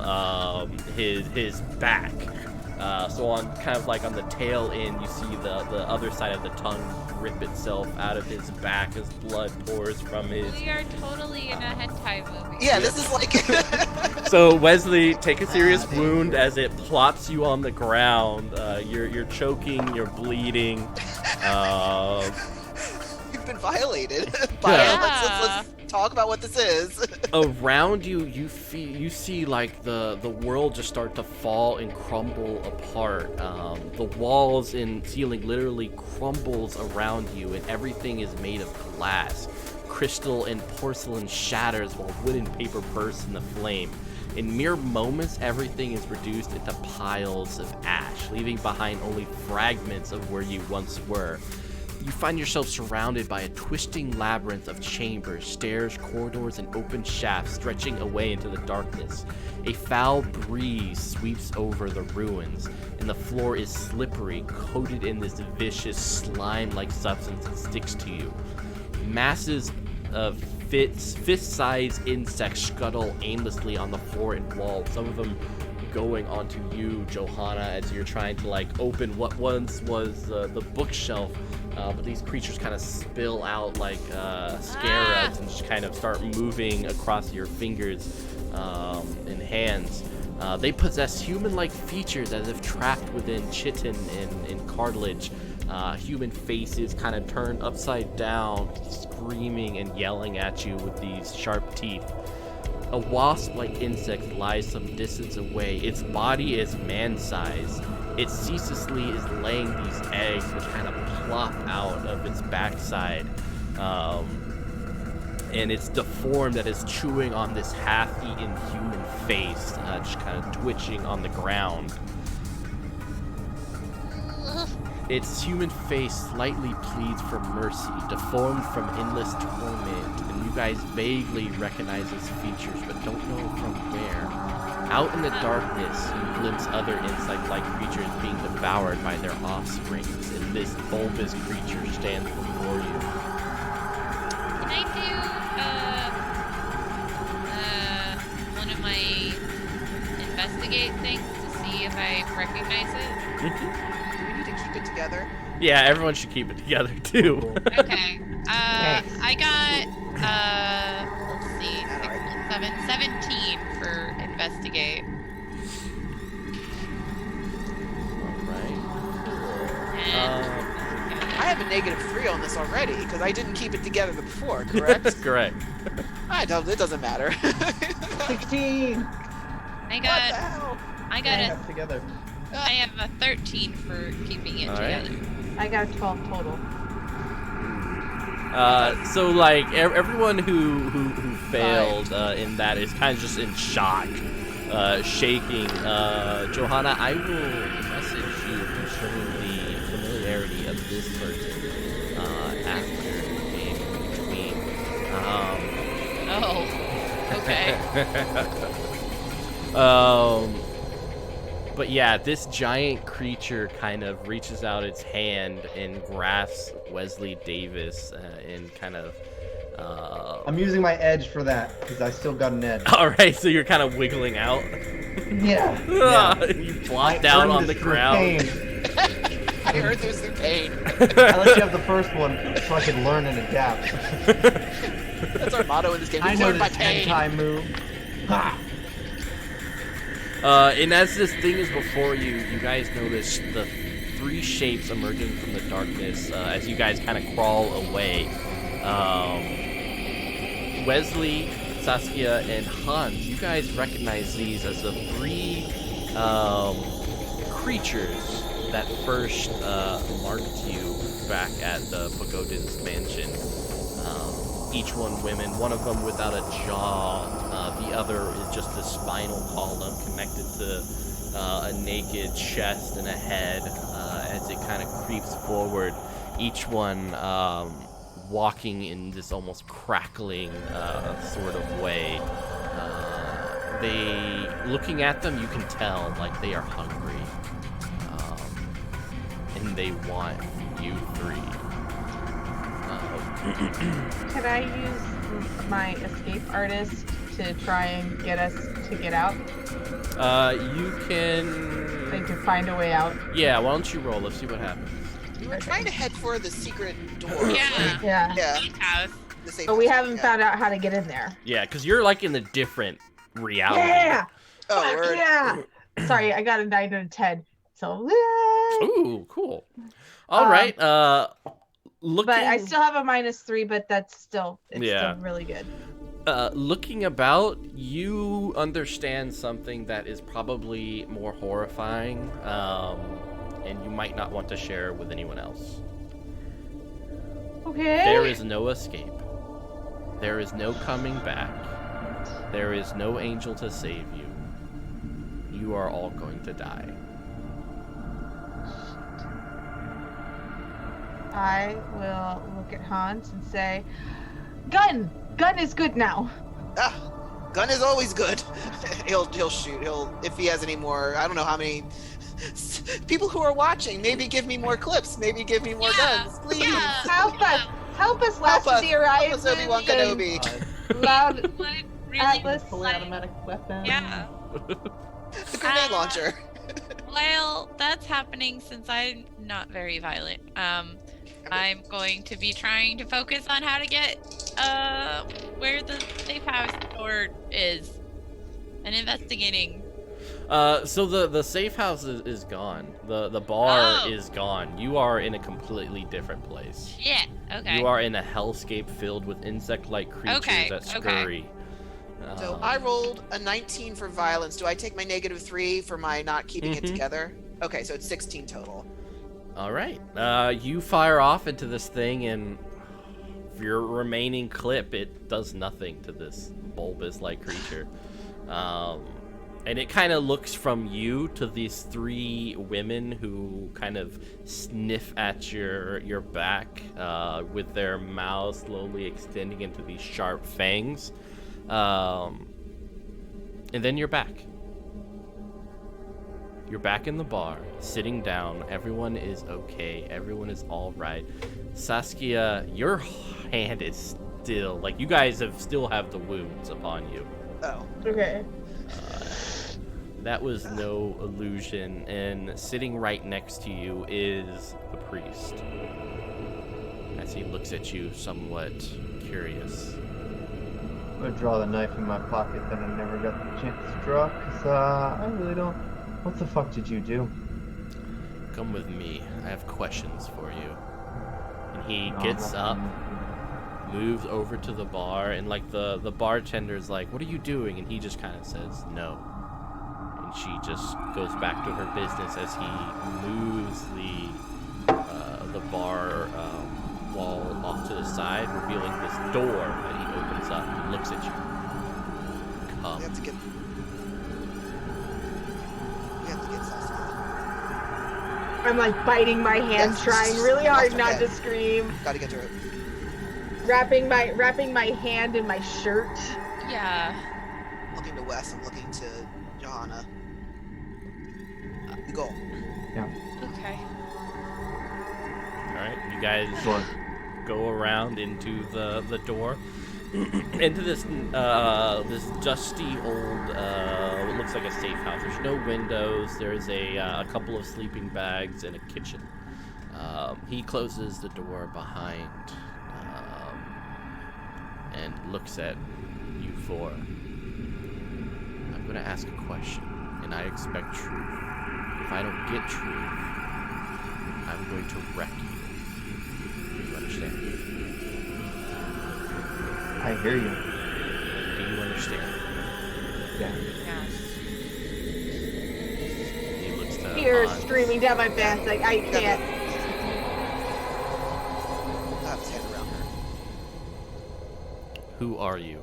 his back. So on kind of like on the tail end, you see the other side of the tongue rip itself out of his back as blood pours from his... We are totally in a hentai movie. Yeah, this is like... So Wesley, take a serious wound as it plops you on the ground. You're choking, you're bleeding. You've been violated. Let's talk about what this is. Around you, you see like the world just start to fall and crumble apart. The walls and ceiling literally crumbles around you, and everything is made of glass. Crystal and porcelain shatters while wood and paper burst in the flame. In mere moments, everything is reduced into piles of ash, leaving behind only fragments of where you once were. You find yourself surrounded by a twisting labyrinth of chambers, stairs, corridors, and open shafts stretching away into the darkness. A foul breeze sweeps over the ruins, and the floor is slippery, coated in this vicious slime-like substance that sticks to you. Masses of fist-sized insects scuttle aimlessly on the floor and walls, some of them going onto you, Johanna, as you're trying to like open what once was the bookshelf, but these creatures kind of spill out like scarabs and just kind of start moving across your fingers and hands. They possess human-like features as if trapped within chitin and cartilage. Human faces kind of turned upside down, screaming and yelling at you with these sharp teeth. A wasp-like insect lies some distance away. Its body is man-sized. It ceaselessly is laying these eggs which kind of plop out of its backside. And it's deformed that is chewing on this half-eaten human face, just kind of twitching on the ground. Its human face slightly pleads for mercy, deformed from endless torment, and you guys vaguely recognize its features, but don't know from where. Out in the darkness, you glimpse other insect-like creatures being devoured by their offsprings, and this bulbous creature stands before you. Can I do one of my investigate things to see if I recognize it? Do we need to keep it together? Yeah, everyone should keep it together too. Okay. I got let's see, 17 for investigate. Alright. And I have a -3 on this already because I didn't keep it together before, correct? Correct. It doesn't matter. 16. I What the got hell? Together. I have a 13 for keeping it Alright. together. I got a 12 total. So like everyone who failed in that is kind of just in shock, shaking. Johanna, I will message you concerning the familiarity of this person after the game between. Oh. Okay. But yeah, this giant creature kind of reaches out its hand and grasps Wesley Davis and kind of. I'm using my edge for that because I still got an edge. All right, so you're kind of wiggling out. Yeah. You plop down on the ground. I heard there's the pain. I let you have the first one so I could learn and adapt. That's our motto in this game. I We know learn by this pain. hentai move. Ha! And as this thing is before you, you guys notice the 3 shapes emerging from the darkness as you guys kind of crawl away. Wesley, Saskia, and Hans, you guys recognize these as the 3 creatures that first marked you back at the Pagodin's mansion. Each one women, one of them without a jaw, the other is just a spinal column connected to a naked chest and a head as it kind of creeps forward, each one walking in this almost crackling sort of way. Looking at them, you can tell like they are hungry, and they want you 3. Can I use my escape artist to try and get us to get out? You can. They can find a way out. Yeah, why don't you roll? Let's see what happens. We were trying to head for the secret door. Yeah. Yeah. Yeah. House. The safe But we house, haven't yeah. found out how to get in there. Yeah, because you're like in a different reality. Yeah! Oh, Fuck word. yeah! Sorry, I got a 9 and a 10. So, Ooh, cool. All right. Looking. but I still have a -3, but it's still Yeah. really good. Looking about, you understand something that is probably more horrifying, and you might not want to share with anyone else. Okay. There is no escape. There is no coming back. There is no angel to save you. You are all going to die. I will look at Hans and say, Gun! Gun is good now. Ah, gun is always good. he'll shoot. If he has any more. I don't know how many people who are watching. Maybe give me more clips. Maybe give me more guns, please. Yeah. Help us, Last of the Help Horizon. us, Obi-Wan Kenobi. Loud What really Atlas. Fully automatic weapon. Yeah. The grenade launcher. Well, that's happening since I'm not very violent. I'm going to be trying to focus on how to get where the safe house door is and investigating. So the safe house is gone. The bar is gone. You are in a completely different place. Shit. Okay. You are in a hellscape filled with insect-like creatures that scurry. So I rolled a 19 for violence. Do I take my -3 for my not keeping it together? Okay, so it's 16 total. All right. You fire off into this thing, and for your remaining clip, it does nothing to this bulbous-like creature. And it kind of looks from you to these 3 women who kind of sniff at your back with their mouths slowly extending into these sharp fangs. And then you're back. You're back in the bar, sitting down. Everyone is okay. Everyone is all right. Saskia, your hand is still, like, you guys still have the wounds upon you. Oh. Okay. That was no illusion, and sitting right next to you is the priest. As he looks at you, somewhat curious. I'm gonna draw the knife in my pocket that I never got the chance to draw, because I really don't... What the fuck did you do? Come with me. I have questions for you. And he gets up, moves over to the bar, and like the bartender's like, "What are you doing?" And he just kind of says, "No." And she just goes back to her business as he moves the bar wall off to the side, revealing this door that he opens up and looks at you. Come. We have to get Saskia. I'm like biting my hand, trying really hard not to scream. Gotta get to her. Wrapping my hand in my shirt. Yeah. I'm looking to Wes. I'm looking to Johanna. You go. Yeah. Okay. All right, you guys Sure. go around into the door, into this this dusty old what looks like a safe house. There's no windows. There's a couple of sleeping bags and a kitchen. He closes the door behind and looks at you 4. I'm gonna ask a question, and I expect truth. If I don't get truth, I'm going to wreck you. Do you understand? I hear you. Do you understand? Yeah. Yes. He looks to Tears Hans. streaming down my back, like I can't. Have his hand around her. Who are you?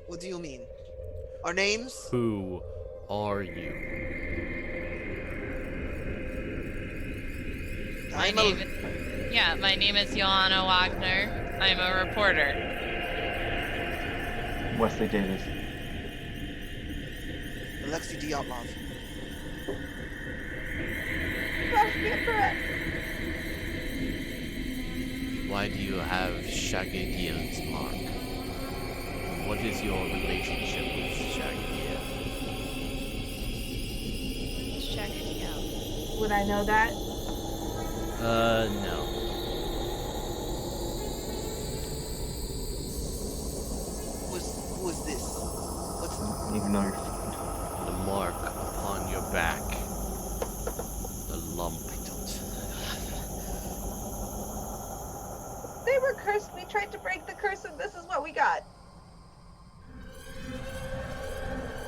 What do you mean? Our names? Who are you? My name is Johanna Wagner. I'm a reporter. Wesley Davis. Alexei Dyatlov. Why do you have Shagadiel's mark? What is your relationship with Shagadiel? Shagadiel. Would I know that? No. Who is this? What's I don't even know your... The mark upon your back. The lump. They were cursed. We tried to break the curse, and this is what we got.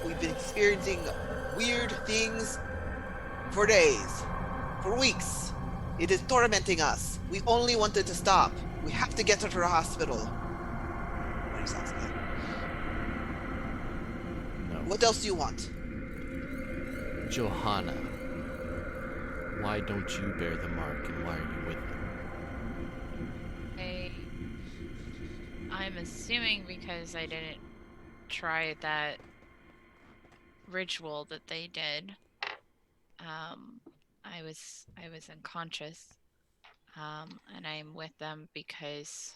We've been experiencing weird things for days, for weeks. It is tormenting us. We only wanted to stop. We have to get her to the hospital. Where's Saskia? No. What else do you want? Johanna. Why don't you bear the mark, and why are you with them? I'm assuming because I didn't try that ritual that they did. I was unconscious, and I'm with them because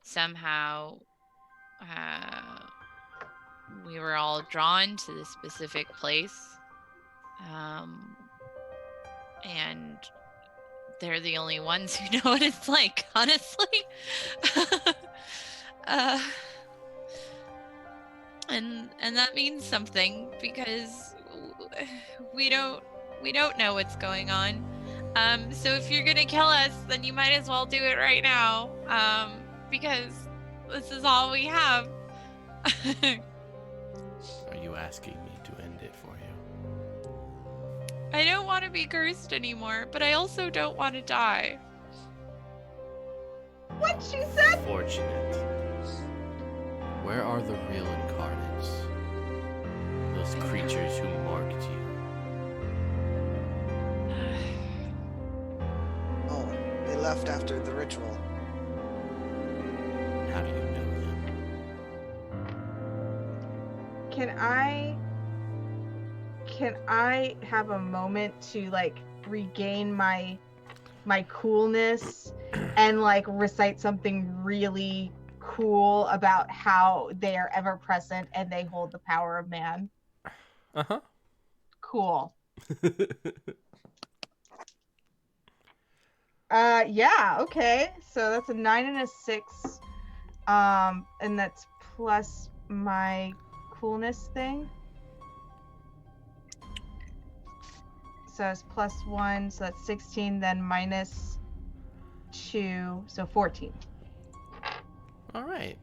somehow we were all drawn to this specific place, and they're the only ones who know what it's like, honestly. And that means something because we don't know what's going on. So if you're gonna kill us, then you might as well do it right now. Because this is all we have. Are you asking me to end it for you? I don't want to be cursed anymore, but I also don't want to die. What she said? Fortunate. Where are the real incarnates? Those creatures who marked you. Oh, they left after the ritual. How do you know them? Can I have a moment to like regain my coolness and like recite something really cool about how they are ever present and they hold the power of man? Uh-huh. Cool. Yeah, okay. So that's a 9 and a 6. And that's plus my coolness thing. So it's plus 1, so that's 16, then minus 2, so 14. All right.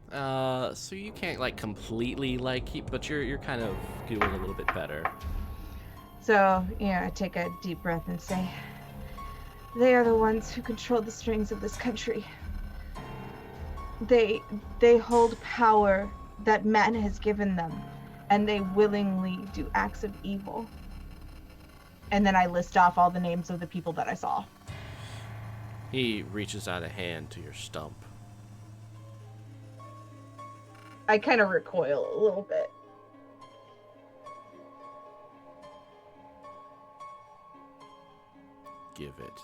So you can't like completely like keep, but you're kind of doing a little bit better. So, I take a deep breath and say, they are the ones who control the strings of this country. They hold power that man has given them, and they willingly do acts of evil. And then I list off all the names of the people that I saw. He reaches out a hand to your stump. I kind of recoil a little bit. Give it.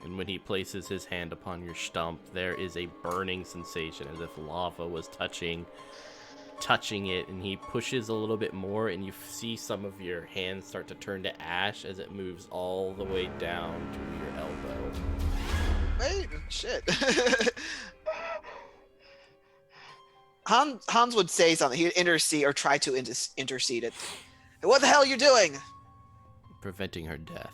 And when he places his hand upon your stump, there is a burning sensation as if lava was touching it, and he pushes a little bit more, and you see some of your hands start to turn to ash as it moves all the way down to your elbow. Wait, shit. Hans would say something. He'd intercede or try to intercede it. What the hell are you doing? Preventing her death.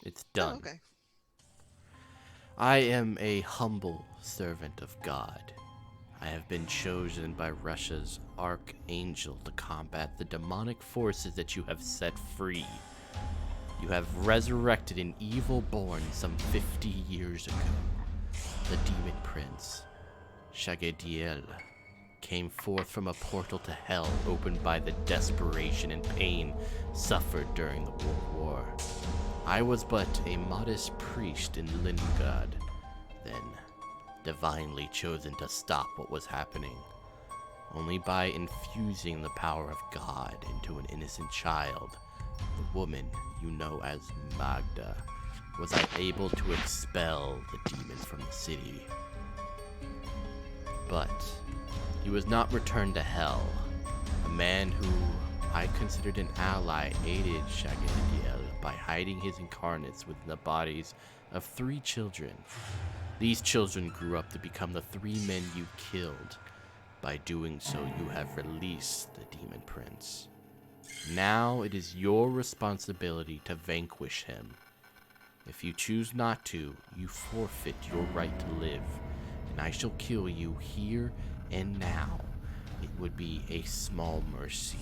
It's done. Oh, okay. I am a humble servant of God. I have been chosen by Russia's archangel to combat the demonic forces that you have set free. You have resurrected an evil born some 50 years ago. The demon prince, Shagadiel, came forth from a portal to hell opened by the desperation and pain suffered during the World War. I was but a modest priest in Leningrad, then divinely chosen to stop what was happening. Only by infusing the power of God into an innocent child, the woman you know as Magda, was I able to expel the demon from the city. But he was not returned to hell. A man who I considered an ally aided Shagadiel by hiding his incarnates within the bodies of 3 children. These children grew up to become the 3 men you killed. By doing so, you have released the demon prince. Now it is your responsibility to vanquish him. If you choose not to, you forfeit your right to live, and I shall kill you here and now. It would be a small mercy,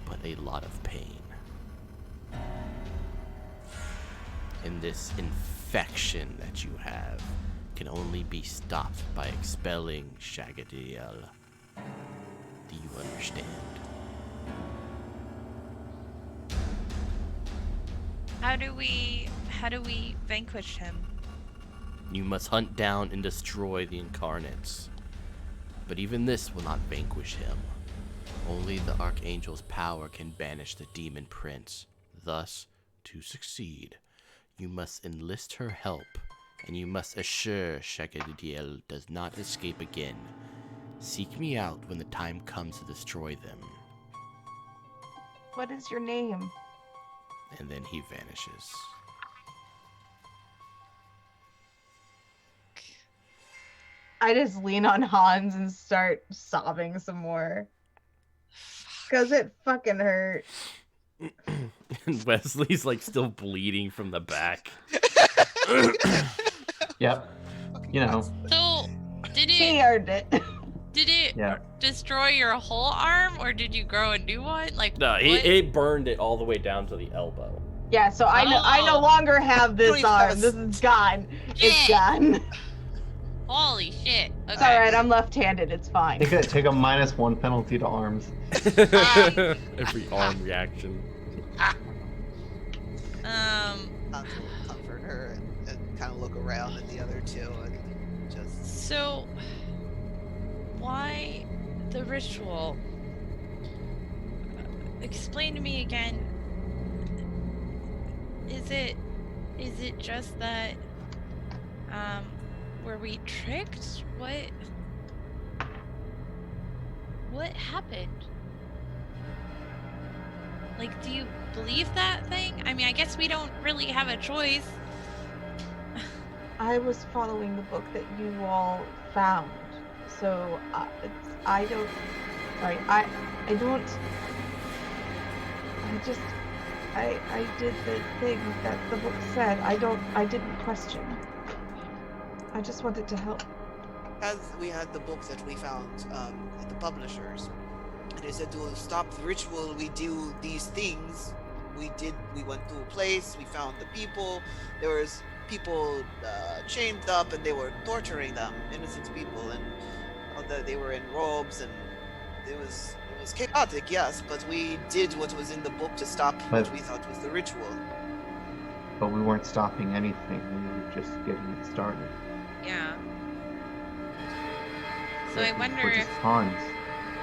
but a lot of pain. And this infection that you have can only be stopped by expelling Shagadiel. Do you understand? How do we vanquish him? You must hunt down and destroy the incarnates. But even this will not vanquish him. Only the Archangel's power can banish the demon prince. Thus, to succeed, you must enlist her help, and you must assure Shagadiel does not escape again. Seek me out when the time comes to destroy them. What is your name? And then he vanishes. I just lean on Hans and start sobbing some more. Because it fucking hurt. And Wesley's like still bleeding from the back. Yep. You know. So, did He it earned it. did it Yeah. destroy your whole arm, or did you grow a new one? Like, No, what? it burned it all the way down to the elbow. Yeah, so I no longer have this Don't even have arm. a This is gone. It's Shit. gone. Holy shit. Okay. It's alright, I'm left-handed. It's fine. Take a -1 penalty to arms. Every arm reaction. Hans will comfort her and kind of look around at the other two and just. So, why the ritual? Explain to me again. Is it just that, were we tricked? What happened? Like, do you believe that thing? I mean, I guess we don't really have a choice. I was following the book that you all found. So, I did the thing that the book said. I didn't question. I just wanted to help. As we had the book that we found at the publishers, and they said to stop the ritual, we do these things. We went to a place, we found the people. There was people chained up, and they were torturing them, innocent people, and they were in robes, and it was chaotic, yes, but we did what was in the book to stop what we thought was the ritual. But we weren't stopping anything. We were just getting it started. Yeah. So I wonder We're if just Hans.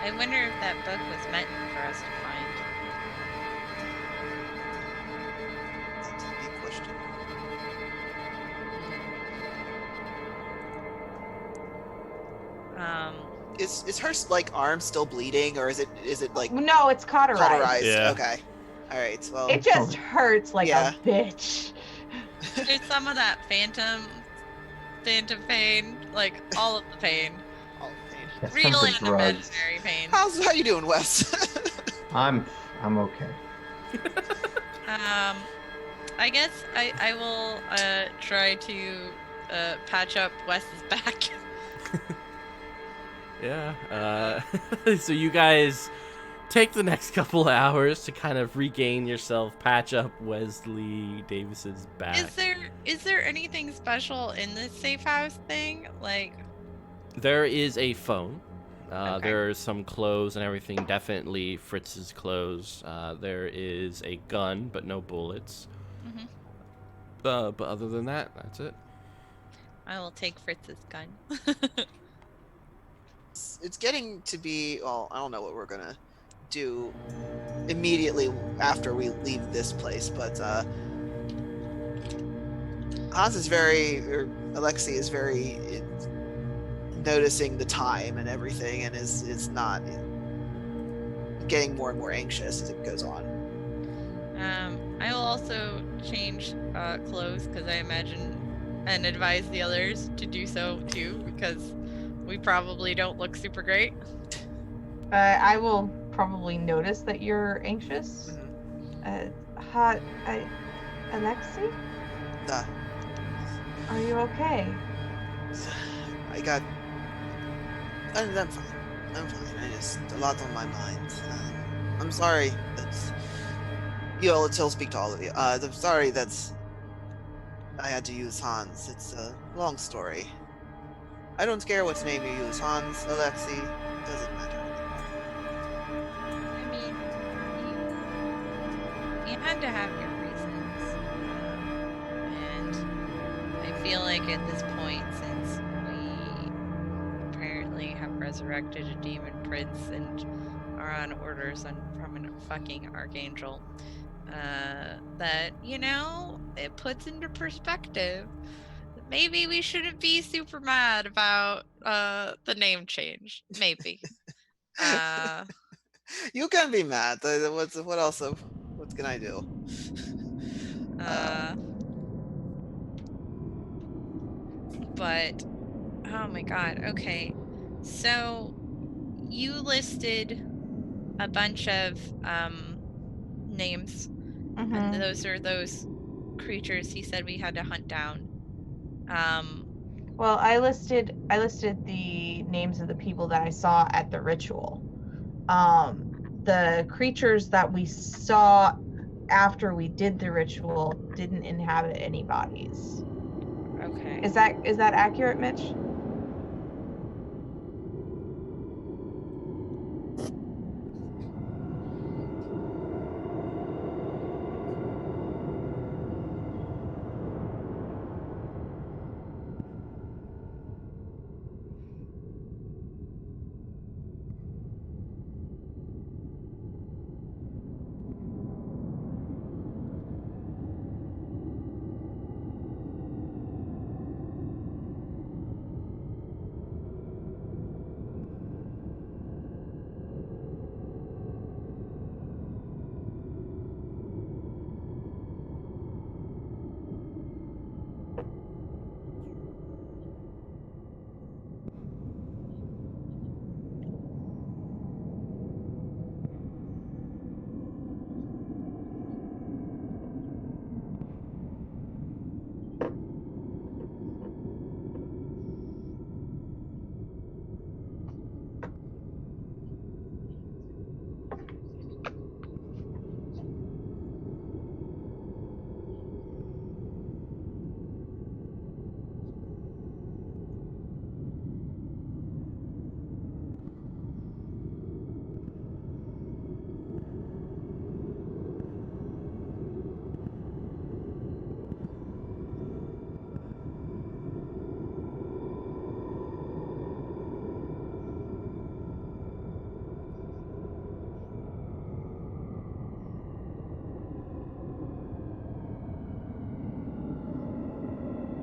that book was meant for us to find. That's a big question. Is her like arm still bleeding, or is it like No, it's cauterized. Yeah. Okay. All right. Well, It just hurts like Yeah. a bitch. There's some of that phantom pain, like all of the pain. all the pain. That's Real some and of the drugs. imaginary pain. How you doing, Wes? I'm okay. I guess I will try to patch up Wes's back. Yeah. So you guys take the next couple of hours to kind of regain yourself, patch up Wesley Davis's back. Is there anything special in this safe house thing? Like, There is a phone. Okay. There are some clothes and everything. Definitely Fritz's clothes. There is a gun, but no bullets. mhm. But other than that, that's it. I will take Fritz's gun. It's getting to be. Well, I don't know what we're gonna do immediately after we leave this place, but Hans is Alexei is very noticing the time and everything, and is not getting more and more anxious as it goes on. I will also change clothes because I imagine and advise the others to do so too, because we probably don't look super great. I will probably notice that you're anxious. Alexei? Are you okay? I'm fine. I just a lot on my mind. I'm sorry that he'll speak to all of you. I'm sorry that I had to use Hans. It's a long story. I don't care what name you use, Hans, Alexei. It doesn't matter anymore. I mean, you had to have your reasons. And I feel like at this point, since we apparently have resurrected a demon prince and are on orders from a fucking archangel, that, it puts into perspective maybe we shouldn't be super mad about the name change. Maybe. You can be mad. What else? What can I do? But oh my god. Okay. So you listed a bunch of names, and those are those creatures he said we had to hunt down. Well, I listed the names of the people that I saw at the ritual. The creatures that we saw after we did the ritual didn't inhabit any bodies. Okay. Is that accurate, Mitch?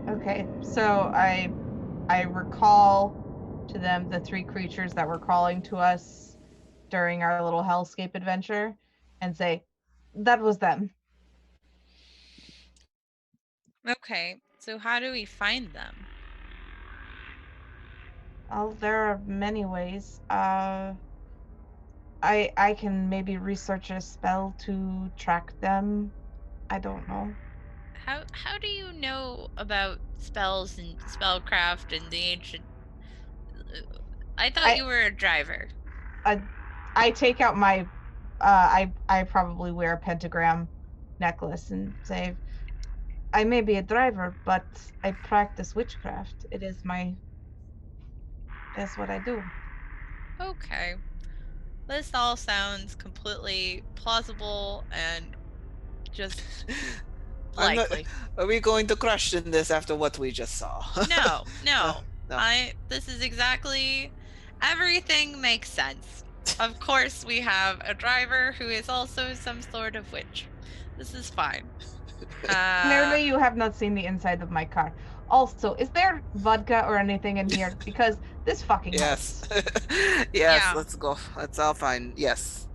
Okay, so I recall to them the three creatures that were calling to us during our little hellscape adventure and say, that was them. Okay, so how do we find them? Oh, there are many ways. I can maybe research a spell to track them. I don't know. How do you know about spells and spellcraft and the ancient? I thought you were a driver. I take out my I probably wear a pentagram necklace and say, I may be a driver, but I practice witchcraft. That's what I do. Okay. This all sounds completely plausible and just likely. Are we going to question this after what we just saw? No. No. This is exactly, everything makes sense. Of course, we have a driver who is also some sort of witch. This is fine. Clearly, you have not seen the inside of my car. Also, is there vodka or anything in here? Because this fucking yes. hurts. Yeah. Let's go. That's all fine. Yes.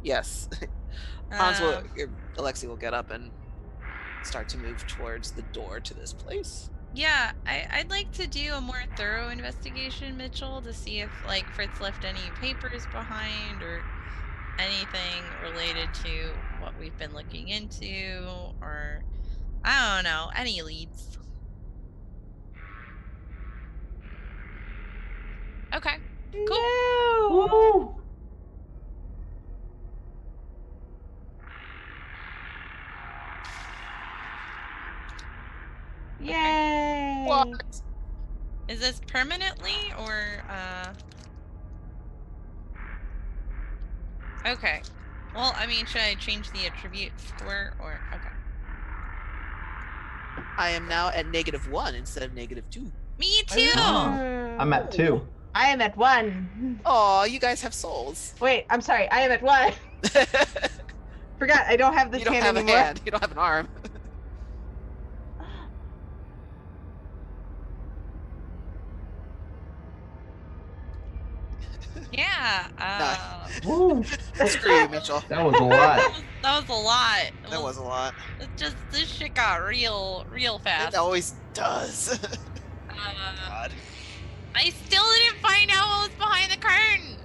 Alexi will get up and start to move towards the door to this place. Yeah, I'd like to do a more thorough investigation, Mitchell, to see if Fritz left any papers behind or anything related to what we've been looking into, or I don't know, any leads. Okay, cool. No. Woo! Yay! What? Is this permanently or Okay. Well, I mean, should I change the attribute score or okay. I am now at -1 instead of -2. Me too. I'm at 2. I am at 1. Oh, you guys have souls. Wait, I'm sorry. I am at 1. Forgot I don't have this hand anymore. You don't have a hand. You don't have an arm. Yeah. Woo! Screw you, Mitchell. That was a lot. That was a lot. That was a lot. This shit got real fast. It always does. Uh, God. I still didn't find out what was behind the curtain.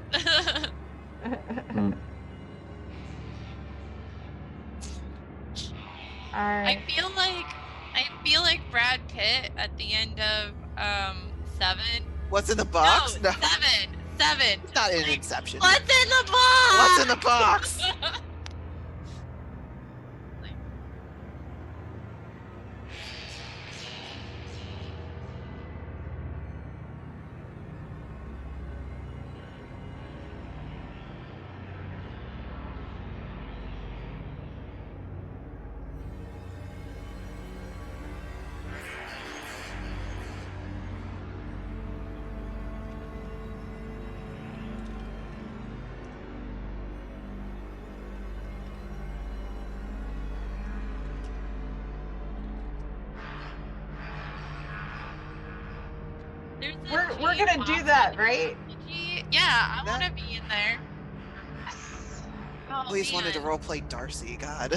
All right. I feel like Brad Pitt at the end of Seven. What's in the box? No, Seven. It's not in Inception. What's in the box? What's in the box? We're gonna do that, right? Yeah, I want to be in there. Oh, Always wanted to man. roleplay Darcy. God.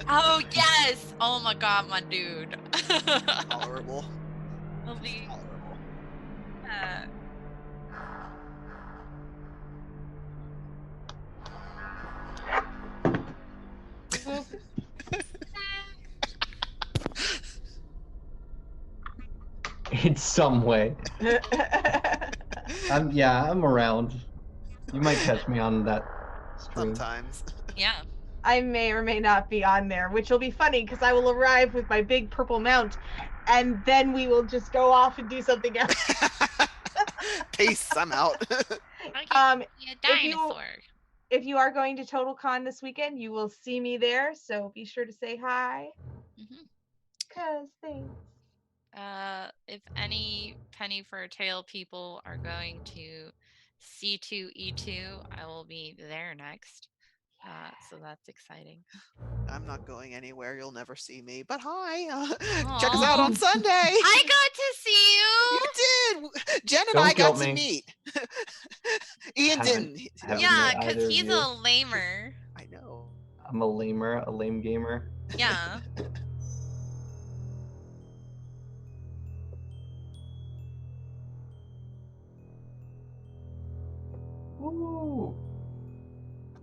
Oh yes! Oh my god, my dude. Tolerable. It'll be. Tolerable. In some way. I'm around. You might catch me on that stream. Sometimes. Yeah. I may or may not be on there, which will be funny because I will arrive with my big purple mount, and then we will just go off and do something else. Peace. I'm out. A dinosaur. If you are going to Total Con this weekend, you will see me there, so be sure to say hi. Cause thanks. If any Penny for a Tail people are going to C2E2, I will be there next. So that's exciting. I'm not going anywhere. You'll never see me. But hi. Check us out on Sunday. I got to see you. You did. Jen and Don't I got guilt to me. meet. Ian didn't. haven't Yeah, met because either of he's you. a lamer. I know. I'm a lame gamer. Yeah. Woo!